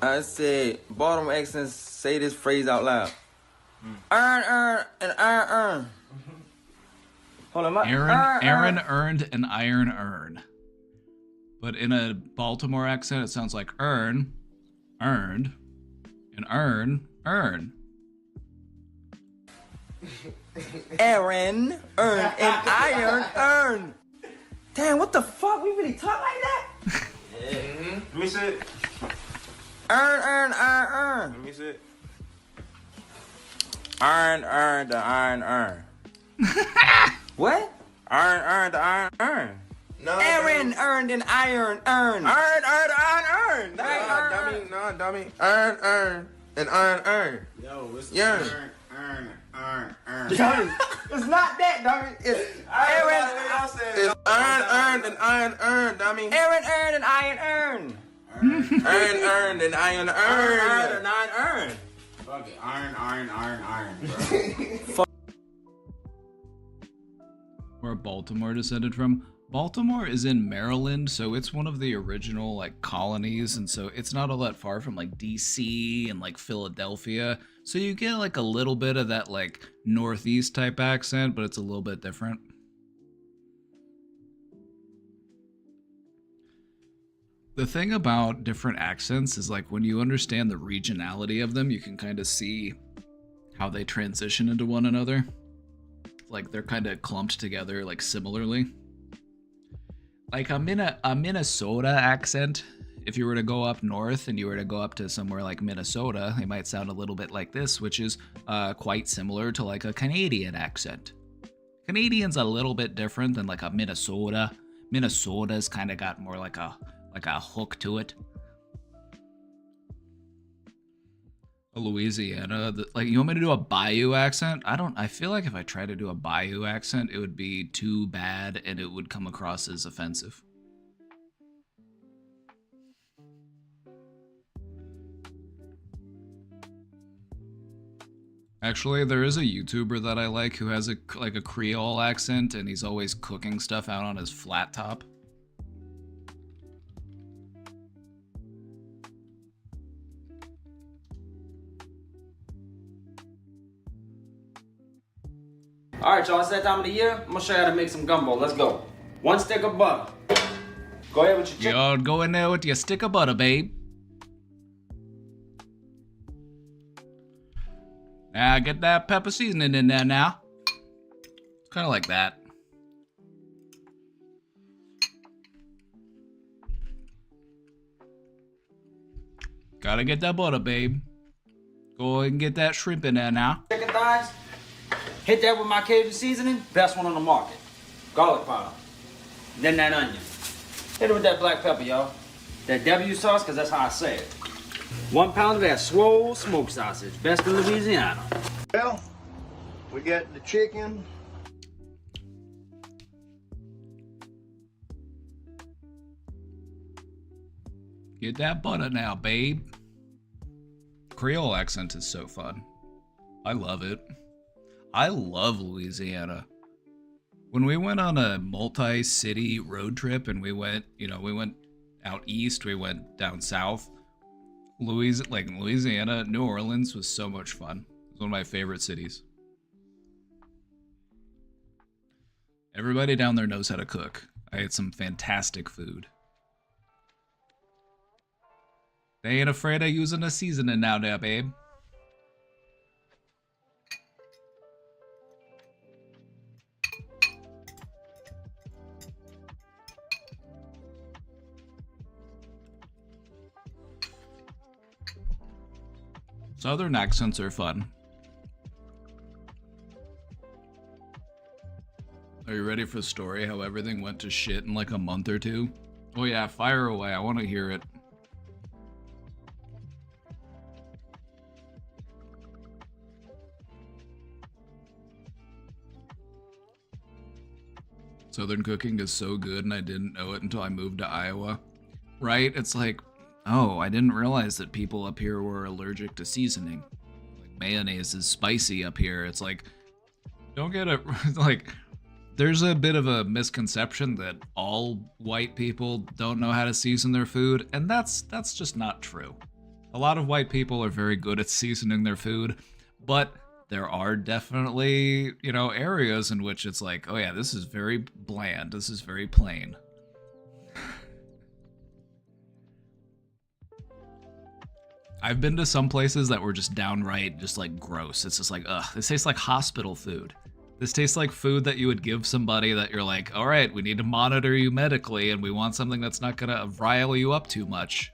[SPEAKER 3] I said, Baltimore accents, say this phrase out loud. Earn, and earn. Hold on,
[SPEAKER 1] Aaron earned an iron earn. But in a Baltimore accent, it sounds like earn, earned, and earn.
[SPEAKER 3] Aaron, earn, and iron, earn. Damn, what the fuck? We really talk like that?
[SPEAKER 4] Let me see it.
[SPEAKER 3] Earn.
[SPEAKER 4] Let me see it.
[SPEAKER 3] Earn, the iron, earn. What?
[SPEAKER 4] Earn, the iron. No,
[SPEAKER 3] Aaron earned an iron, earn.
[SPEAKER 4] Earn.
[SPEAKER 3] Nah,
[SPEAKER 4] dummy. Earn, and earn.
[SPEAKER 2] Yo, it's
[SPEAKER 4] Yearn.
[SPEAKER 2] earn.
[SPEAKER 3] Dummy, it's not that, dummy. It's Aaron.
[SPEAKER 4] It's earn, and iron, dummy.
[SPEAKER 3] Aaron earned an iron, earn.
[SPEAKER 4] Earn, and iron,
[SPEAKER 3] Earn, and iron, earn.
[SPEAKER 2] Fuck it. Iron, bro.
[SPEAKER 1] Where Baltimore descended from. Baltimore is in Maryland, so it's one of the original like colonies, and so it's not all that far from like DC and like Philadelphia. So you get like a little bit of that like Northeast type accent, but it's a little bit different. The thing about different accents is like when you understand the regionality of them, you can kind of see how they transition into one another. like they're kind of clumped together like similarly. Like a Minnesota accent, if you were to go up north and you were to go up to somewhere like Minnesota, it might sound a little bit like this, which is quite similar to like a Canadian accent. Canadian's a little bit different than like a Minnesota. Minnesota's kind of got more like a hook to it. Louisiana, like, you want me to do a Bayou accent? I feel like if I try to do a Bayou accent, it would be too bad and it would come across as offensive. Actually, there is a YouTuber that I like who has a Creole accent, and he's always cooking stuff out on his flat top.
[SPEAKER 3] All right, y'all, it's that time of the year. I'm gonna show you how to make some gumbo. Let's go. 1 stick of butter. Go ahead with your chicken.
[SPEAKER 1] Y'all go in there with your stick of butter, babe. Now get that pepper seasoning in there now. It's kind of like that. Gotta get that butter, babe. Go ahead and get that shrimp in there now.
[SPEAKER 3] Chicken thighs. Hit that with my Cajun seasoning. Best one on the market. Garlic powder. Then that onion. Hit it with that black pepper, y'all. That W sauce, because that's how I say it. 1 pound of that swole smoked sausage. Best in Louisiana.
[SPEAKER 5] Well, we got the chicken.
[SPEAKER 1] Get that butter now, babe. Creole accent is so fun. I love it. I love Louisiana. When we went on a multi-city road trip and we went out east, we went down south. Louisiana, New Orleans was so much fun. It was one of my favorite cities. Everybody down there knows how to cook. I ate some fantastic food. They ain't afraid of using a seasoning now there, babe. Southern accents are fun. Are you ready for the story? How everything went to shit in like a month or two? Oh yeah, fire away. I want to hear it. Southern cooking is so good and I didn't know it until I moved to Iowa. Right? It's like, oh, I didn't realize that people up here were allergic to seasoning. Like, mayonnaise is spicy up here. It's like, don't get it. Like, there's a bit of a misconception that all white people don't know how to season their food, and that's just not true. A lot of white people are very good at seasoning their food, but there are definitely, areas in which it's like, oh yeah, this is very bland. This is very plain. I've been to some places that were just downright just like gross. It's just like, ugh, this tastes like hospital food. This tastes like food that you would give somebody that you're like, all right, we need to monitor you medically and we want something that's not gonna rile you up too much.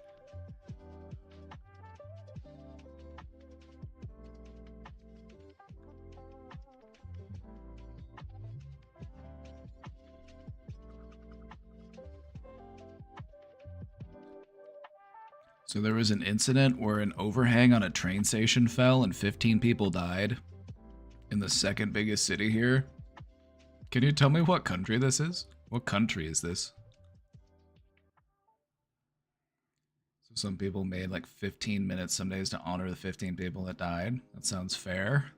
[SPEAKER 1] So there was an incident where an overhang on a train station fell and 15 people died in the second biggest city here. Can you tell me what country this is? What country is this? So some people made like 15 minutes some days to honor the 15 people that died. That sounds fair.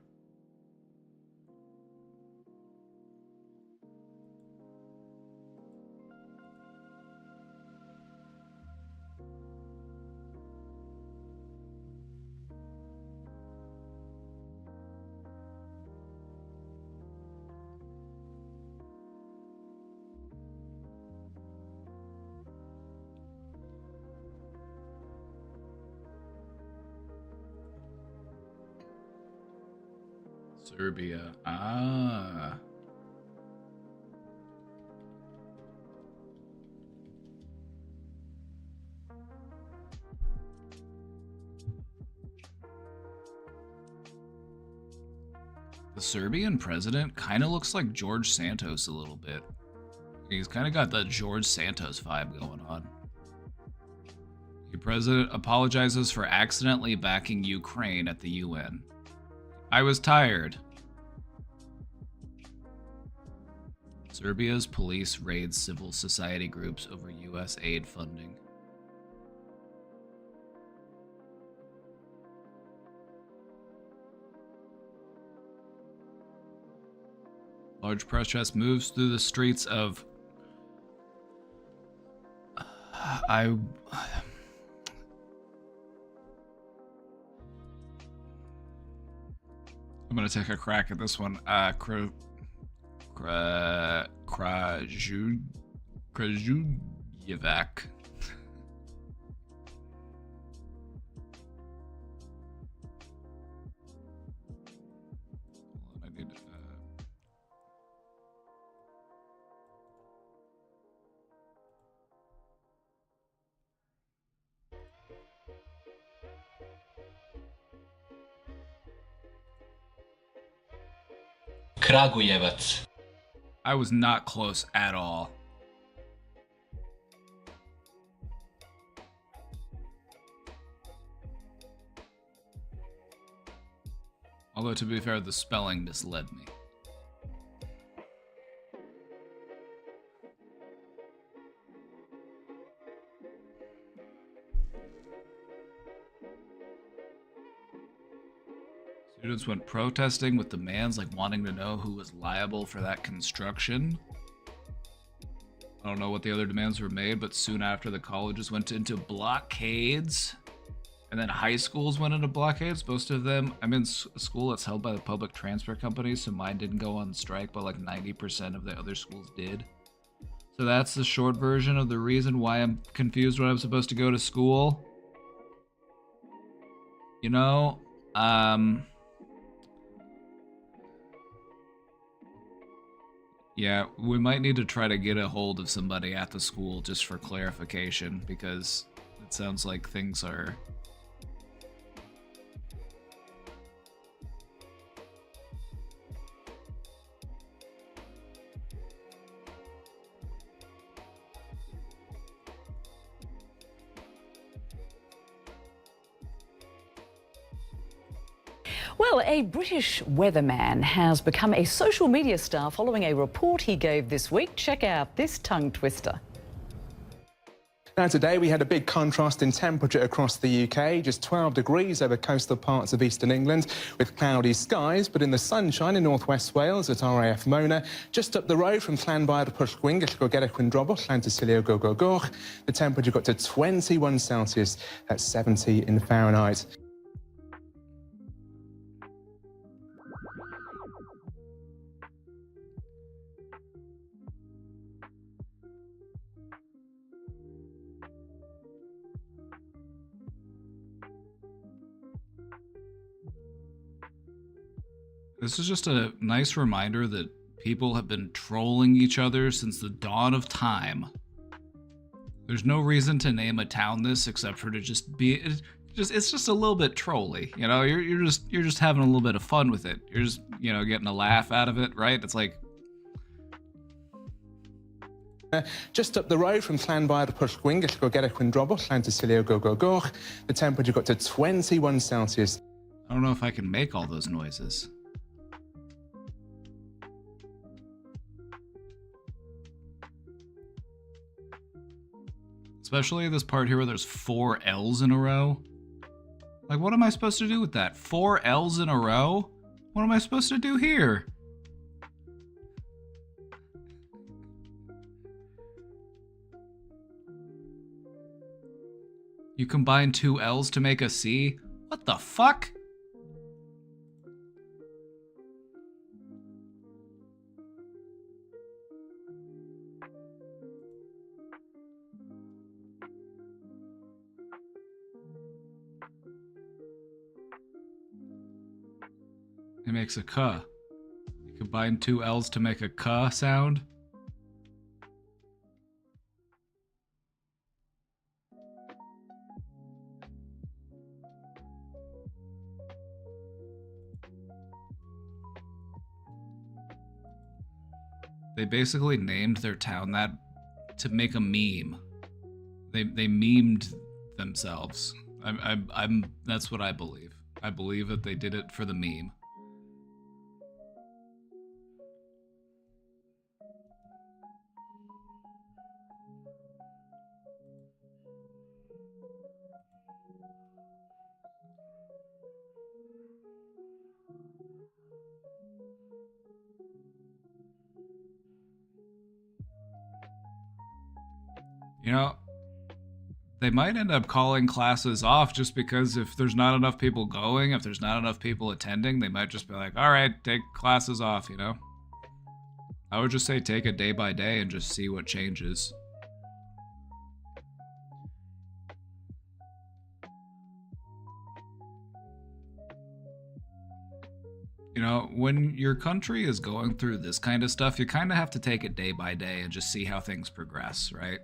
[SPEAKER 1] Serbia. Ah. The Serbian president kind of looks like George Santos a little bit. He's kind of got that George Santos vibe going on. The president apologizes for accidentally backing Ukraine at the UN. I was tired. Serbia's police raids civil society groups over US aid funding. Large protest moves through the streets of... I'm gonna take a crack at this one. Krajujevac. I need
[SPEAKER 6] Kragujevac.
[SPEAKER 1] I was not close at all. Although, to be fair, the spelling misled me. Students went protesting with demands like wanting to know who was liable for that construction. I don't know what the other demands were made, but soon after the colleges went into blockades. And then high schools went into blockades. Most of them, I'm in a school that's held by the public transport companies, so mine didn't go on strike, but like 90% of the other schools did. So that's the short version of the reason why I'm confused when I'm supposed to go to school. You know, yeah, we might need to try to get a hold of somebody at the school just for clarification, because it sounds like things are...
[SPEAKER 7] Well, a British weatherman has become a social media star following a report he gave this week. Check out this tongue twister.
[SPEAKER 8] Now today we had a big contrast in temperature across the UK, just 12 degrees over coastal parts of eastern England with cloudy skies, but in the sunshine in northwest Wales at RAF Mona, just up the road from Llanfair Pwllgwyn, Gellgo Drobwll, Llantysilio Gogogoch, the temperature got to 21 Celsius, that's 70 in Fahrenheit.
[SPEAKER 1] This is just a nice reminder that people have been trolling each other since the dawn of time. There's no reason to name a town this except for to just be it's just a little bit trolly, you know. You're just having a little bit of fun with it. You're just, you know, getting a laugh out of it, right? It's like
[SPEAKER 8] just up the road from Llanfair Pwllgwyn, Gellgo Drobwll, Llantysilio Gogogoch, the temperature got to 21 Celsius.
[SPEAKER 1] I don't know if I can make all those noises. Especially this part here where there's 4 L's in a row. Like, what am I supposed to do with that? 4 L's in a row? What am I supposed to do here? You combine 2 L's to make a C? What the fuck? It makes a "k". You combine 2 L's to make a "k" sound. They basically named their town that to make a meme. They memed themselves. I'm that's what I believe. I believe that they did it for the meme. You know, they might end up calling classes off just because if there's not enough people going, if there's not enough people attending, they might just be like, all right, take classes off, you know? I would just say take it day by day and just see what changes. You know, when your country is going through this kind of stuff, you kind of have to take it day by day and just see how things progress, right?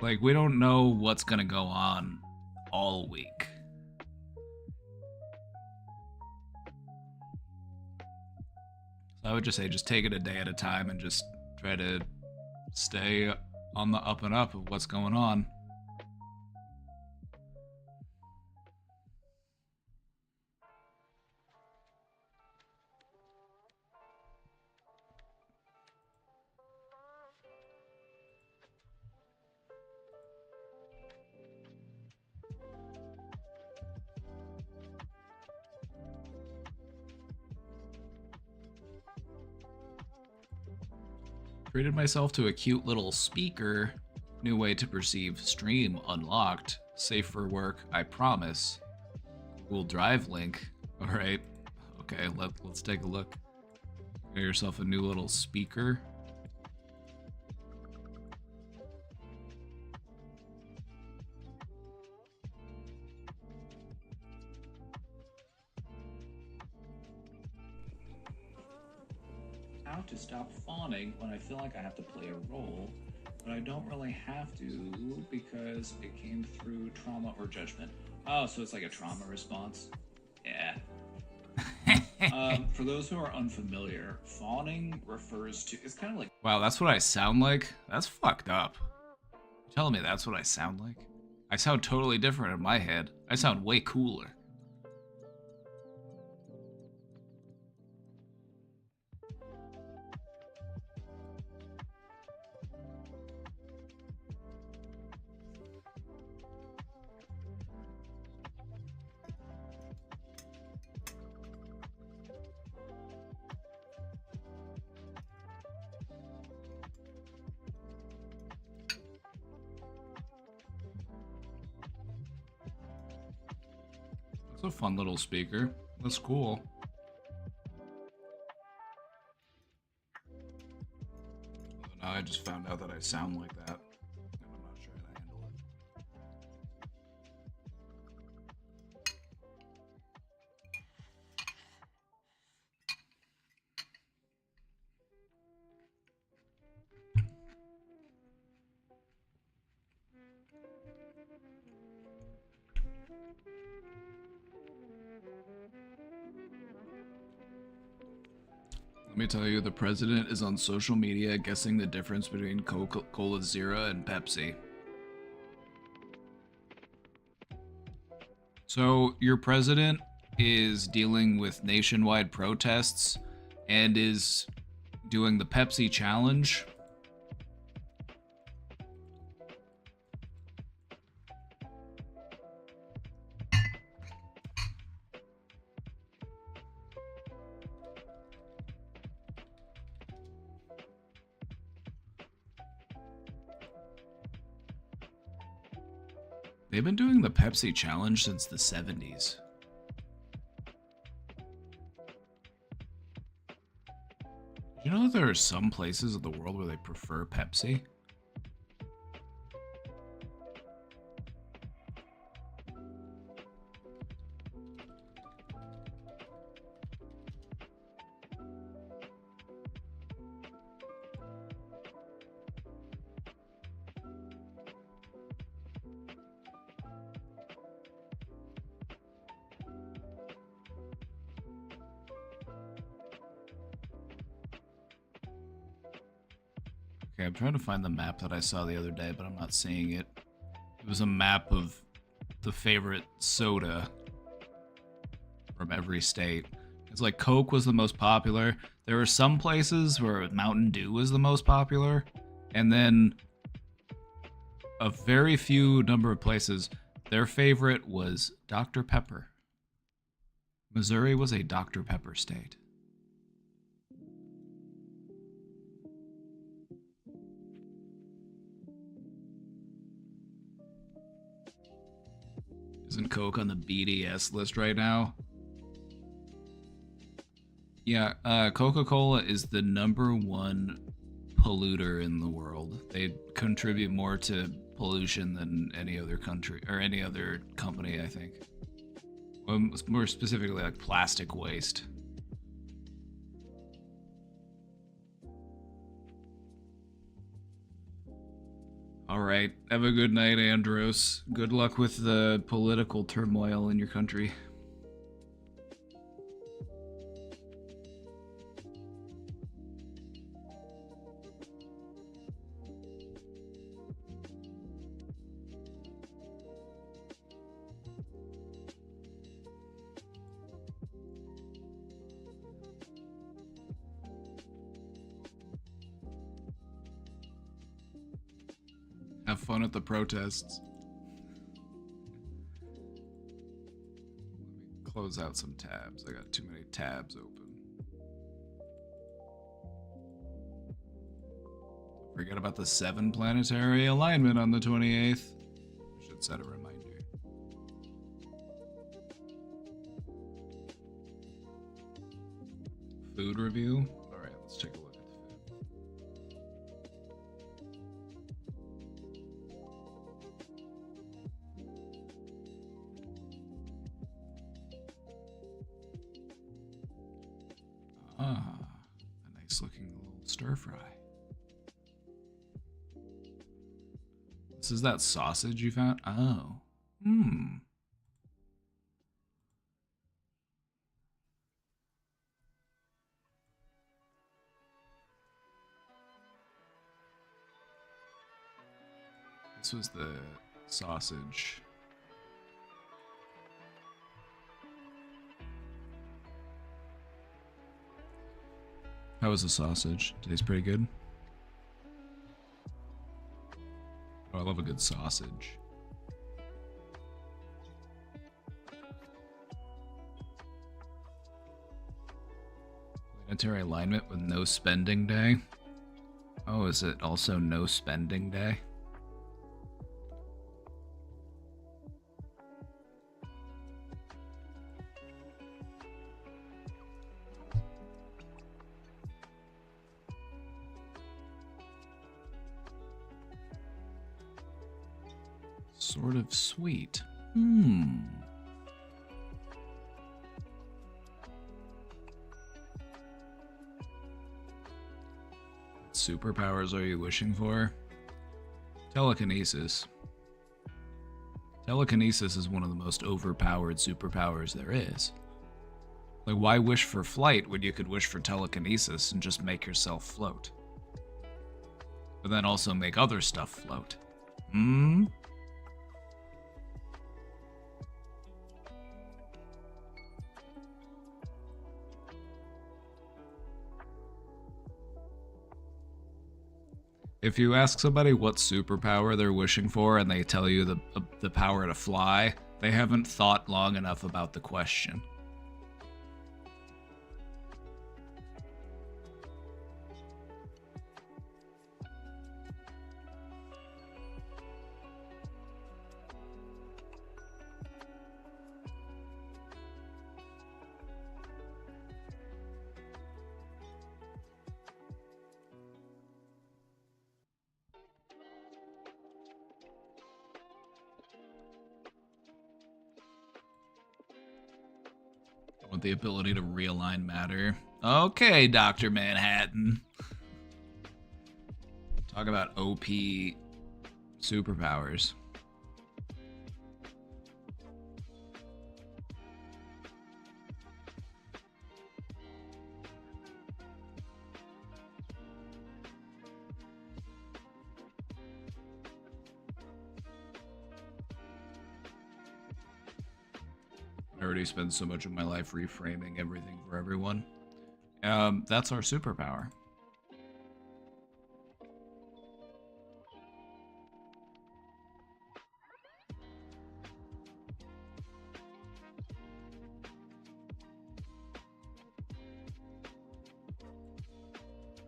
[SPEAKER 1] Like, we don't know what's gonna go on all week. So I would just say just take it a day at a time and just try to stay on the up and up of what's going on. Treated myself to a cute little speaker. New way to perceive stream unlocked. Safe for work, I promise. Google Drive link. Alright. Okay, let's take a look. Get yourself a new little speaker. How to stop fawning when I feel like I have to play a role, but I don't really have to because it came through trauma or judgment. Oh, so it's like a trauma response? Yeah. For those who are unfamiliar, fawning refers to, it's kind of like, wow, that's what I sound like? That's fucked up. You're telling me that's what I sound like? I sound totally different in my head. I sound way cooler. That's a fun little speaker. That's cool. Now I just found out that I sound like that. And I'm not sure how to handle it. Let me tell you, the president is on social media guessing the difference between Coca-Cola Zero and Pepsi. So, your president is dealing with nationwide protests and is doing the Pepsi challenge. They've been doing the Pepsi challenge since the 70s. You know there are some places of the world where they prefer Pepsi? Okay, I'm trying to find the map that I saw the other day, but I'm not seeing it. It was a map of the favorite soda from every state. It's like Coke was the most popular. There were some places where Mountain Dew was the most popular, and then a very few number of places, their favorite was Dr. Pepper. Missouri was a Dr. Pepper state. Isn't Coke on the BDS list right now? Yeah, Coca-Cola is the #1 polluter in the world. They contribute more to pollution than any other country or any other company, I think. Well, more specifically, like plastic waste. All right, have a good night, Andros. Good luck with the political turmoil in your country. Have fun at the protests. Let me close out some tabs. I got too many tabs open. Forget about the 7 planetary alignment on the 28th. Should set a reminder. Food review? Alright, let's take a look at the food. Ah, a nice looking little stir fry. This is that sausage you found? Oh. Hmm. This was the sausage. How was the sausage? Tastes pretty good. Oh, I love a good sausage. Planetary alignment with no spending day. Oh, is it also no spending day? Sort of sweet. Hmm. What superpowers are you wishing for? Telekinesis. Telekinesis is one of the most overpowered superpowers there is. Like, why wish for flight when you could wish for telekinesis and just make yourself float? But then also make other stuff float. Hmm? If you ask somebody what superpower they're wishing for and they tell you the power to fly, they haven't thought long enough about the question. With the ability to realign matter. Okay, Dr. Manhattan. Talk about OP superpowers. I already spend so much of my life reframing everything for everyone. That's our superpower.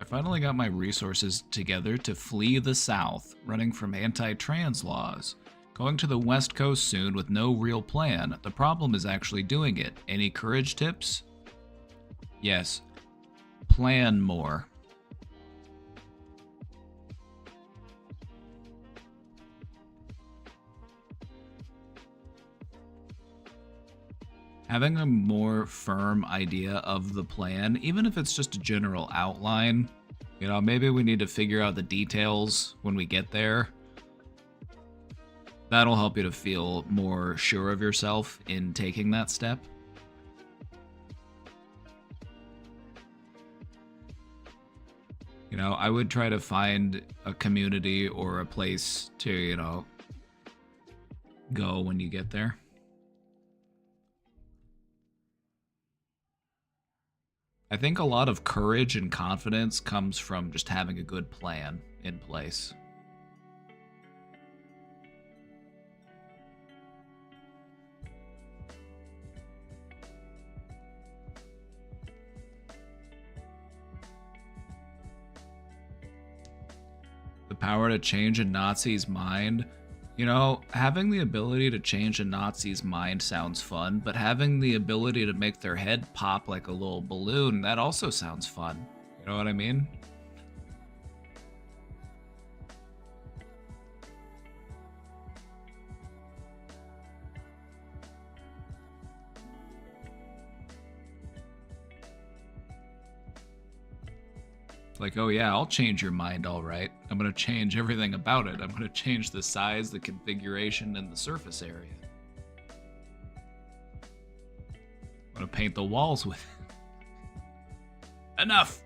[SPEAKER 1] I finally got my resources together to flee the South, running from anti-trans laws. Going to the West Coast soon with no real plan. The problem is actually doing it. Any courage tips? Yes. Plan more. Having a more firm idea of the plan, even if it's just a general outline, you know, maybe we need to figure out the details when we get there. That'll help you to feel more sure of yourself in taking that step. You know, I would try to find a community or a place to, you know, go when you get there. I think a lot of courage and confidence comes from just having a good plan in place. The power to change a Nazi's mind. You know, having the ability to change a Nazi's mind sounds fun, but having the ability to make their head pop like a little balloon, that also sounds fun. You know what I mean? Like, oh yeah, I'll change your mind, all right. I'm gonna change everything about it. I'm gonna change the size, the configuration, and the surface area. I'm gonna paint the walls with it. Enough!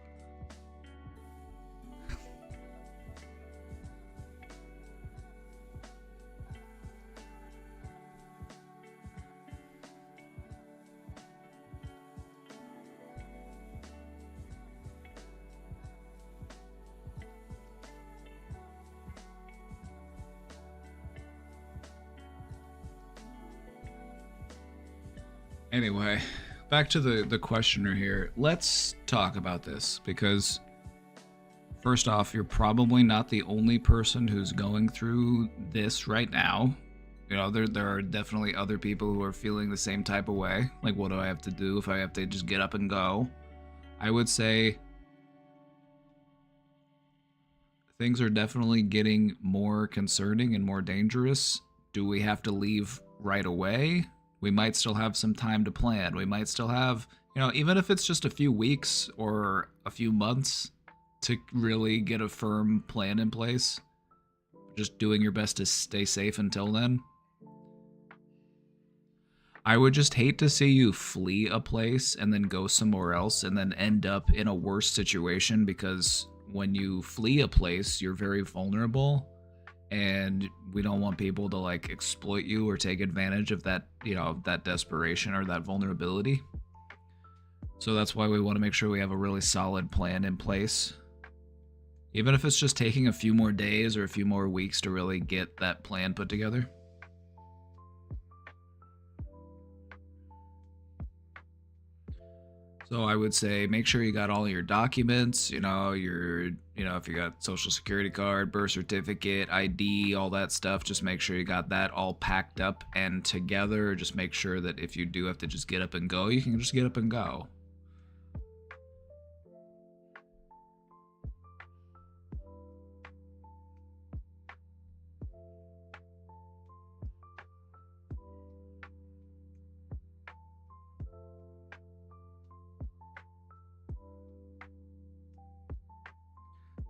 [SPEAKER 1] Anyway, back to the questioner here. Let's talk about this, because first off, you're probably not the only person who's going through this right now. You know, there are definitely other people who are feeling the same type of way. Like, what do I have to do if I have to just get up and go? I would say things are definitely getting more concerning and more dangerous. Do we have to leave right away? We might still have some time to plan. We might still have, you know, even if it's just a few weeks or a few months to really get a firm plan in place. Just doing your best to stay safe until then. I would just hate to see you flee a place and then go somewhere else and then end up in a worse situation, because when you flee a place, you're very vulnerable. And we don't want people to like exploit you or take advantage of that, you know, that desperation or that vulnerability. So that's why we want to make sure we have a really solid plan in place. Even if it's just taking a few more days or a few more weeks to really get that plan put together. So I would say make sure you got all your documents, you know, if you got social security card, birth certificate, ID, all that stuff, just make sure you got that all packed up and together. Just make sure that if you do have to just get up and go, you can just get up and go.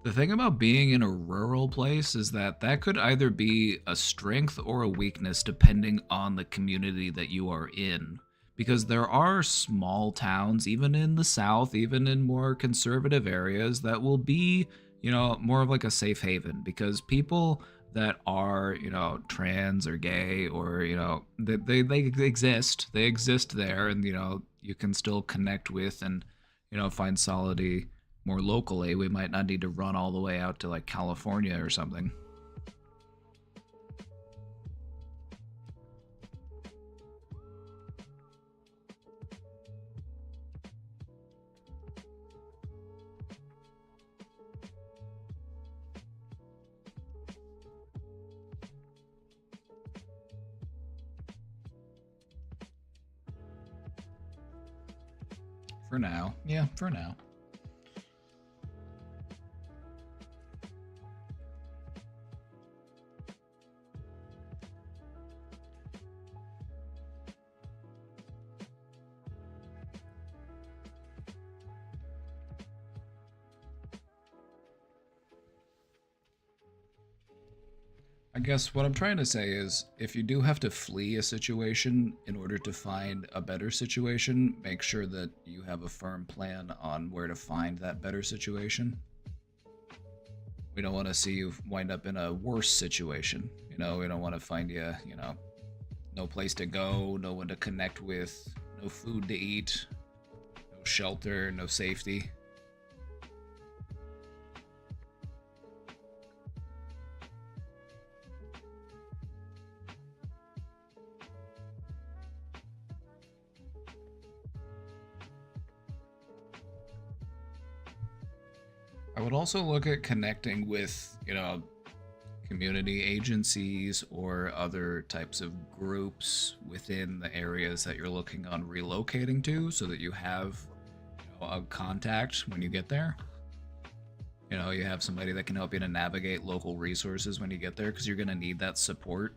[SPEAKER 1] The thing about being in a rural place is that could either be a strength or a weakness depending on the community that you are in. Because there are small towns, even in the South, even in more conservative areas, that will be, you know, more of like a safe haven, because people that are, trans or gay, or, they exist. They exist there, and, you can still connect with and, find solidity more locally. We might not need to run all the way out to like California or something. For now. Yeah, for now. I guess what I'm trying to say is, if you do have to flee a situation in order to find a better situation, make sure that you have a firm plan on where to find that better situation. We don't want to see you wind up in a worse situation. We don't want to find you, no place to go, no one to connect with, no food to eat, no shelter, no safety. I would also look at connecting with, community agencies or other types of groups within the areas that you're looking on relocating to, so that you have, a contact when you get there. You have somebody that can help you to navigate local resources when you get there, because you're going to need that support.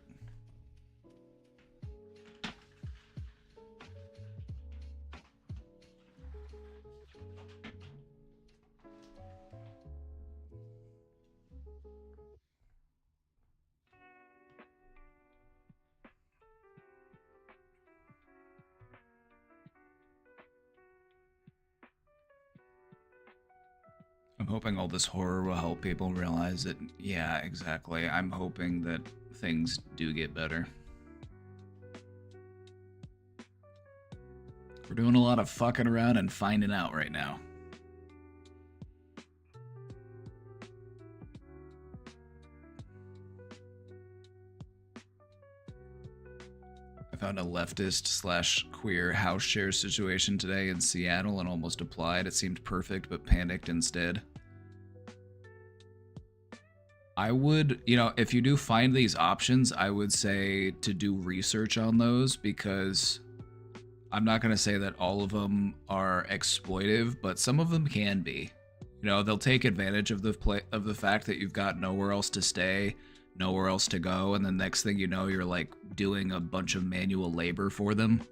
[SPEAKER 1] I'm hoping all this horror will help people realize that, yeah, exactly. I'm hoping that things do get better. We're doing a lot of fucking around and finding out right now. I found a leftist/queer house share situation today in Seattle and almost applied. It seemed perfect, but panicked instead. I would, if you do find these options, I would say to do research on those, because I'm not going to say that all of them are exploitive, but some of them can be. They'll take advantage of the fact that you've got nowhere else to stay, nowhere else to go, and the next thing you know, you're like doing a bunch of manual labor for them.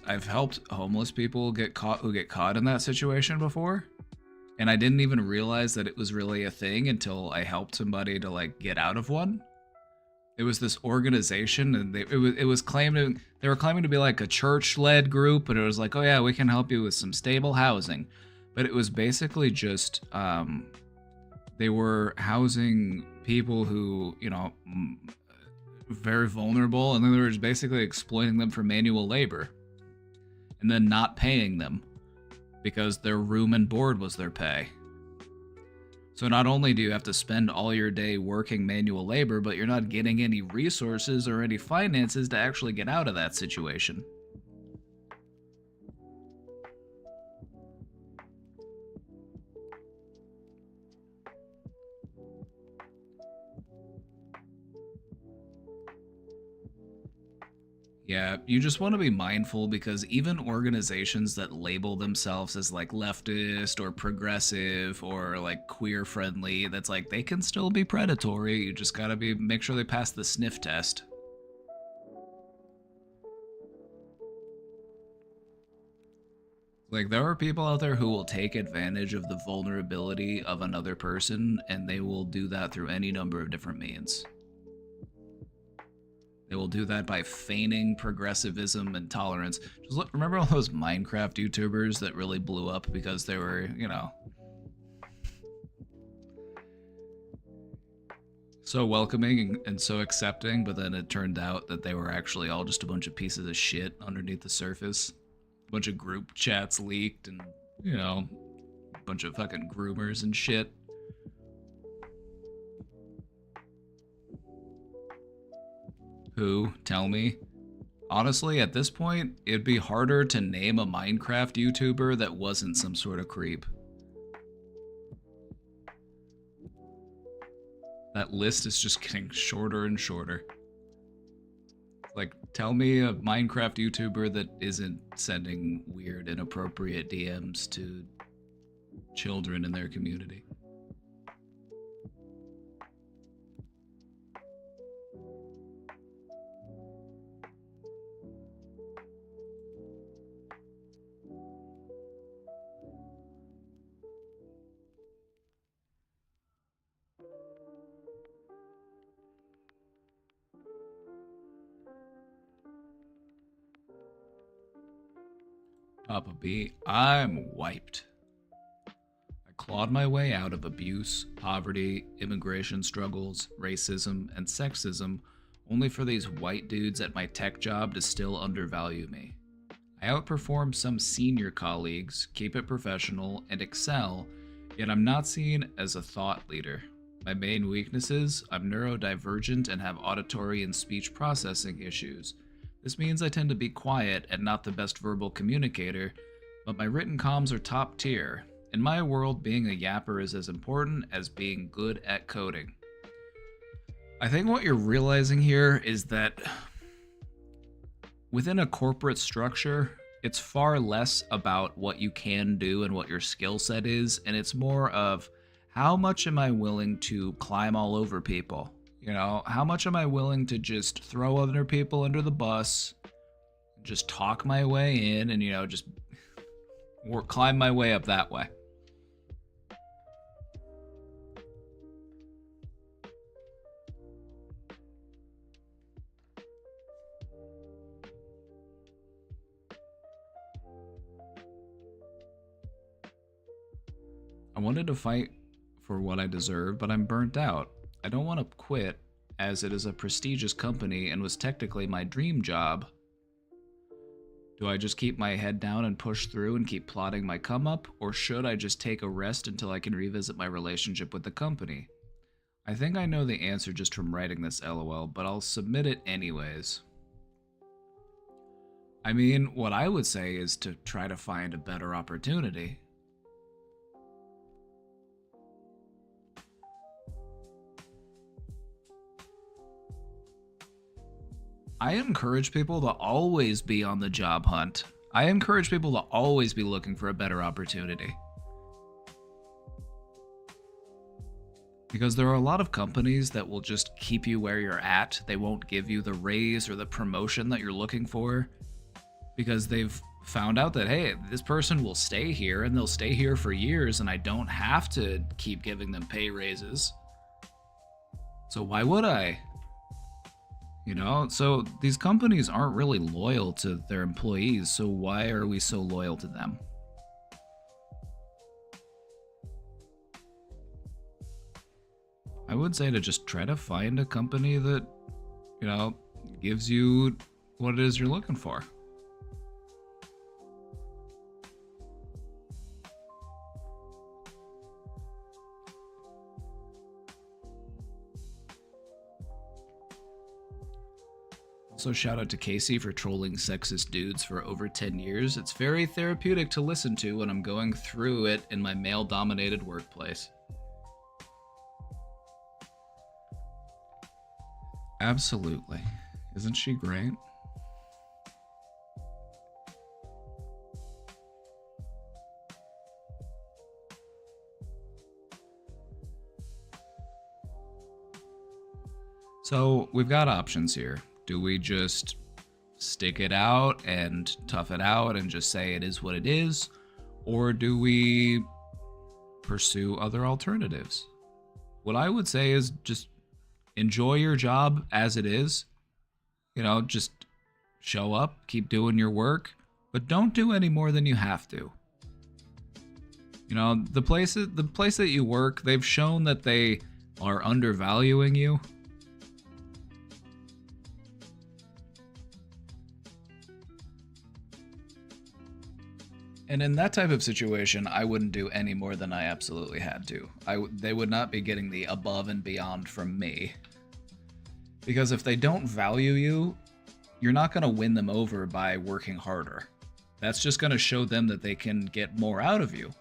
[SPEAKER 1] I've helped homeless people who get caught in that situation before, and I didn't even realize that it was really a thing until I helped somebody to like get out of one. It was this organization, and they were claiming to be like a church-led group, and it was like, oh yeah, we can help you with some stable housing. But it was basically just, they were housing people who, very vulnerable, and then they were just basically exploiting them for manual labor. And then not paying them, because their room and board was their pay. So not only do you have to spend all your day working manual labor, but you're not getting any resources or any finances to actually get out of that situation. Yeah, you just want to be mindful, because even organizations that label themselves as like leftist or progressive or like queer friendly, that's like, they can still be predatory. You just gotta make sure they pass the sniff test. Like, there are people out there who will take advantage of the vulnerability of another person, and they will do that through any number of different means. They will do that by feigning progressivism and tolerance. Just remember all those Minecraft YouTubers that really blew up because they were, So welcoming and so accepting, but then it turned out that they were actually all just a bunch of pieces of shit underneath the surface. A bunch of group chats leaked and, you know, a bunch of fucking groomers and shit. Who? Tell me. Honestly, at this point, it'd be harder to name a Minecraft YouTuber that wasn't some sort of creep. That list is just getting shorter and shorter. Like, tell me a Minecraft YouTuber that isn't sending weird, inappropriate DMs to children in their community. Papa B, I'm wiped. I clawed my way out of abuse, poverty, immigration struggles, racism, and sexism, only for these white dudes at my tech job to still undervalue me. I outperform some senior colleagues, keep it professional, and excel, yet I'm not seen as a thought leader. My main weaknesses, I'm neurodivergent and have auditory and speech processing issues. This means I tend to be quiet and not the best verbal communicator, but my written comms are top tier. In my world, being a yapper is as important as being good at coding. I think what you're realizing here is that within a corporate structure, it's far less about what you can do and what your skill set is, and it's more of how much am I willing to climb all over people? You know, how much am I willing to just throw other people under the bus, just talk my way in, and, you know, just climb my way up that way? I wanted to fight for what I deserve, but I'm burnt out. I don't want to quit, as it is a prestigious company and was technically my dream job. Do I just keep my head down and push through and keep plotting my come up, or should I just take a rest until I can revisit my relationship with the company? I think I know the answer just from writing this LOL, but I'll submit it anyways. I mean, what I would say is to try to find a better opportunity. I encourage people to always be on the job hunt. I encourage people to always be looking for a better opportunity. Because there are a lot of companies that will just keep you where you're at. They won't give you the raise or the promotion that you're looking for because they've found out that, hey, this person will stay here and they'll stay here for years and I don't have to keep giving them pay raises. So why would I? You know, so these companies aren't really loyal to their employees, so why are we so loyal to them? I would say to just try to find a company that, you know, gives you what it is you're looking for. Also, shout out to Casey for trolling sexist dudes for over 10 years. It's very therapeutic to listen to when I'm going through it in my male-dominated workplace. Absolutely. Isn't she great? So, we've got options here. Do we just stick it out and tough it out and just say it is what it is? Or do we pursue other alternatives? What I would say is just enjoy your job as it is. You know, just show up, keep doing your work, but don't do any more than you have to. You know, the place that you work, they've shown that they are undervaluing you, and in that type of situation, I wouldn't do any more than I absolutely had to. They would not be getting the above and beyond from me. Because if they don't value you, you're not going to win them over by working harder. That's just going to show them that they can get more out of you.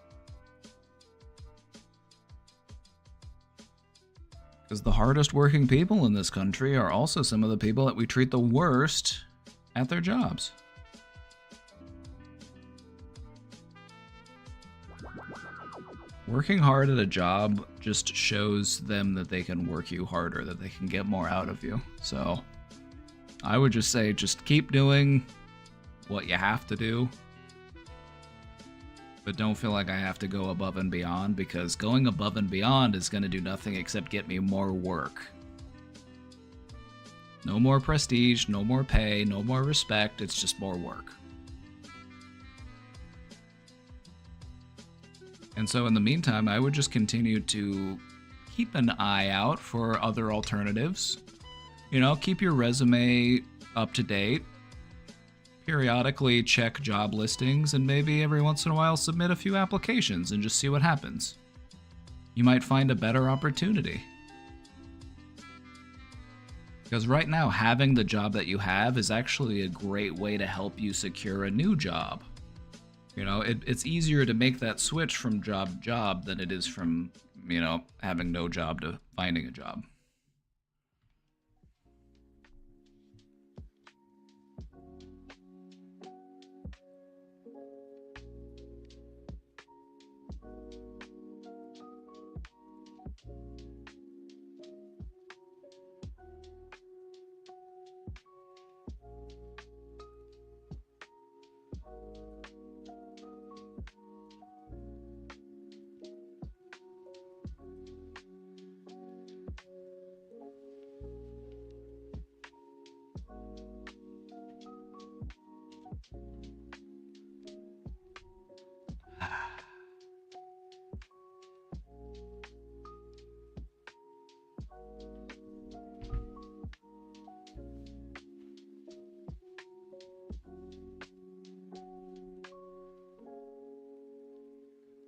[SPEAKER 1] Because the hardest working people in this country are also some of the people that we treat the worst at their jobs. Working hard at a job just shows them that they can work you harder, that they can get more out of you. So I would just say, just keep doing what you have to do, but don't feel like I have to go above and beyond, because going above and beyond is going to do nothing except get me more work. No more prestige, no more pay, no more respect, it's just more work. And so in the meantime, I would just continue to keep an eye out for other alternatives. You know, keep your resume up to date. Periodically check job listings, and maybe every once in a while submit a few applications and just see what happens. You might find a better opportunity. Because right now, having the job that you have is actually a great way to help you secure a new job. You know, it's easier to make that switch from job to job than it is from, you know, having no job to finding a job.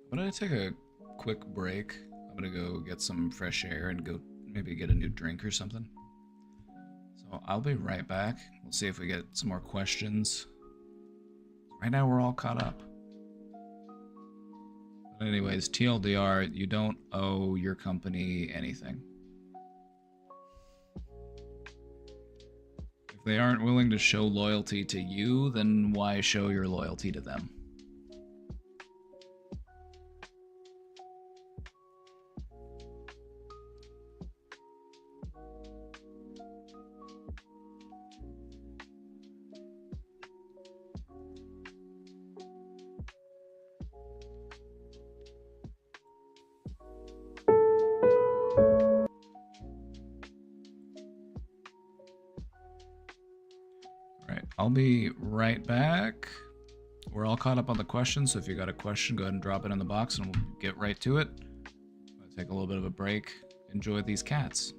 [SPEAKER 1] I'm gonna take a quick break. I'm gonna go get some fresh air and go maybe get a new drink or something. So I'll be right back. We'll see if we get some more questions. Right now we're all caught up. But anyways, TLDR, you don't owe your company anything. If they aren't willing to show loyalty to you, then why show your loyalty to them? I'll be right back. We're all caught up on the questions, so if you got a question, go ahead and drop it in the box and we'll get right to it. I'm gonna take a little bit of a break. Enjoy these cats.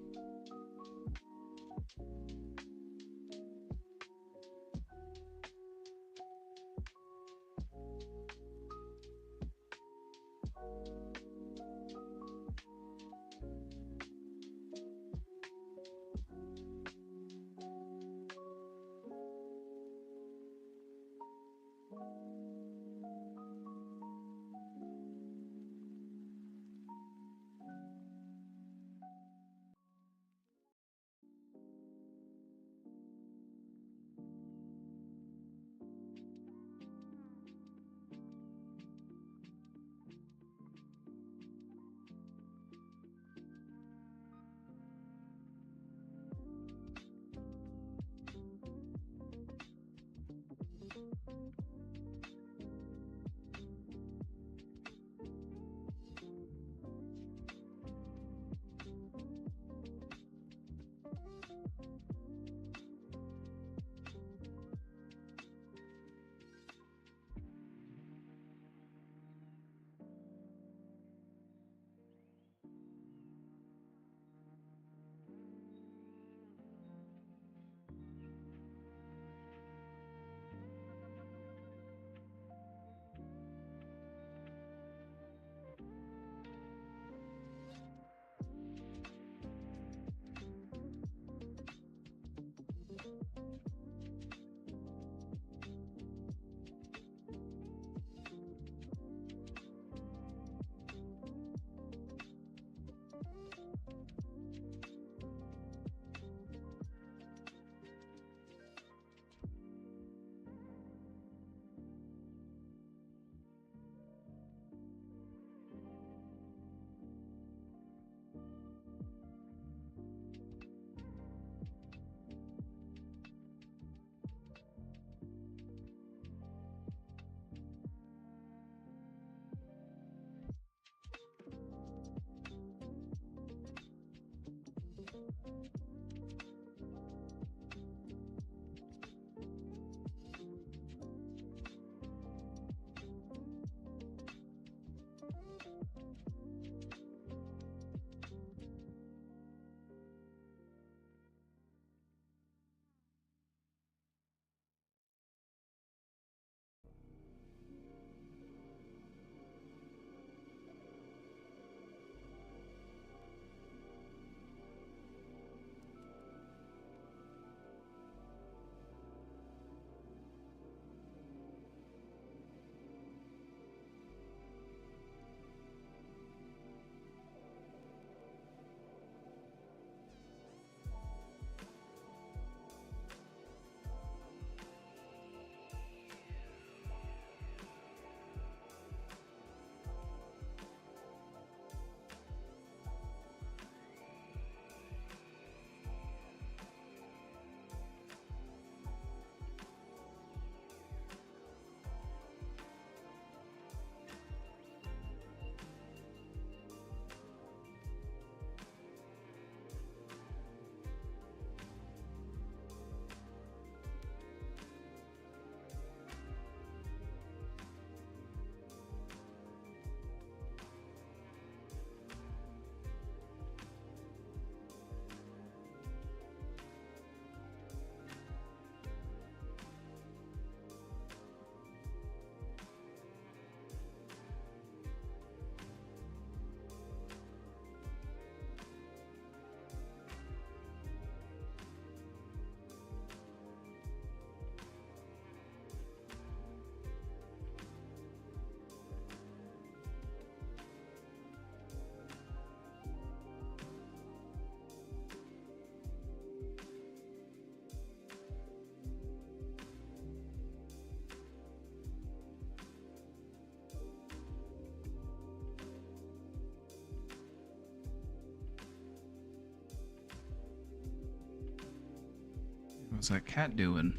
[SPEAKER 1] What's that cat doing?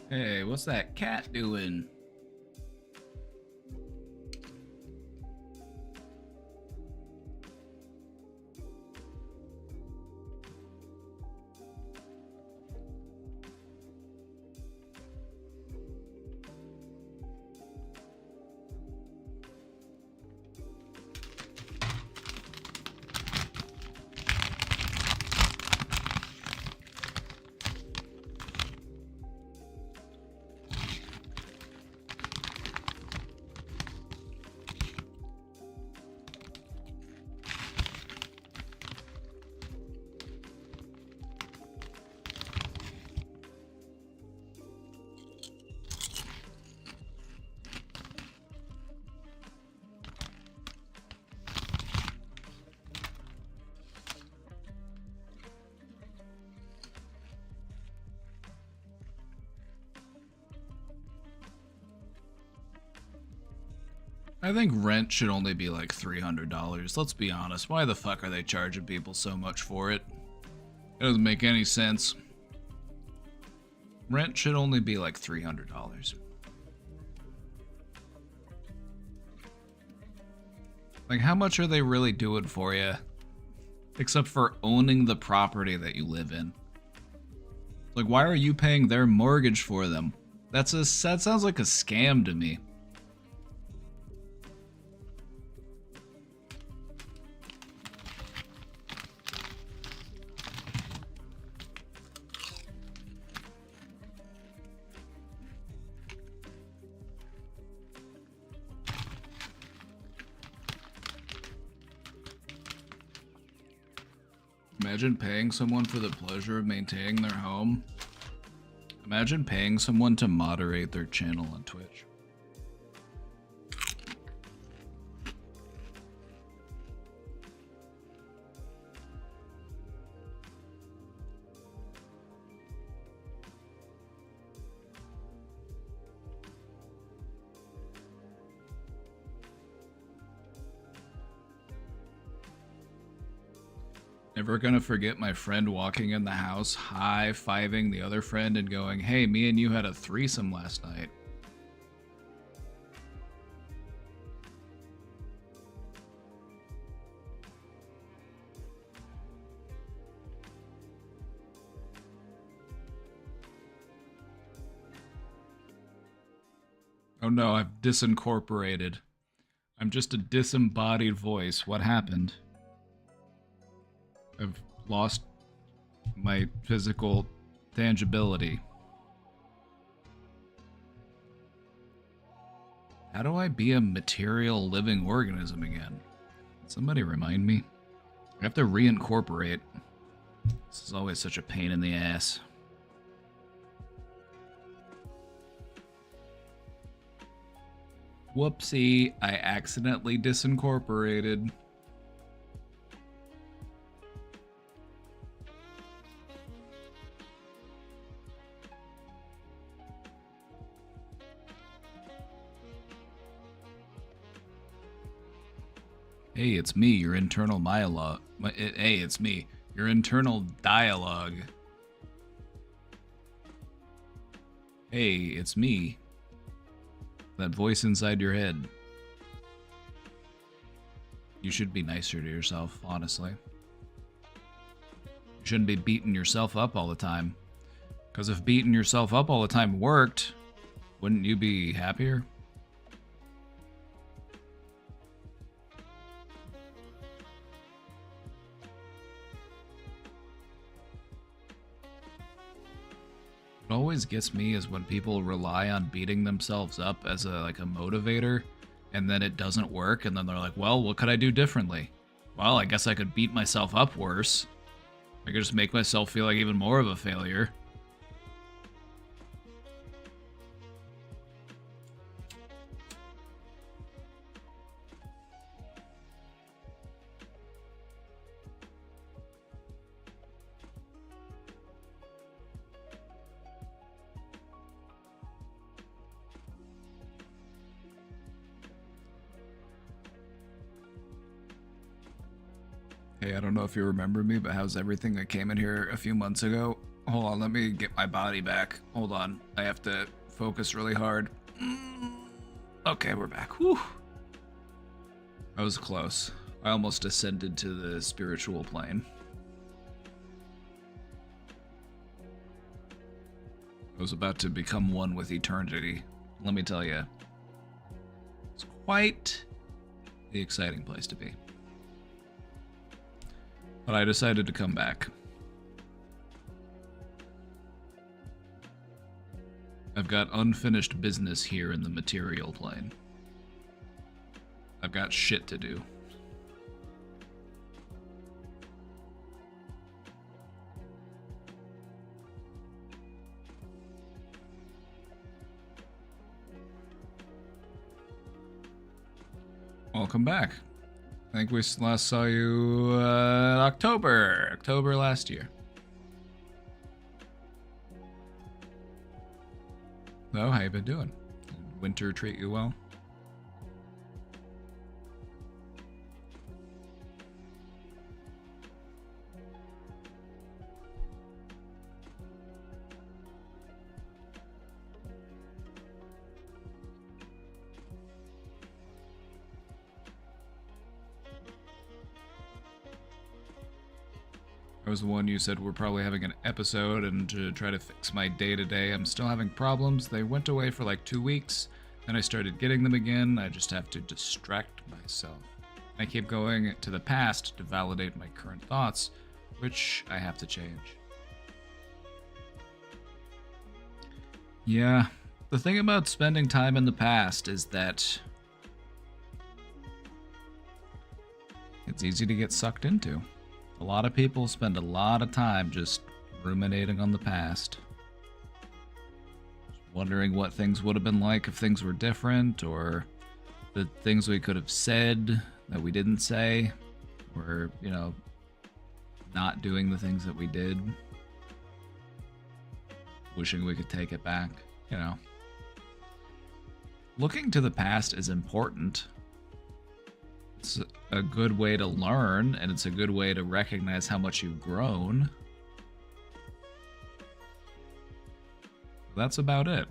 [SPEAKER 1] Hey, what's that cat doing? I think rent should only be like $300. Let's be honest. Why the fuck are they charging people so much for it? It doesn't make any sense. Rent should only be like $300. Like, how much are they really doing for you? Except for owning the property that you live in. Like, why are you paying their mortgage for them? That sounds like a scam to me. Imagine paying someone for the pleasure of maintaining their home. Imagine paying someone to moderate their channel on Twitch. Never gonna forget my friend walking in the house, high-fiving the other friend and going, "Hey, me and you had a threesome last night." Oh no, I've disincorporated. I'm just a disembodied voice. What happened? I've lost my physical tangibility. How do I be a material living organism again? Somebody remind me. I have to reincorporate. This is always such a pain in the ass. Whoopsie, I accidentally disincorporated. Hey, it's me, your internal monologue. Hey, it's me, your internal dialogue. Hey, it's me. That voice inside your head. You should be nicer to yourself, honestly. You shouldn't be beating yourself up all the time. Because if beating yourself up all the time worked, wouldn't you be happier? What always gets me is when people rely on beating themselves up as a motivator, and then it doesn't work, and then they're like, well, what could I do differently? Well, I guess I could beat myself up worse. I could just make myself feel like even more of a failure. Hey, I don't know if you remember me, but how's everything? I came in here a few months ago. Hold on, let me get my body back. Hold on, I have to focus really hard. Okay, we're back. Whew. I was close. I almost ascended to the spiritual plane. I was about to become one with eternity. Let me tell you, it's quite the exciting place to be. But I decided to come back. I've got unfinished business here in the material plane. I've got shit to do. Welcome back. I think we last saw you October last year. So, how you been doing? Did winter treat you well? I was the one you said we're probably having an episode, and to try to fix my day-to-day, I'm still having problems. They went away for like 2 weeks, then I started getting them again. I just have to distract myself. I keep going to the past to validate my current thoughts, which I have to change. Yeah, the thing about spending time in the past is that it's easy to get sucked into. A lot of people spend a lot of time just ruminating on the past. Wondering what things would have been like if things were different, or the things we could have said that we didn't say, or, you know, not doing the things that we did. Wishing we could take it back, you know. Looking to the past is important. It's a good way to learn, and it's a good way to recognize how much you've grown. That's about it.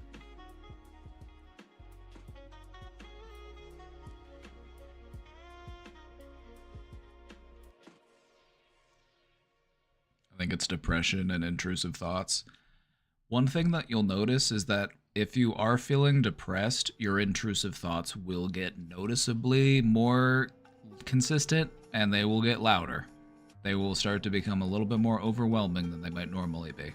[SPEAKER 1] I think it's depression and intrusive thoughts. One thing that you'll notice is that if you are feeling depressed, your intrusive thoughts will get noticeably more consistent, and they will get louder. They will start to become a little bit more overwhelming than they might normally be.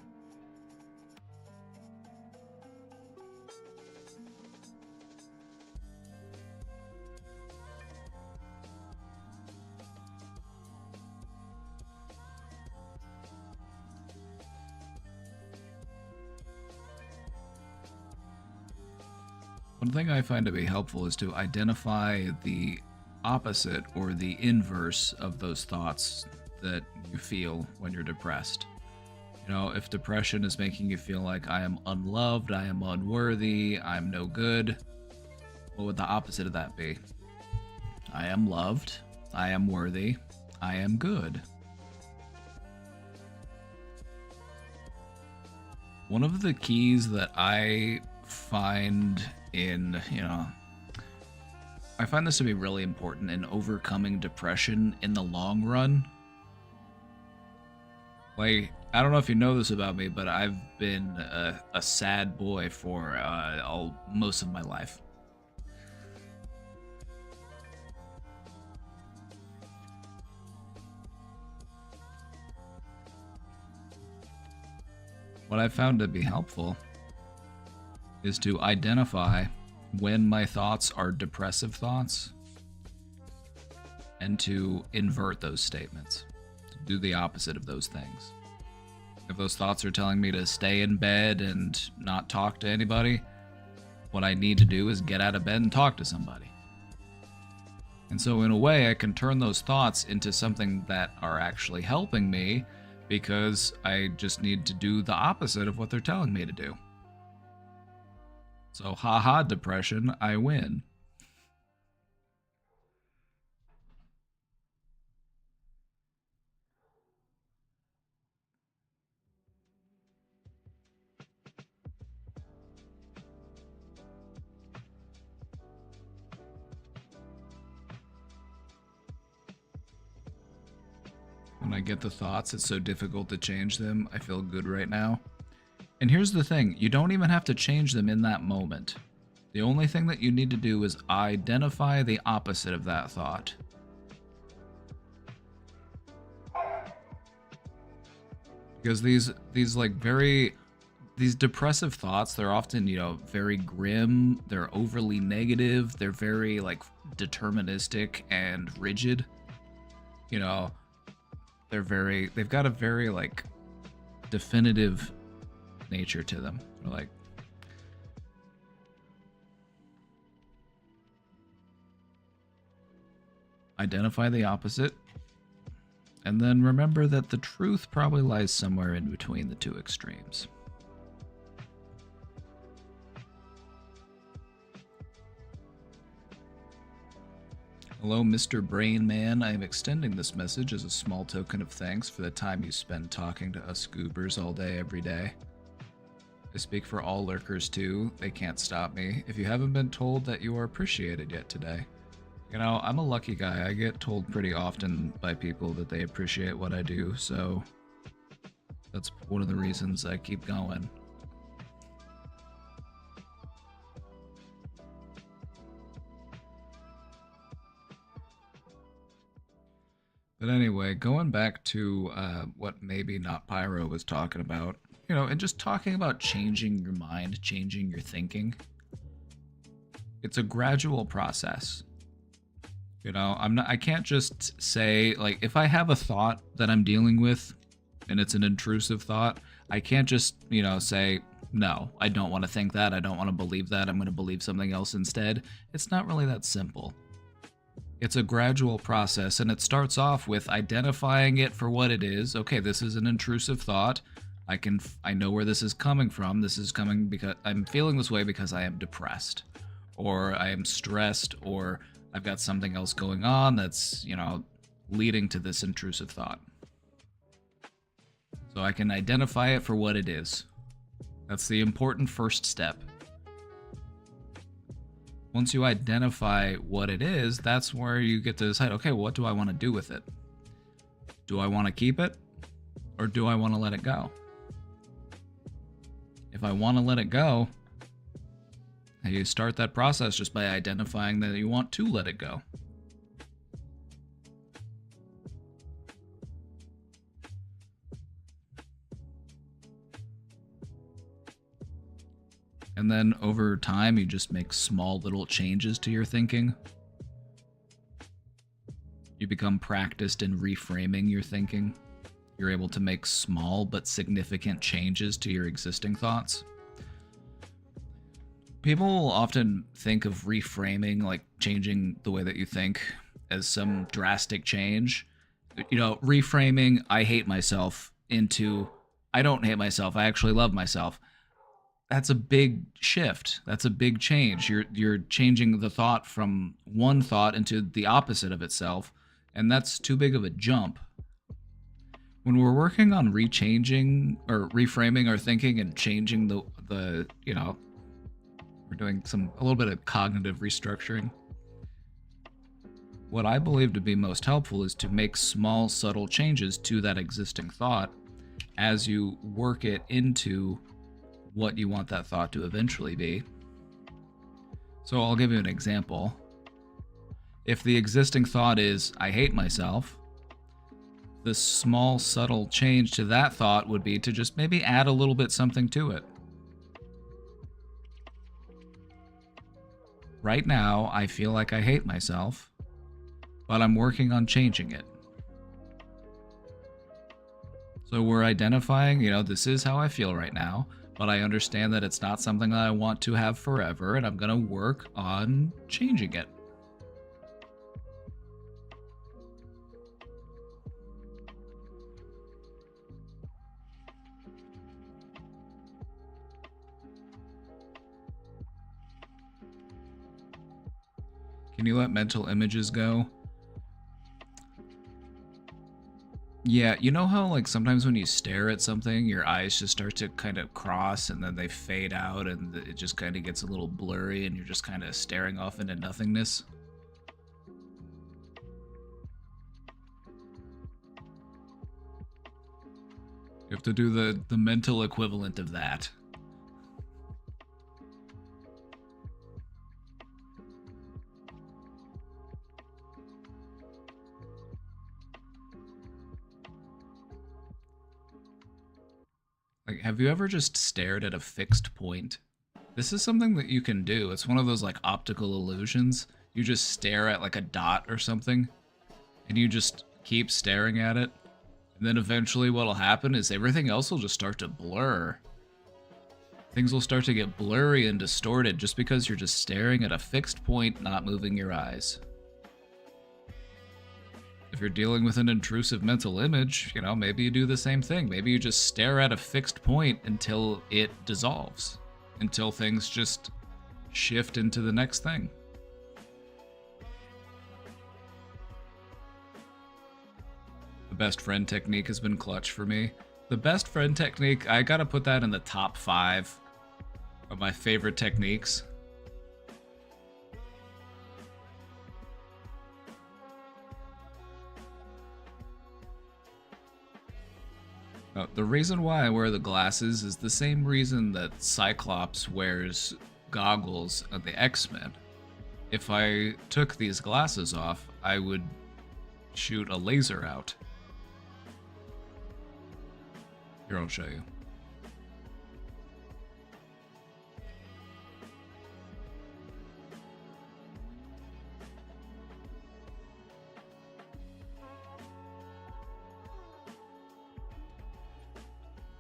[SPEAKER 1] One thing I find to be helpful is to identify the opposite or the inverse of those thoughts that you feel when you're depressed. You know, if depression is making you feel like I am unloved, I am unworthy, I'm no good, what would the opposite of that be? I am loved, I am worthy, I am good. One of the keys that I find in, I find this to be really important in overcoming depression in the long run. Like, I don't know if you know this about me, but I've been a sad boy for most of my life. What I've found to be helpful is to identify when my thoughts are depressive thoughts and to invert those statements, to do the opposite of those things. If those thoughts are telling me to stay in bed and not talk to anybody, what I need to do is get out of bed and talk to somebody. And so in a way, I can turn those thoughts into something that are actually helping me, because I just need to do the opposite of what they're telling me to do. So, haha, depression, I win. When I get the thoughts, it's so difficult to change them. I feel good right now. And here's the thing, you don't even have to change them in that moment. The only thing that you need to do is identify the opposite of that thought. Because these depressive thoughts, they're often, very grim, they're overly negative, they're very deterministic and rigid. They've got a very definitive nature to them. They're identify the opposite, and then remember that the truth probably lies somewhere in between the two extremes. Hello, Mr. Brain Man. I am extending this message as a small token of thanks for the time you spend talking to us goobers all day, every day. I speak for all lurkers too. They can't stop me. If you haven't been told that you are appreciated yet today. I'm a lucky guy. I get told pretty often by people that they appreciate what I do, so that's one of the reasons I keep going. But anyway, going back to what maybe Not Pyro was talking about, and just talking about changing your mind, changing your thinking. It's a gradual process. I can't just say, if I have a thought that I'm dealing with and it's an intrusive thought, I can't just, say, no, I don't want to think that. I don't want to believe that. I'm going to believe something else instead. It's not really that simple. It's a gradual process, and it starts off with identifying it for what it is. Okay, this is an intrusive thought. I know where this is coming from. This is coming because I'm feeling this way because I am depressed, or I am stressed, or I've got something else going on that's, leading to this intrusive thought. So I can identify it for what it is. That's the important first step. Once you identify what it is, that's where you get to decide, okay, what do I want to do with it? Do I want to keep it? Or do I want to let it go? If I want to let it go, you start that process just by identifying that you want to let it go. And then over time, you just make small little changes to your thinking. You become practiced in reframing your thinking. You're able to make small but significant changes to your existing thoughts. People will often think of reframing, changing the way that you think, as some drastic change. Reframing, I hate myself, into, I don't hate myself, I actually love myself. That's a big shift. That's a big change. You're changing the thought from one thought into the opposite of itself, and that's too big of a jump. When we're working on rechanging or reframing our thinking and changing the we're doing a little bit of cognitive restructuring. What I believe to be most helpful is to make small, subtle changes to that existing thought as you work it into what you want that thought to eventually be. So I'll give you an example. If the existing thought is, I hate myself, the small, subtle change to that thought would be to just maybe add a little bit something to it. Right now, I feel like I hate myself, but I'm working on changing it. So we're identifying, this is how I feel right now, but I understand that it's not something that I want to have forever, and I'm going to work on changing it. Can you let mental images go? Yeah, you know how sometimes when you stare at something, your eyes just start to kind of cross and then they fade out and it just kind of gets a little blurry and you're just kind of staring off into nothingness? have to do the mental equivalent of that. Like, have you ever just stared at a fixed point? This is something that you can do. It's one of those like optical illusions. You just stare at like a dot or something, and you just keep staring at it. And then eventually what'll happen is everything else will just start to blur. Things will start to get blurry and distorted just because you're just staring at a fixed point, not moving your eyes. If you're dealing with an intrusive mental image, you know, maybe you do the same thing. Maybe you just stare at a fixed point until it dissolves, until things just shift into the next thing. The best friend technique has been clutch for me. The best friend technique, I gotta put that in the top 5 of my favorite techniques. The reason why I wear the glasses is the same reason that Cyclops wears goggles at the X-Men. If I took these glasses off, I would shoot a laser out. Here, I'll show you.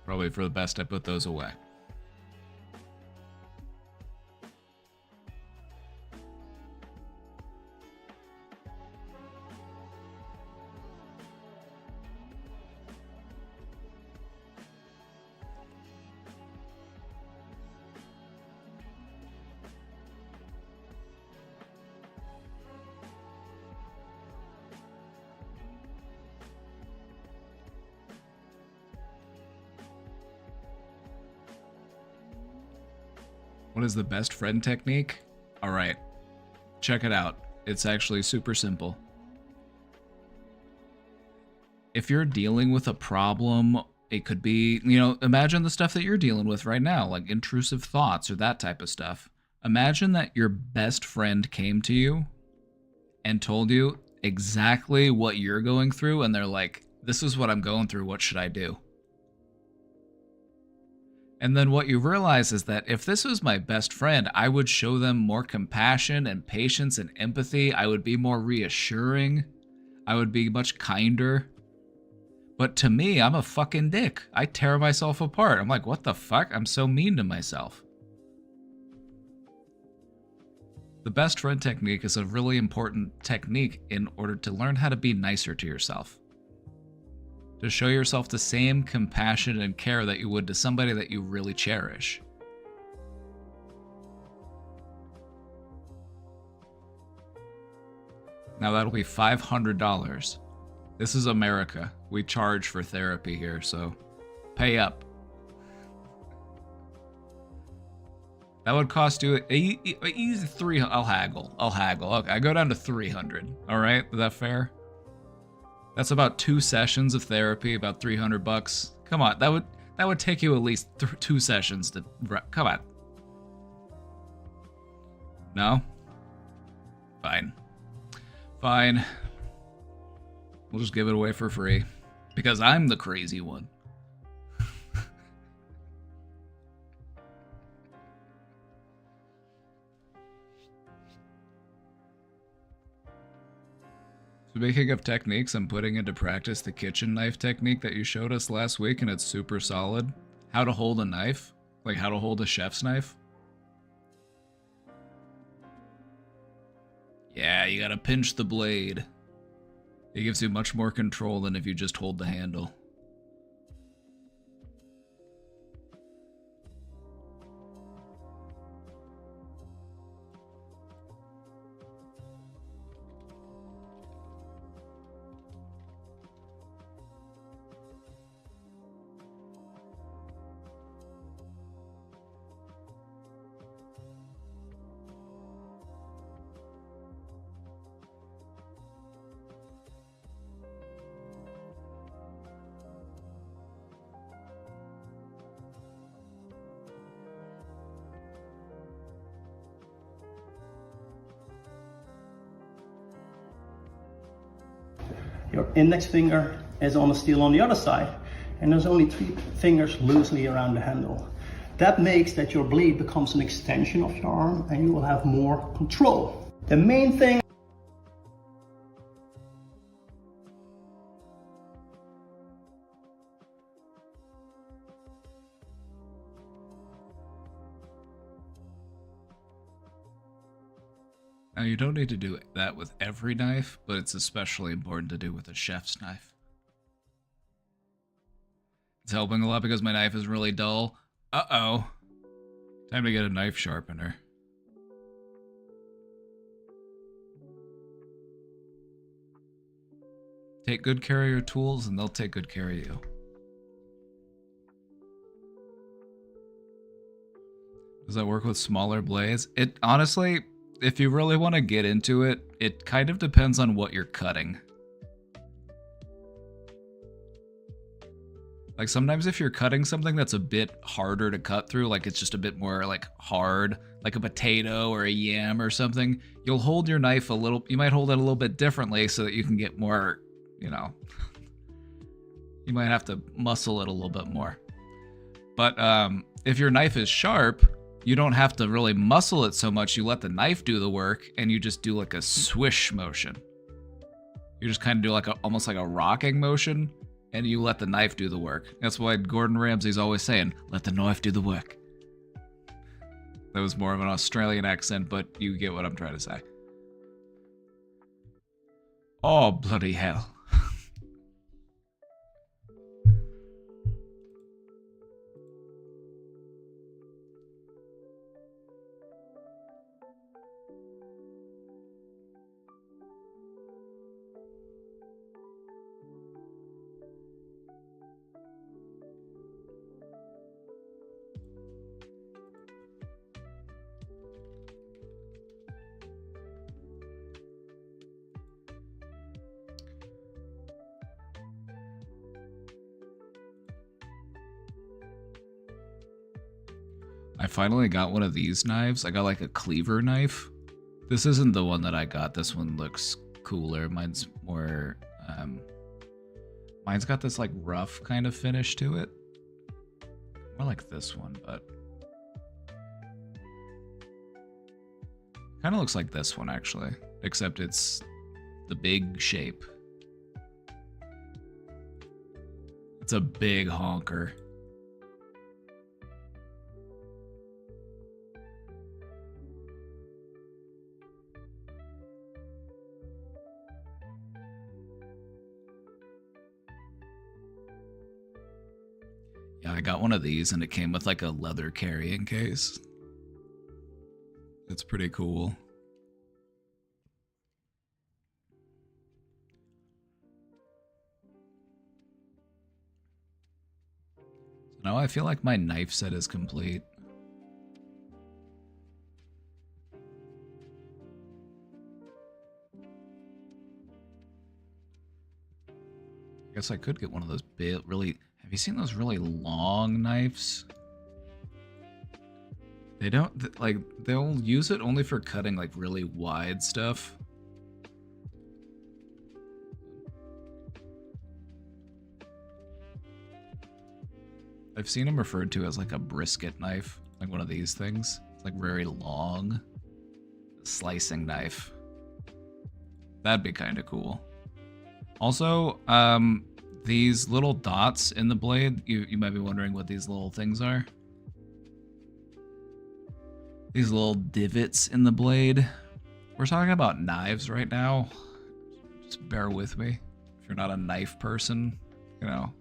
[SPEAKER 1] Probably for the best I put those away. What is the best friend technique? All right, check it out. It's actually super simple. If you're dealing with a problem, it could be, you know, imagine the stuff that you're dealing with right now, like intrusive thoughts or that type of stuff. Imagine that your best friend came to you and told you exactly what you're going through, and they're like, this is what I'm going through, what should I do? And then what you realize is that if this was my best friend, I would show them more compassion and patience and empathy. I would be more reassuring. I would be much kinder. But to me, I'm a fucking dick. I tear myself apart. I'm like, what the fuck? I'm so mean to myself. The best friend technique is a really important technique in order to learn how to be nicer to yourself. To show yourself the same compassion and care that you would to somebody that you really cherish. Now that'll be $500. This is America. We charge for therapy here, so pay up. That would cost you easy 300. I'll haggle. Okay, I go down to 300. All right, is that fair? That's about 2 sessions of therapy, about $300. Come on, that would take you at least 2 sessions to. Come on. No? Fine. Fine. We'll just give it away for free. Because I'm the crazy one. Speaking of techniques, I'm putting into practice the kitchen knife technique that you showed us last week, and it's super solid. How to hold a knife. Like how to hold a chef's knife. Yeah, you gotta pinch the blade. It gives you much more control than if you just hold the handle.
[SPEAKER 6] Your index finger is on the steel on the other side, and there's only 3 fingers loosely around the handle. That makes that your blade becomes an extension of your arm, and you will have more control. The main thing.
[SPEAKER 1] Now, you don't need to do that with every knife, but it's especially important to do with a chef's knife. It's helping a lot because my knife is really dull. Uh-oh. Time to get a knife sharpener. Take good care of your tools and they'll take good care of you. Does that work with smaller blades? It honestly, if you really want to get into it, it kind of depends on what you're cutting. Like sometimes if you're cutting something that's a bit harder to cut through, like it's just a bit more like hard, like a potato or a yam or something, you'll hold your knife a little, you might hold it a little bit differently so that you can get more, you know, you might have to muscle it a little bit more. But if your knife is sharp, you don't have to really muscle it so much. You let the knife do the work and you just do like a swish motion. You just kind of do like almost like a rocking motion and you let the knife do the work. That's why Gordon Ramsay's always saying, let the knife do the work. That was more of an Australian accent, but you get what I'm trying to say. Oh, bloody hell. I finally got one of these knives. I got like a cleaver knife. This isn't the one that I got. This one looks cooler. Mine's more, mine's got this like rough kind of finish to it. More like this one, but kind of looks like this one actually, except it's the big shape. It's a big honker. Yeah, I got one of these and it came with like a leather carrying case. It's pretty cool. So now I feel like my knife set is complete. I guess I could get one of those big, really... Have you seen those really long knives? They don't, like, they'll use it only for cutting, like, really wide stuff. I've seen them referred to as, like, a brisket knife. Like one of these things. It's, like, very long. Slicing knife. That'd be kind of cool. Also, these little dots in the blade, you might be wondering what these little things are. These little divots in the blade. We're talking about knives right now. Just bear with me. If you're not a knife person, you know.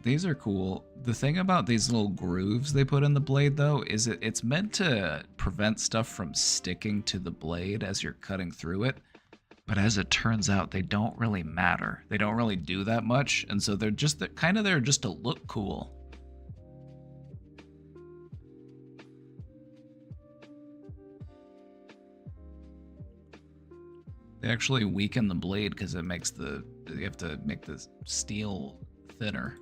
[SPEAKER 1] These are cool. The thing about these little grooves they put in the blade, though, is it's meant to prevent stuff from sticking to the blade as you're cutting through it. But as it turns out, they don't really matter. They don't really do that much, and so they're just kind of there just to look cool. They actually weaken the blade because it makes you have to make the steel thinner.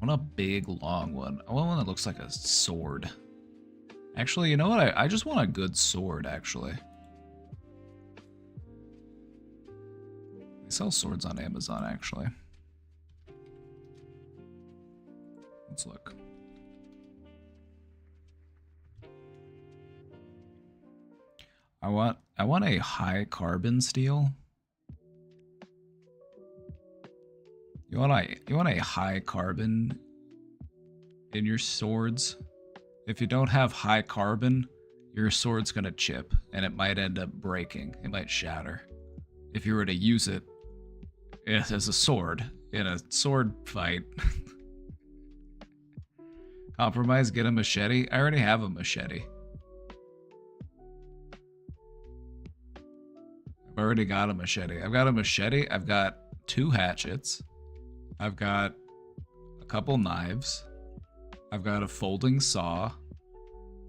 [SPEAKER 1] I want a big, long one. I want one that looks like a sword. Actually, you know what? I just want a good sword, actually. They sell swords on Amazon, actually. Let's look. I want a high carbon steel. You want a high carbon in your swords? If you don't have high carbon, your sword's gonna chip and it might end up breaking. It might shatter. If you were to use it as a sword in a sword fight. Compromise, get a machete. I already have a machete. I've already got a machete. I've got a machete. I've got 2 hatchets. I've got a couple knives. I've got a folding saw.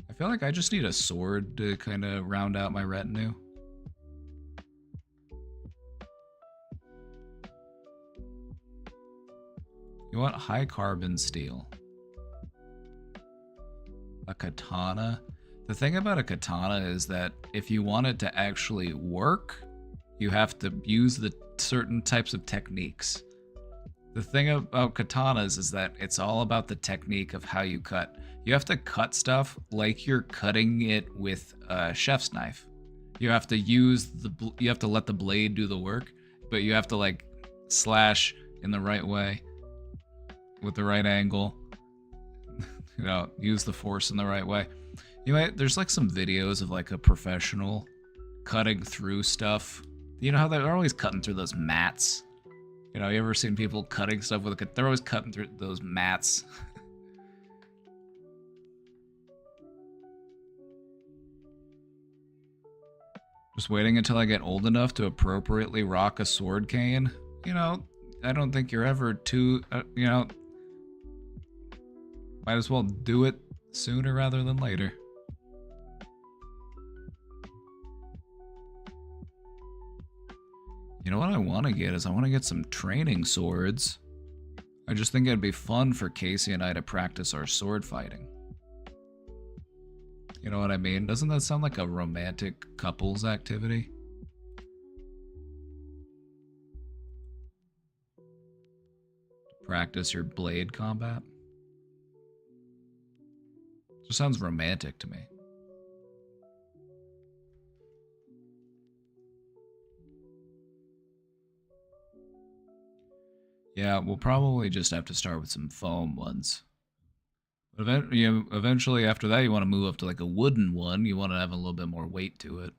[SPEAKER 1] I feel like I just need a sword to kind of round out my retinue. You want high carbon steel. A katana. The thing about a katana is that if you want it to actually work, you have to use the certain types of techniques. The thing about katanas is that it's all about the technique of how you cut. You have to cut stuff like you're cutting it with a chef's knife. You have to you have to let the blade do the work, but you have to like slash in the right way with the right angle. You know, use the force in the right way. There's like some videos of like a professional cutting through stuff. You know how they're always cutting through those mats? You know, you ever seen people cutting stuff with a... They're always cutting through those mats. Just waiting until I get old enough to appropriately rock a sword cane. You know, I don't think you're ever too... you know... Might as well do it sooner rather than later. You know what I want to get is I want to get some training swords. I just think it'd be fun for Casey and I to practice our sword fighting. You know what I mean? Doesn't that sound like a romantic couples activity? Practice your blade combat? Just sounds romantic to me. Yeah, we'll probably just have to start with some foam ones. But eventually after that, you want to move up to like a wooden one. You want to have a little bit more weight to it.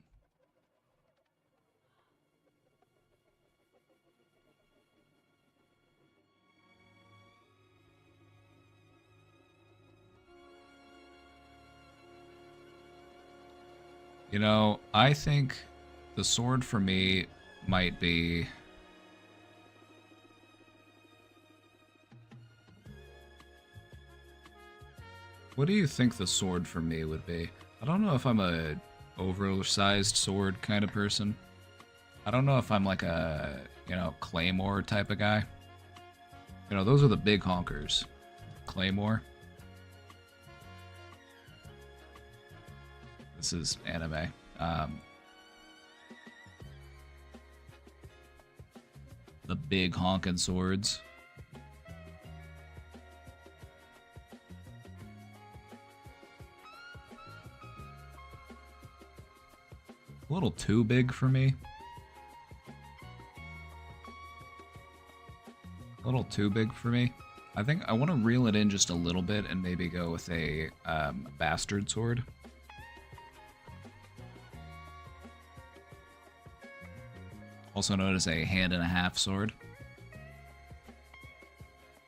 [SPEAKER 1] You know, I think the sword for me might be... What do you think the sword for me would be? I don't know if I'm a oversized sword kind of person. I don't know if I'm like a, you know, claymore type of guy. You know, those are the big honkers. Claymore. This is anime. The big honking swords. A little too big for me. A little too big for me. I think I want to reel it in just a little bit and maybe go with a bastard sword. Also known as a hand-and-a-half sword.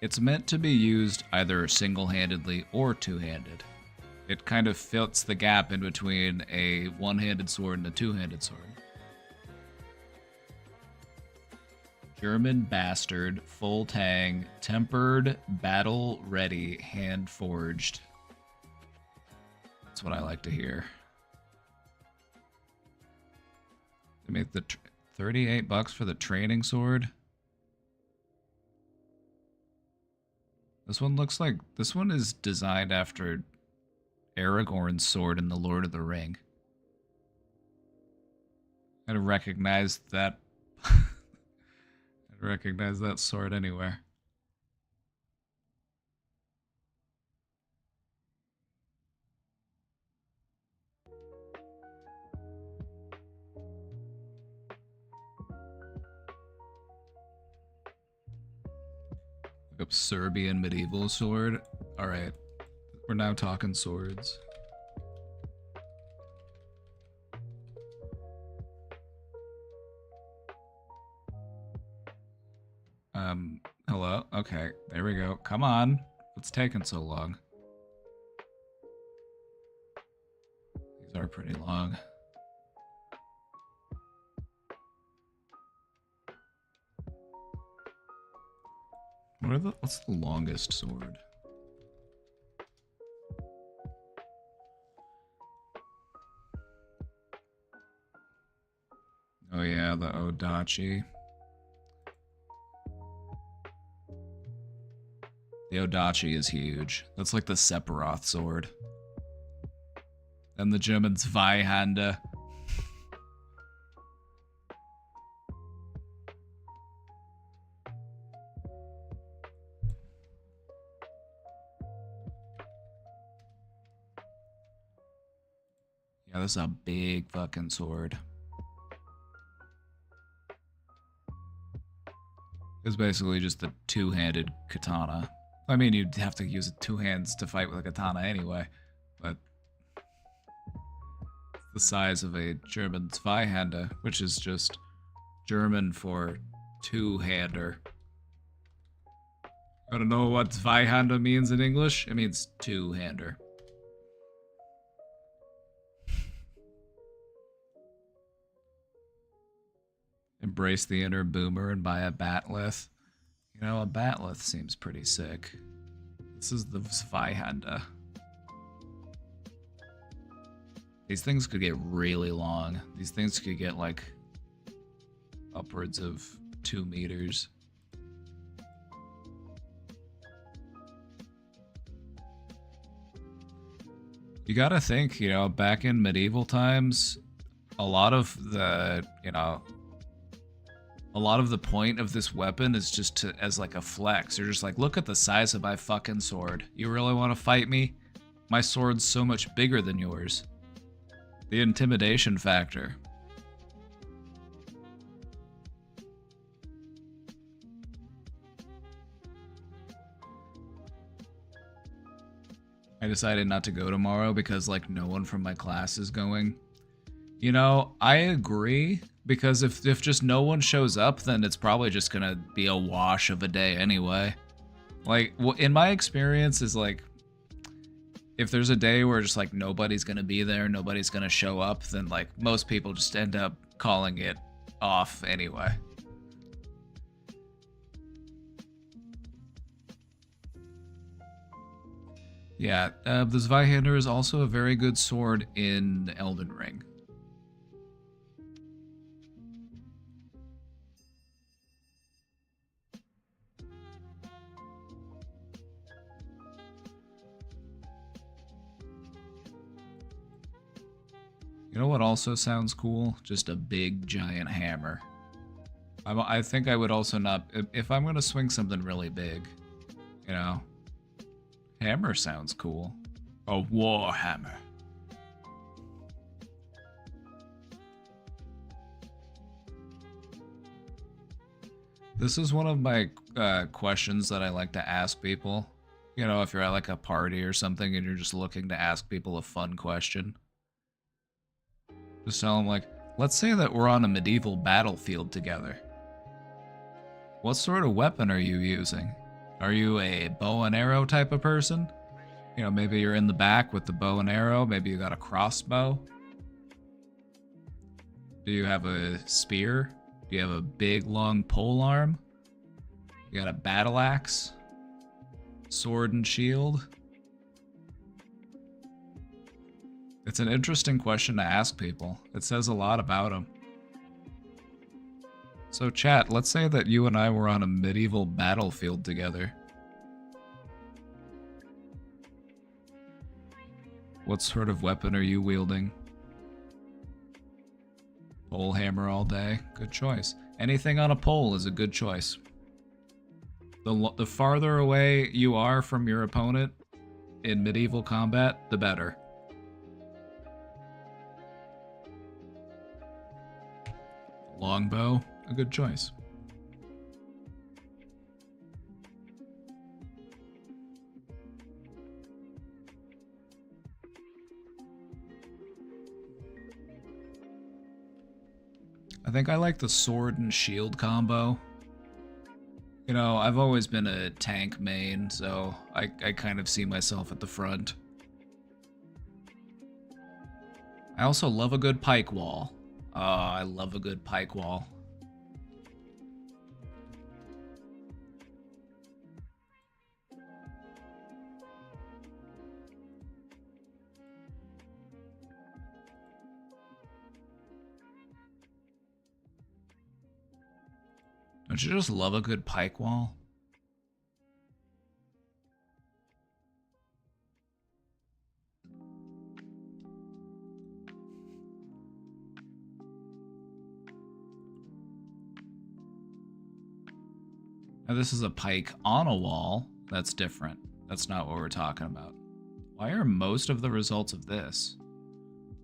[SPEAKER 1] It's meant to be used either single-handedly or two-handed. It kind of fills the gap in between a one-handed sword and a two-handed sword. German bastard, full tang, tempered, battle-ready, hand-forged. That's what I like to hear. They make the $38 for the training sword. This one looks like... This one is designed after Aragorn's sword in The Lord of the Ring. I'd recognize that. I'd recognize that sword anywhere. Look up Serbian medieval sword. Alright. We're now talking swords. Hello? Okay, there we go. Come on. What's taking so long? These are pretty long. What's the longest sword? Oh yeah, the Odachi. The Odachi is huge. That's like the Sephiroth sword. And the German Zweihande. Yeah, this is a big fucking sword. It's basically just a two-handed katana. I mean, you'd have to use two hands to fight with a katana anyway, but it's the size of a German Zweihande, which is just German for two-hander. I don't know what Zweihande means in English. It means two-hander. Embrace the inner boomer and buy a batleth. You know, a batleth seems pretty sick. This is the Zweihande. These things could get really long. These things could get like upwards of 2 meters. You gotta think, you know, back in medieval times, a lot of the, you know, a lot of the point of this weapon is just to, as like a flex. You're just like, look at the size of my fucking sword. You really want to fight me? My sword's so much bigger than yours. The intimidation factor. I decided not to go tomorrow because like no one from my class is going. You know, I agree, because if just no one shows up, then it's probably just gonna be a wash of a day anyway. Like, in my experience is like, if there's a day where just like nobody's gonna be there, nobody's gonna show up, then like most people just end up calling it off anyway. Yeah, the Zweihander is also a very good sword in Elden Ring. You know what also sounds cool? Just a big giant hammer. I think I would also not, if I'm gonna swing something really big, you know, hammer sounds cool. A war hammer. This is one of my questions that I like to ask people. You know, if you're at like a party or something and you're just looking to ask people a fun question. Just tell them like, let's say that we're on a medieval battlefield together. What sort of weapon are you using? Are you a bow and arrow type of person? You know, maybe you're in the back with the bow and arrow. Maybe you got a crossbow. Do you have a spear? Do you have a big long pole arm? You got a battle axe? Sword and shield? It's an interesting question to ask people. It says a lot about them. So chat, let's say that you and I were on a medieval battlefield together. What sort of weapon are you wielding? Pole hammer all day. Good choice. Anything on a pole is a good choice. The farther away you are from your opponent in medieval combat, the better. Longbow, a good choice. I think I like the sword and shield combo. You know, I've always been a tank main, so I kind of see myself at the front. I also love a good pike wall. Oh, I love a good pike wall. Don't you just love a good pike wall? Now this is a pike on a wall. That's different. That's not what we're talking about. Why are most of the results of this?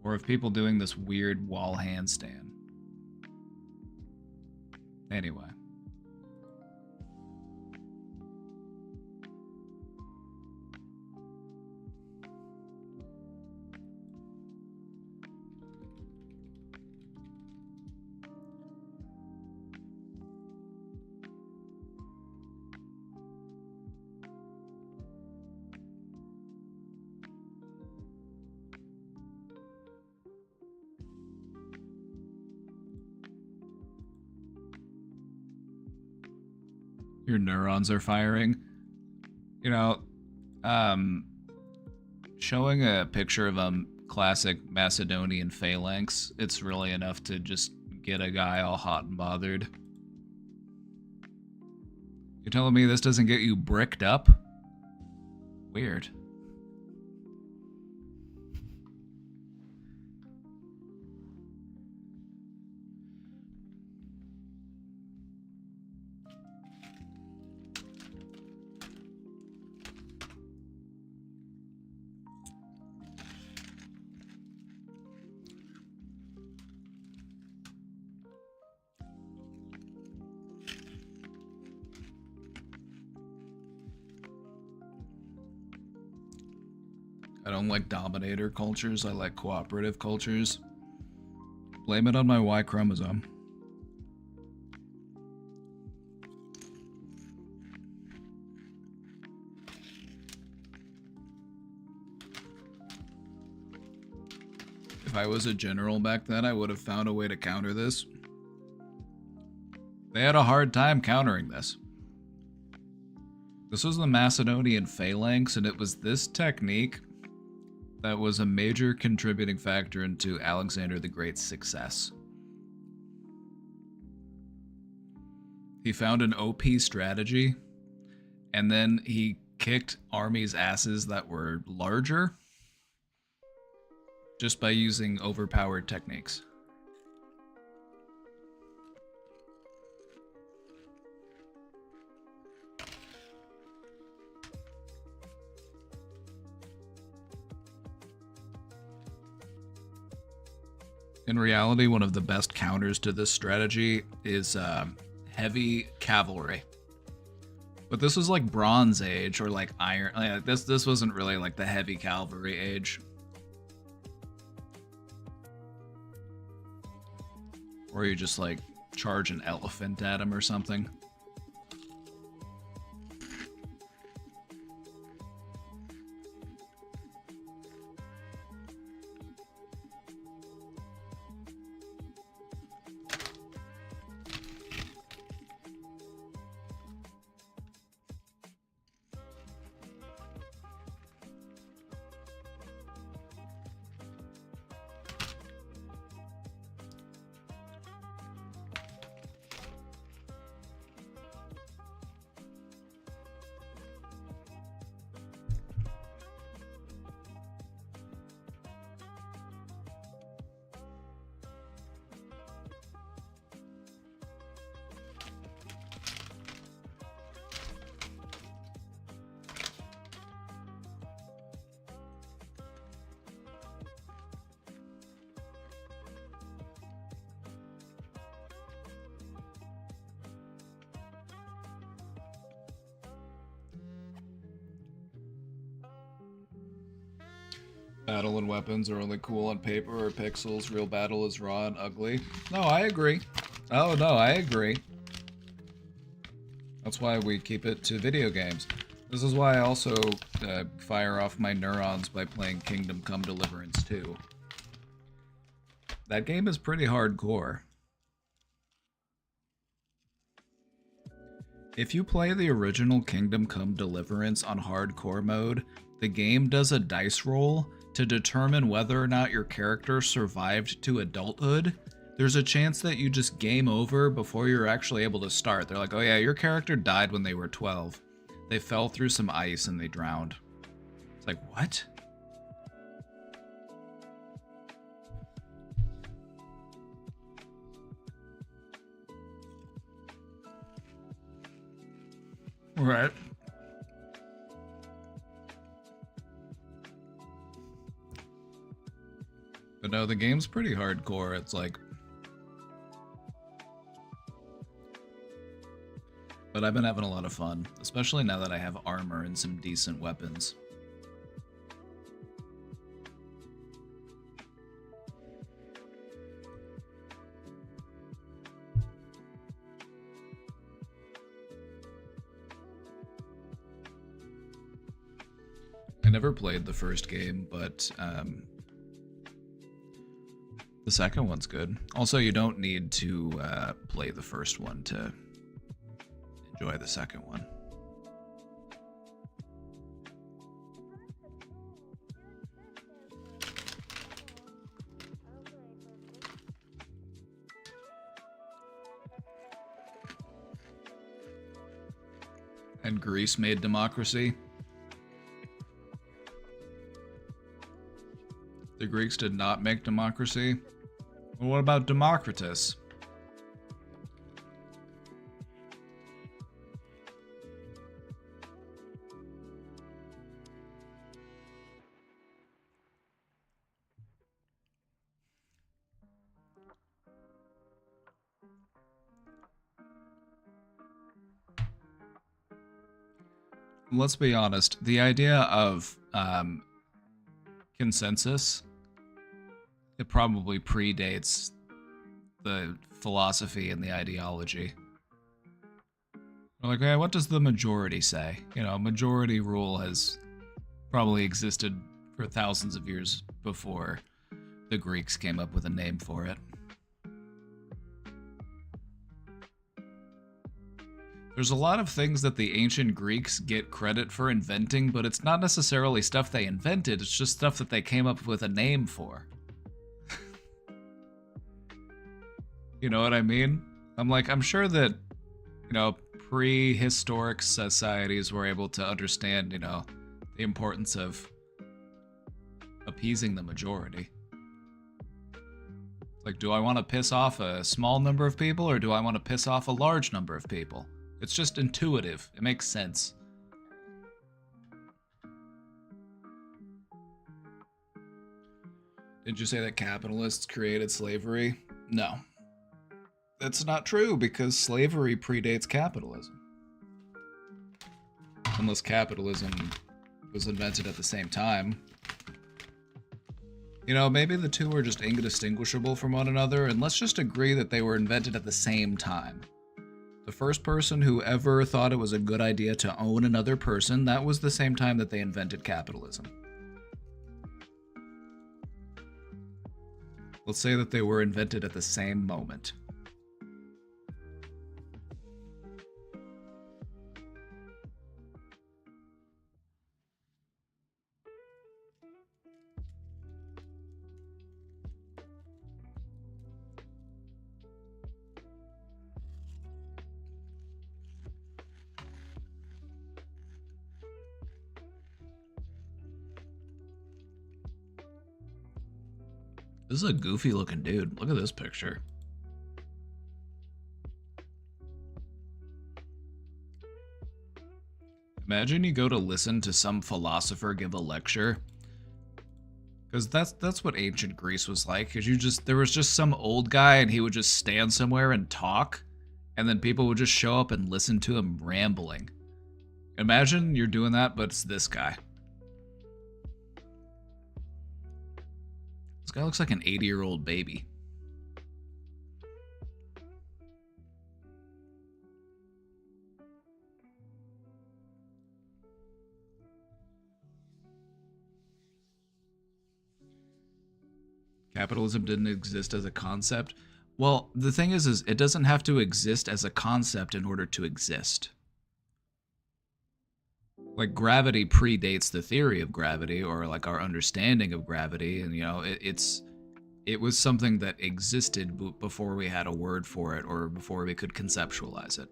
[SPEAKER 1] Or of people doing this weird wall handstand? Anyway. Your neurons are firing. You know, showing a picture of a classic Macedonian phalanx, it's really enough to just get a guy all hot and bothered. You're telling me this doesn't get you bricked up? Weird. I don't like dominator cultures, I like cooperative cultures. Blame it on my Y chromosome. If I was a general back then, I would have found a way to counter this. They had a hard time countering this. This was the Macedonian phalanx, and it was this technique that was a major contributing factor into Alexander the Great's success. He found an OP strategy, and then he kicked armies' asses that were larger just by using overpowered techniques. In reality, one of the best counters to this strategy is heavy cavalry. But this was like Bronze Age or like Iron. This wasn't really like the heavy cavalry age. Or you just like charge an elephant at him or something. Battle and weapons are only cool on paper or pixels. Real battle is raw and ugly. No, I agree. Oh, no, I agree. That's why we keep it to video games. This is why I also fire off my neurons by playing Kingdom Come Deliverance 2. That game is pretty hardcore. If you play the original Kingdom Come Deliverance on hardcore mode, the game does a dice roll to determine whether or not your character survived to adulthood. There's a chance that you just game over before you're actually able to start. They're like, oh yeah, your character died when they were 12. They fell through some ice and they drowned. It's like, what? Right. But no, the game's pretty hardcore. It's like... But I've been having a lot of fun, especially now that I have armor and some decent weapons. I never played the first game, but the second one's good. Also, you don't need to play the first one to enjoy the second one. And Greece made democracy. The Greeks did not make democracy. Well, what about Democritus? Let's be honest, the idea of consensus, it probably predates the philosophy and the ideology. We're like, hey, what does the majority say? You know, majority rule has probably existed for thousands of years before the Greeks came up with a name for it. There's a lot of things that the ancient Greeks get credit for inventing, but it's not necessarily stuff they invented, it's just stuff that they came up with a name for. You know what I mean? I'm sure that, you know, prehistoric societies were able to understand, you know, the importance of appeasing the majority. Like, do I want to piss off a small number of people, or do I want to piss off a large number of people? It's just intuitive. It makes sense. Did you say that capitalists created slavery? No. That's not true, because slavery predates capitalism. Unless capitalism was invented at the same time. You know, maybe the two are just indistinguishable from one another, and let's just agree that they were invented at the same time. The first person who ever thought it was a good idea to own another person, that was the same time that they invented capitalism. Let's say that they were invented at the same moment. This is a goofy looking dude. Look at this picture. Imagine you go to listen to some philosopher give a lecture. Because that's what ancient Greece was like. Because there was just some old guy and he would just stand somewhere and talk. And then people would just show up and listen to him rambling. Imagine you're doing that, but it's this guy. This guy looks like an 80-year-old baby. Capitalism didn't exist as a concept. Well, the thing is it doesn't have to exist as a concept in order to exist. Like, gravity predates the theory of gravity, or like our understanding of gravity, and you know, it was something that existed before we had a word for it, or before we could conceptualize it.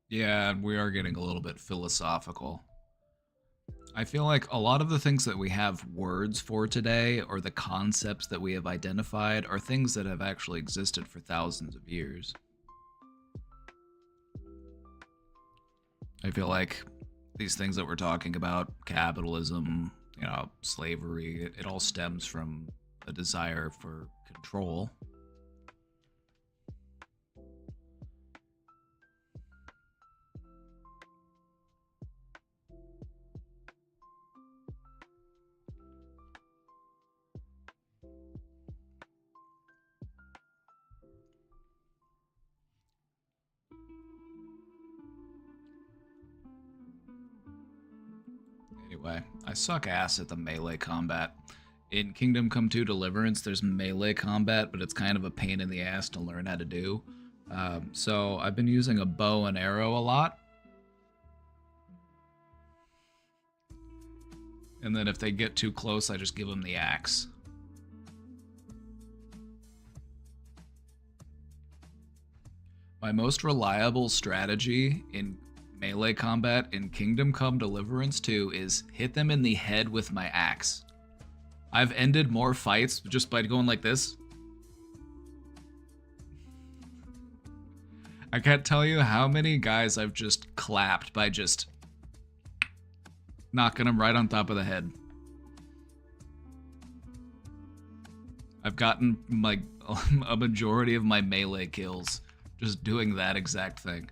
[SPEAKER 1] Yeah, we are getting a little bit philosophical. I feel like a lot of the things that we have words for today, or the concepts that we have identified, are things that have actually existed for thousands of years. I feel like these things that we're talking about, capitalism, you know, slavery, it all stems from a desire for control. Anyway, I suck ass at the melee combat. In Kingdom Come 2 Deliverance, there's melee combat, but it's kind of a pain in the ass to learn how to do. So I've been using a bow and arrow a lot. And then if they get too close, I just give them the axe. My most reliable strategy in melee combat in Kingdom Come Deliverance 2 is hit them in the head with my axe. I've ended more fights just by going like this. I can't tell you how many guys I've just clapped by just knocking them right on top of the head. I've gotten like a majority of my melee kills just doing that exact thing.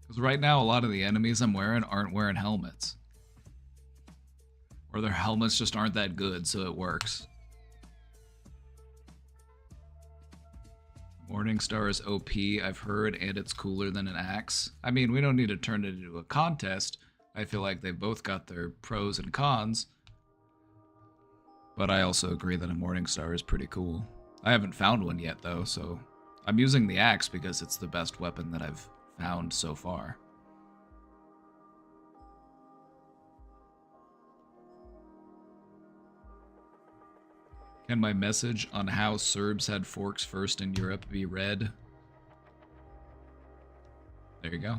[SPEAKER 1] Because right now, a lot of the enemies I'm wearing aren't wearing helmets. Or their helmets just aren't that good, so it works. Morningstar is OP, I've heard, and it's cooler than an axe. I mean, we don't need to turn it into a contest. I feel like they've both got their pros and cons. But I also agree that a Morningstar is pretty cool. I haven't found one yet, though, so I'm using the axe because it's the best weapon that I've found so far. Can my message on how Serbs had forks first in Europe be read? There you go.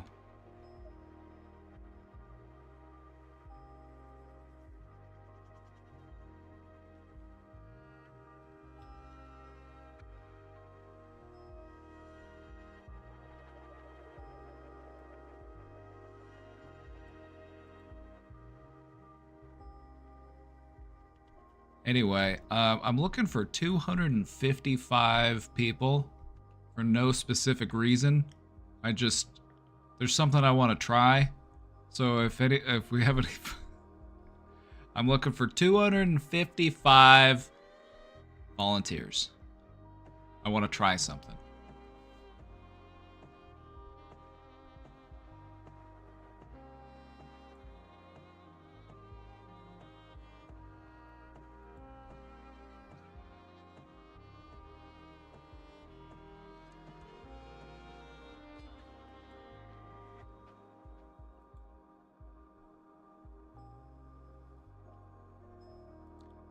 [SPEAKER 1] Anyway, I'm looking for 255 people for no specific reason. There's something I want to try. So if we have any, I'm looking for 255 volunteers. I want to try something.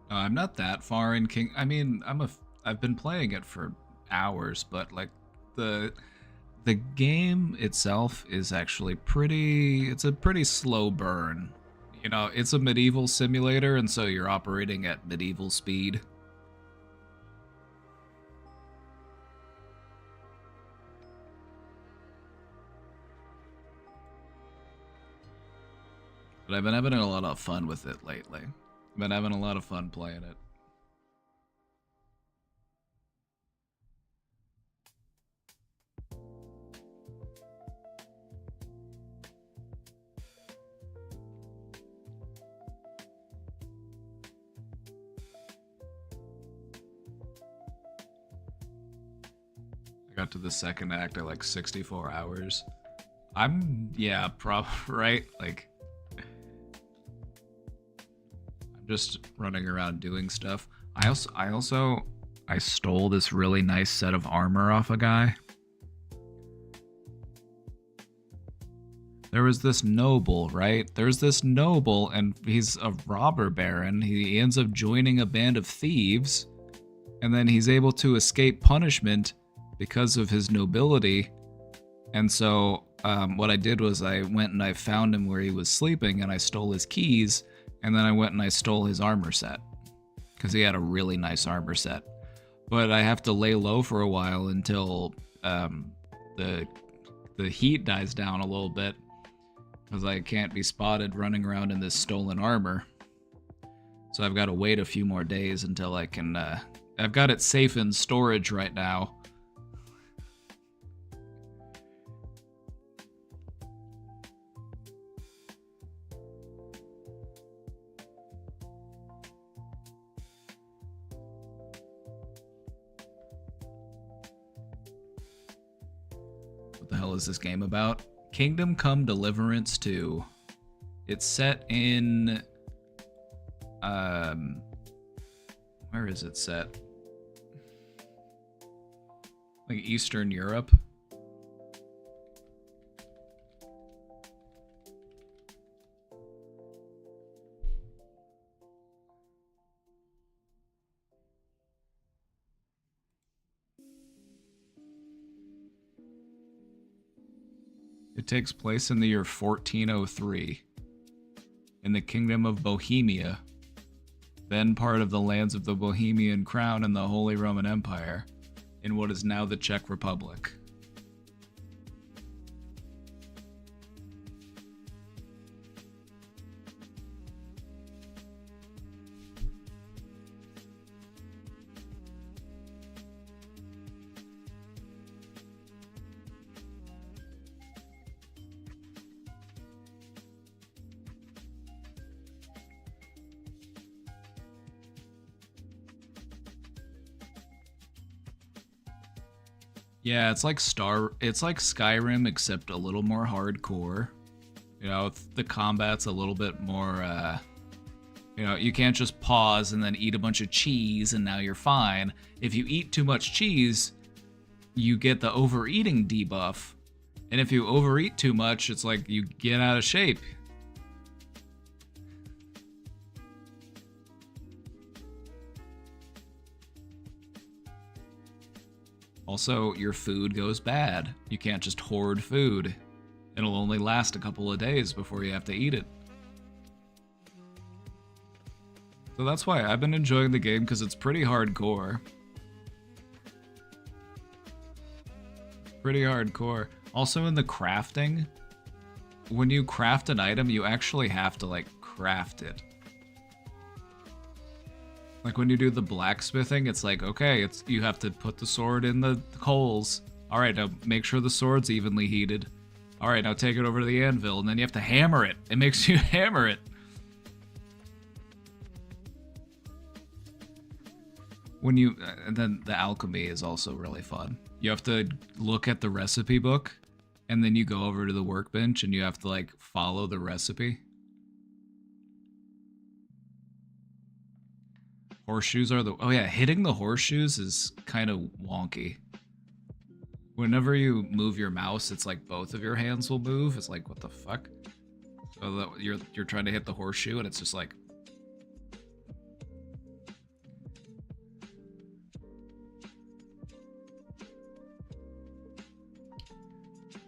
[SPEAKER 1] I'm not that far in King. I mean, I've been playing it for hours, but like the game itself is actually pretty. It's a pretty slow burn. You know, it's a medieval simulator, and so you're operating at medieval speed. But I've been having a lot of fun with it lately. I've been having a lot of fun playing it. I got to the second act at like 64 hours. Yeah, right? Like, just running around doing stuff. I stole this really nice set of armor off a guy. There was this noble, right? There's this noble, and he's a robber baron. He ends up joining a band of thieves, and then he's able to escape punishment because of his nobility. And so what I did was I went and I found him where he was sleeping, and I stole his keys. And then I went and I stole his armor set because he had a really nice armor set. But I have to lay low for a while until the heat dies down a little bit because I can't be spotted running around in this stolen armor. So I've got to wait a few more days until I can... I've got it safe in storage right now. What the hell is this game about? Kingdom Come Deliverance 2. It's set in... where is it set? Like Eastern Europe. It takes place in the year 1403 in the Kingdom of Bohemia, then part of the lands of the Bohemian Crown and the Holy Roman Empire, in what is now the Czech Republic. Yeah, it's like Skyrim except a little more hardcore. You know, the combat's a little bit more you know, you can't just pause and then eat a bunch of cheese and now you're fine. If you eat too much cheese, you get the overeating debuff. And if you overeat too much, it's like you get out of shape. Also, your food goes bad. You can't just hoard food. It'll only last a couple of days before you have to eat it. So that's why I've been enjoying the game, because it's pretty hardcore. Pretty hardcore. Also in the crafting, when you craft an item, you actually have to, like, craft it. Like when you do the blacksmithing, it's like, okay, you have to put the sword in the coals. All right, now make sure the sword's evenly heated. All right, now take it over to the anvil, and then you have to hammer it. It makes you hammer it. And then the alchemy is also really fun. You have to look at the recipe book, and then you go over to the workbench, and you have to, like, follow the recipe. Horseshoes are oh yeah, hitting the horseshoes is kind of wonky. Whenever you move your mouse, it's like both of your hands will move. It's like, what the fuck? So you're trying to hit the horseshoe, and it's just like...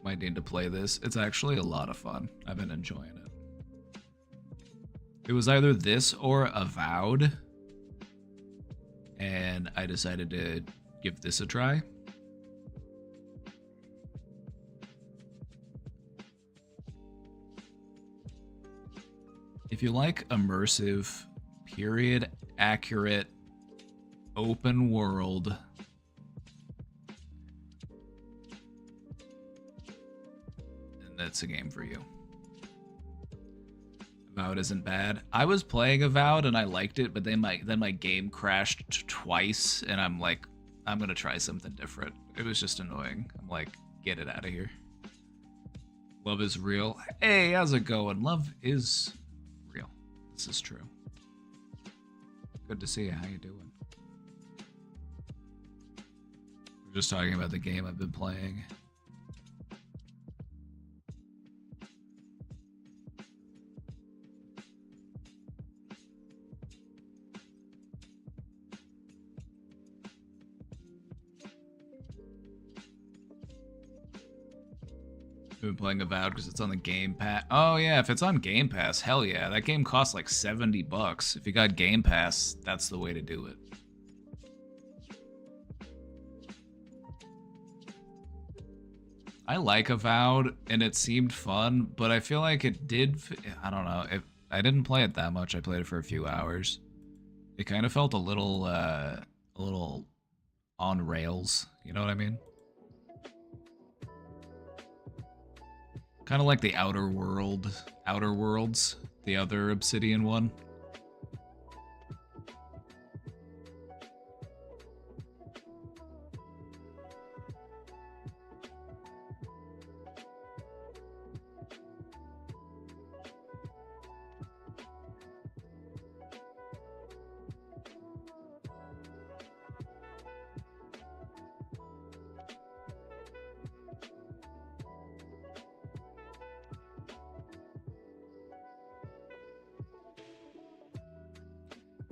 [SPEAKER 1] Might need to play this. It's actually a lot of fun. I've been enjoying it. It was either this or Avowed, and I decided to give this a try. If you like immersive, period accurate, open world, then that's a game for you. Avowed isn't bad. I was playing Avowed and I liked it, but then my game crashed twice, and I'm like, I'm gonna try something different. It was just annoying. I'm like, get it out of here. Love is real. Hey, how's it going? Love is real. This is true. Good to see you. How you doing? We're just talking about the game I've been playing. I've been playing Avowed because it's on the Game Pass. Oh yeah, if it's on Game Pass, hell yeah. That game costs like $70. If you got Game Pass, that's the way to do it. I like Avowed, and it seemed fun, but I feel like it did... I don't know. I didn't play it that much. I played it for a few hours. It kind of felt a little on rails. You know what I mean? Kind of like the Outer Worlds, the other Obsidian one.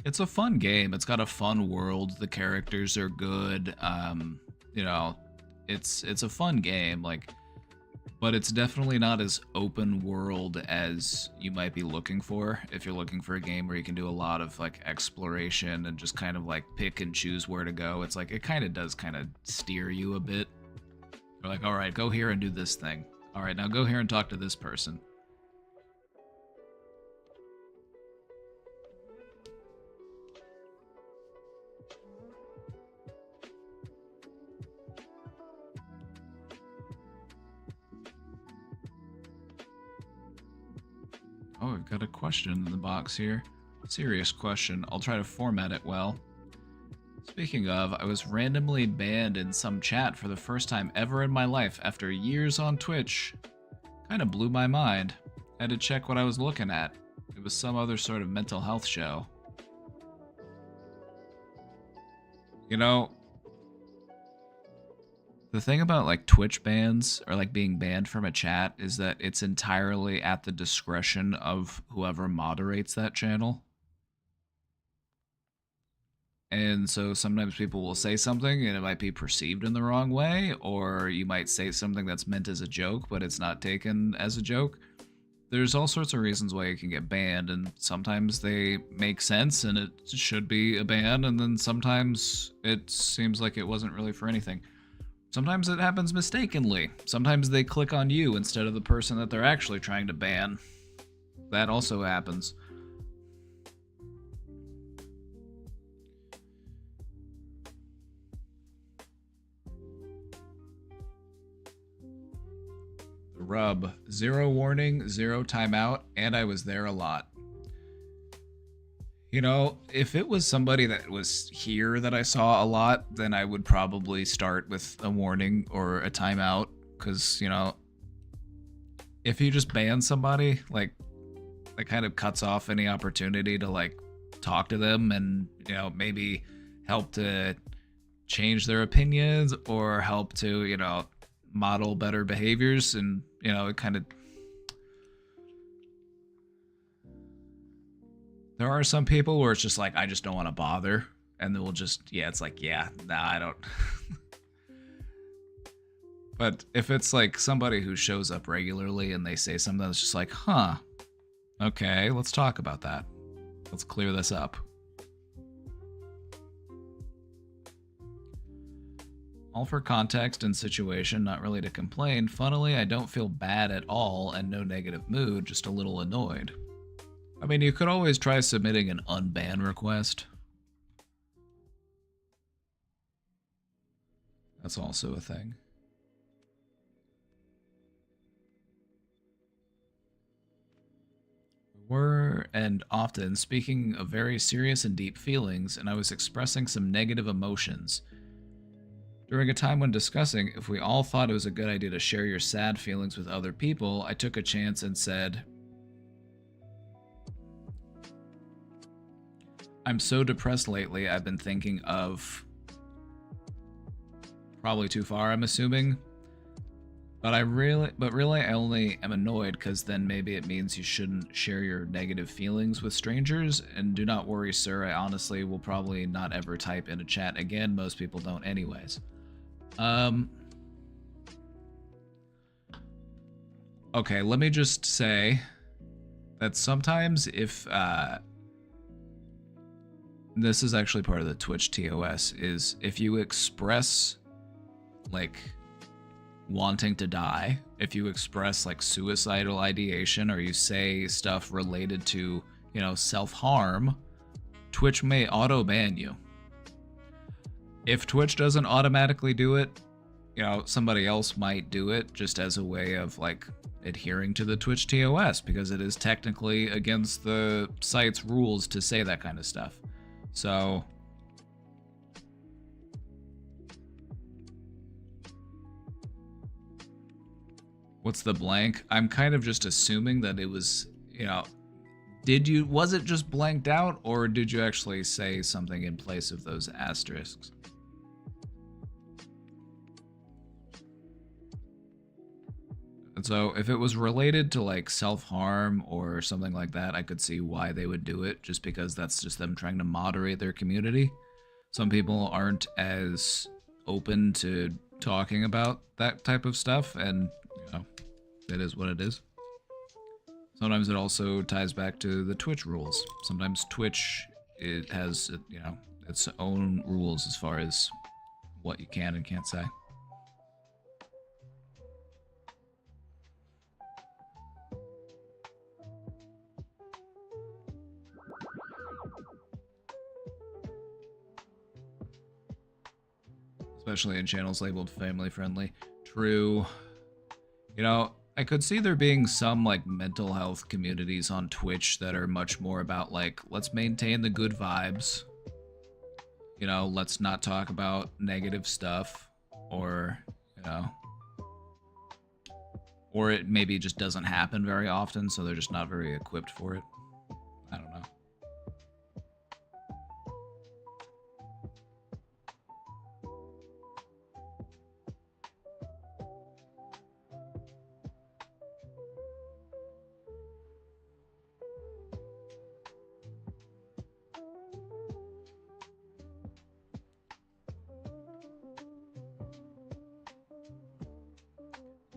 [SPEAKER 1] It's a fun game. It's got a fun world. The characters are good. You know, it's a fun game. Like, but it's definitely not as open world as you might be looking for if you're looking for a game where you can do a lot of like exploration and just kind of like pick and choose where to go. It's like it kind of does kind of steer you a bit. You're like, all right, go here and do this thing. All right, now go here and talk to this person. Oh, I've got a question in the box here. Serious question. I'll try to format it well. Speaking of, I was randomly banned in some chat for the first time ever in my life after years on Twitch. Kind of blew my mind. I had to check what I was looking at. It was some other sort of mental health show. You know, the thing about like Twitch bans or like being banned from a chat is that it's entirely at the discretion of whoever moderates that channel. And so sometimes people will say something and it might be perceived in the wrong way, or you might say something that's meant as a joke, but it's not taken as a joke. There's all sorts of reasons why you can get banned, and sometimes they make sense and it should be a ban, and then sometimes it seems like it wasn't really for anything. Sometimes it happens mistakenly. Sometimes they click on you instead of the person that they're actually trying to ban. That also happens. The rub. 0 warning, 0 timeout, and I was there a lot. You know, if it was somebody that was here that I saw a lot, then I would probably start with a warning or a timeout, because, you know, if you just ban somebody, like, that kind of cuts off any opportunity to, like, talk to them and, you know, maybe help to change their opinions or help to, you know, model better behaviors, and, you know, it kind of... There are some people where it's just like, I just don't want to bother. And then we'll just, yeah, it's like, yeah, nah, I don't. But if it's like somebody who shows up regularly and they say something that's just like, huh, okay, let's talk about that. Let's clear this up. All for context and situation, not really to complain. Funnily, I don't feel bad at all and no negative mood, just a little annoyed. I mean, you could always try submitting an unban request. That's also a thing. Were and often speaking of very serious and deep feelings, and I was expressing some negative emotions. During a time when discussing if we all thought it was a good idea to share your sad feelings with other people, I took a chance and said, I'm so depressed lately, I've been thinking of... Probably too far, I'm assuming. But really, I only am annoyed because then maybe it means you shouldn't share your negative feelings with strangers. And do not worry, sir, I honestly will probably not ever type in a chat again. Most people don't anyways. Okay, let me just say that sometimes if, this is actually part of the Twitch TOS, is if you express, like, wanting to die, if you express, like, suicidal ideation, or you say stuff related to, you know, self-harm, Twitch may auto-ban you. If Twitch doesn't automatically do it, you know, somebody else might do it just as a way of, like, adhering to the Twitch TOS, because it is technically against the site's rules to say that kind of stuff. So... what's the blank? I'm kind of just assuming that it was, you know, was it just blanked out, or did you actually say something in place of those asterisks? And so if it was related to like self-harm or something like that, I could see why they would do it, just because that's just them trying to moderate their community. Some people aren't as open to talking about that type of stuff, and, you know, it is what it is. Sometimes it also ties back to the Twitch rules. Sometimes Twitch, it has, you know, its own rules as far as what you can and can't say. Especially in channels labeled family friendly. True. You know, I could see there being some like mental health communities on Twitch that are much more about like, let's maintain the good vibes. You know, let's not talk about negative stuff, or, you know, or it maybe just doesn't happen very often, so they're just not very equipped for it. I don't know.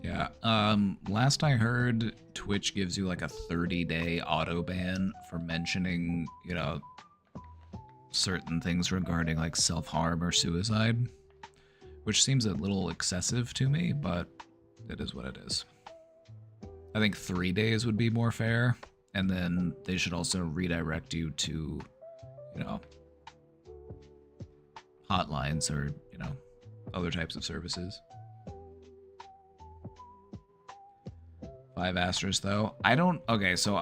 [SPEAKER 1] Yeah, last I heard, Twitch gives you like a 30-day auto ban for mentioning, you know, certain things regarding like self-harm or suicide, which seems a little excessive to me, but it is what it is. I think 3 days would be more fair, and then they should also redirect you to, you know, hotlines or, you know, other types of services. 5 asterisks though. I don't, okay, so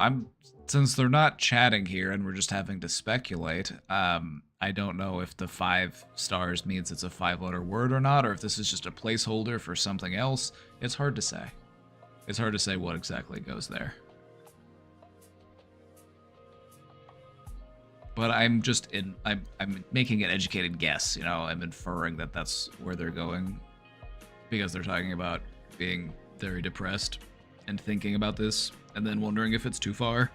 [SPEAKER 1] since they're not chatting here and we're just having to speculate, I don't know if the 5 stars means it's a 5-letter word or not, or if this is just a placeholder for something else. It's hard to say. It's hard to say what exactly goes there. But I'm just I'm making an educated guess, you know, I'm inferring that that's where they're going, because they're talking about being very depressed and thinking about this, and then wondering if it's too far.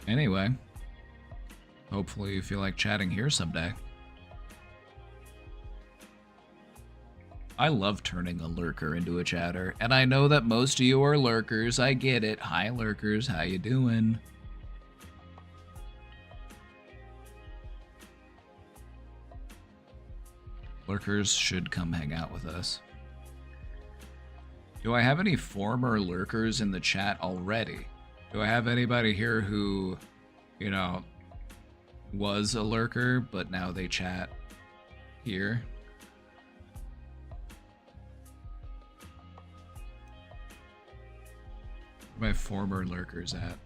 [SPEAKER 1] Anyway, hopefully you feel like chatting here someday. I love turning a lurker into a chatter, and I know that most of you are lurkers. I get it. Hi, lurkers. How you doing? Lurkers should come hang out with us. Do I have any former lurkers in the chat already? Do I have anybody here who, you know, was a lurker, but now they chat here? Where are my former lurkers at?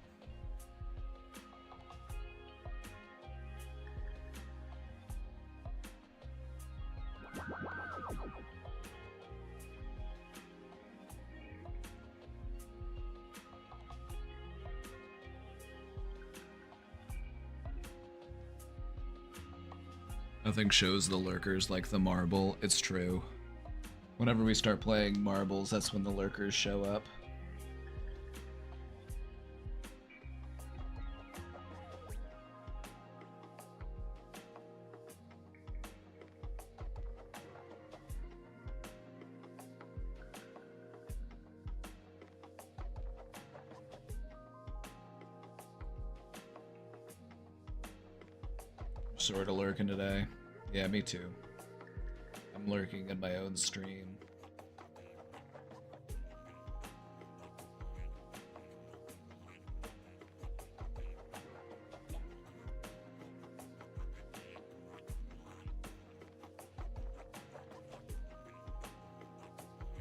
[SPEAKER 1] Nothing shows the lurkers like the marble. It's true. Whenever we start playing marbles, that's when the lurkers show up. Sort of lurking today. Yeah, me too. I'm lurking in my own stream.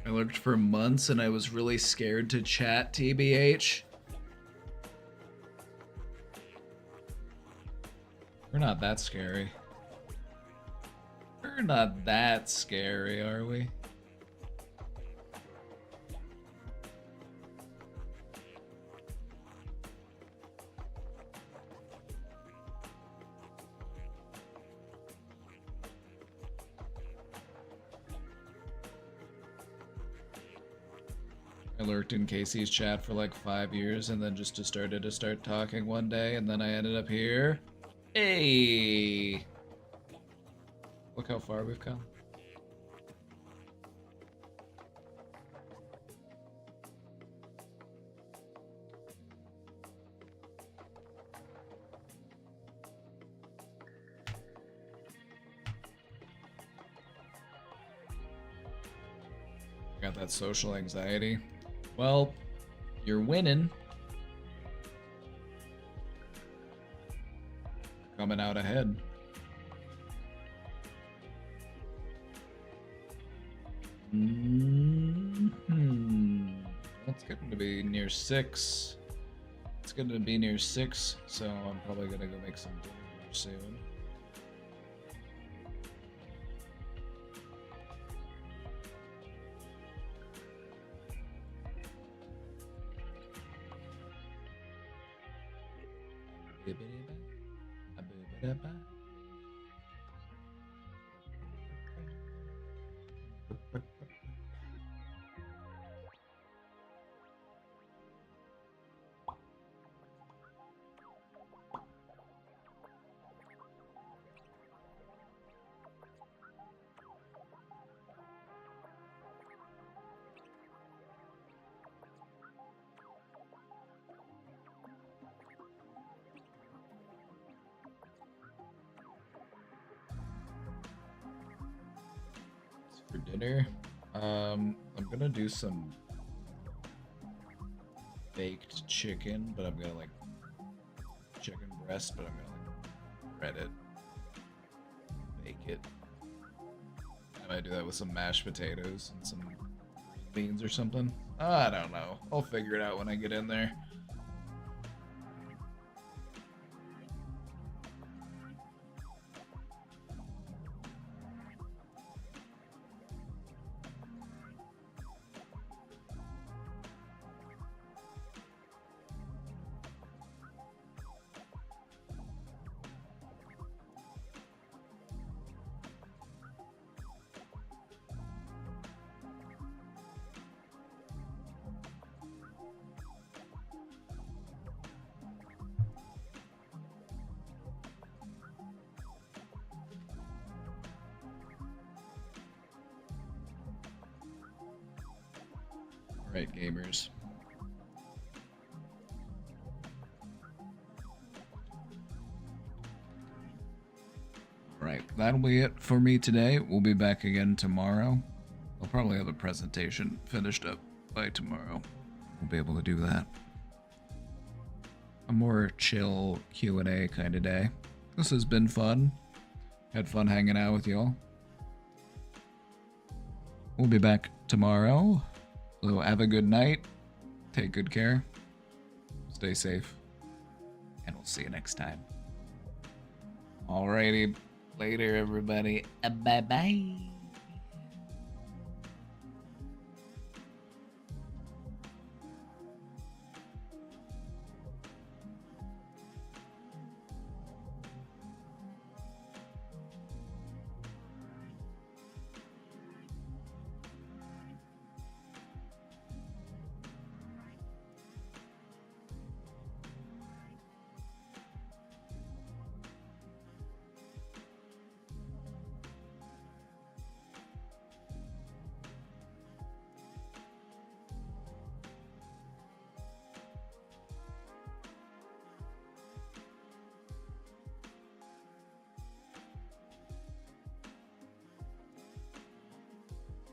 [SPEAKER 1] I lurked for months and I was really scared to chat, TBH. We're not that scary. We're not that scary, are we? I lurked in Casey's chat for like 5 years and then just started to start talking one day and then I ended up here. Hey! Look how far we've come. Got that social anxiety. Well, you're winning. Coming out ahead. It's getting to be near 6. It's going to be near 6, so I'm probably going to go make some dinner soon. For dinner, I'm gonna do some baked chicken, but I'm gonna like chicken breast, but I'm gonna like bread it, bake it. I might do that with some mashed potatoes and some beans or something. I don't know. I'll figure it out when I get in there. Right, gamers. Right, that'll be it for me today. We'll be back again tomorrow. I'll probably have a presentation finished up by tomorrow. We'll be able to do that. A more chill Q&A kind of day. This has been fun. Had fun hanging out with y'all. We'll be back tomorrow. So have a good night. Take good care. Stay safe. And we'll see you next time. Alrighty. Later, everybody. Bye-bye.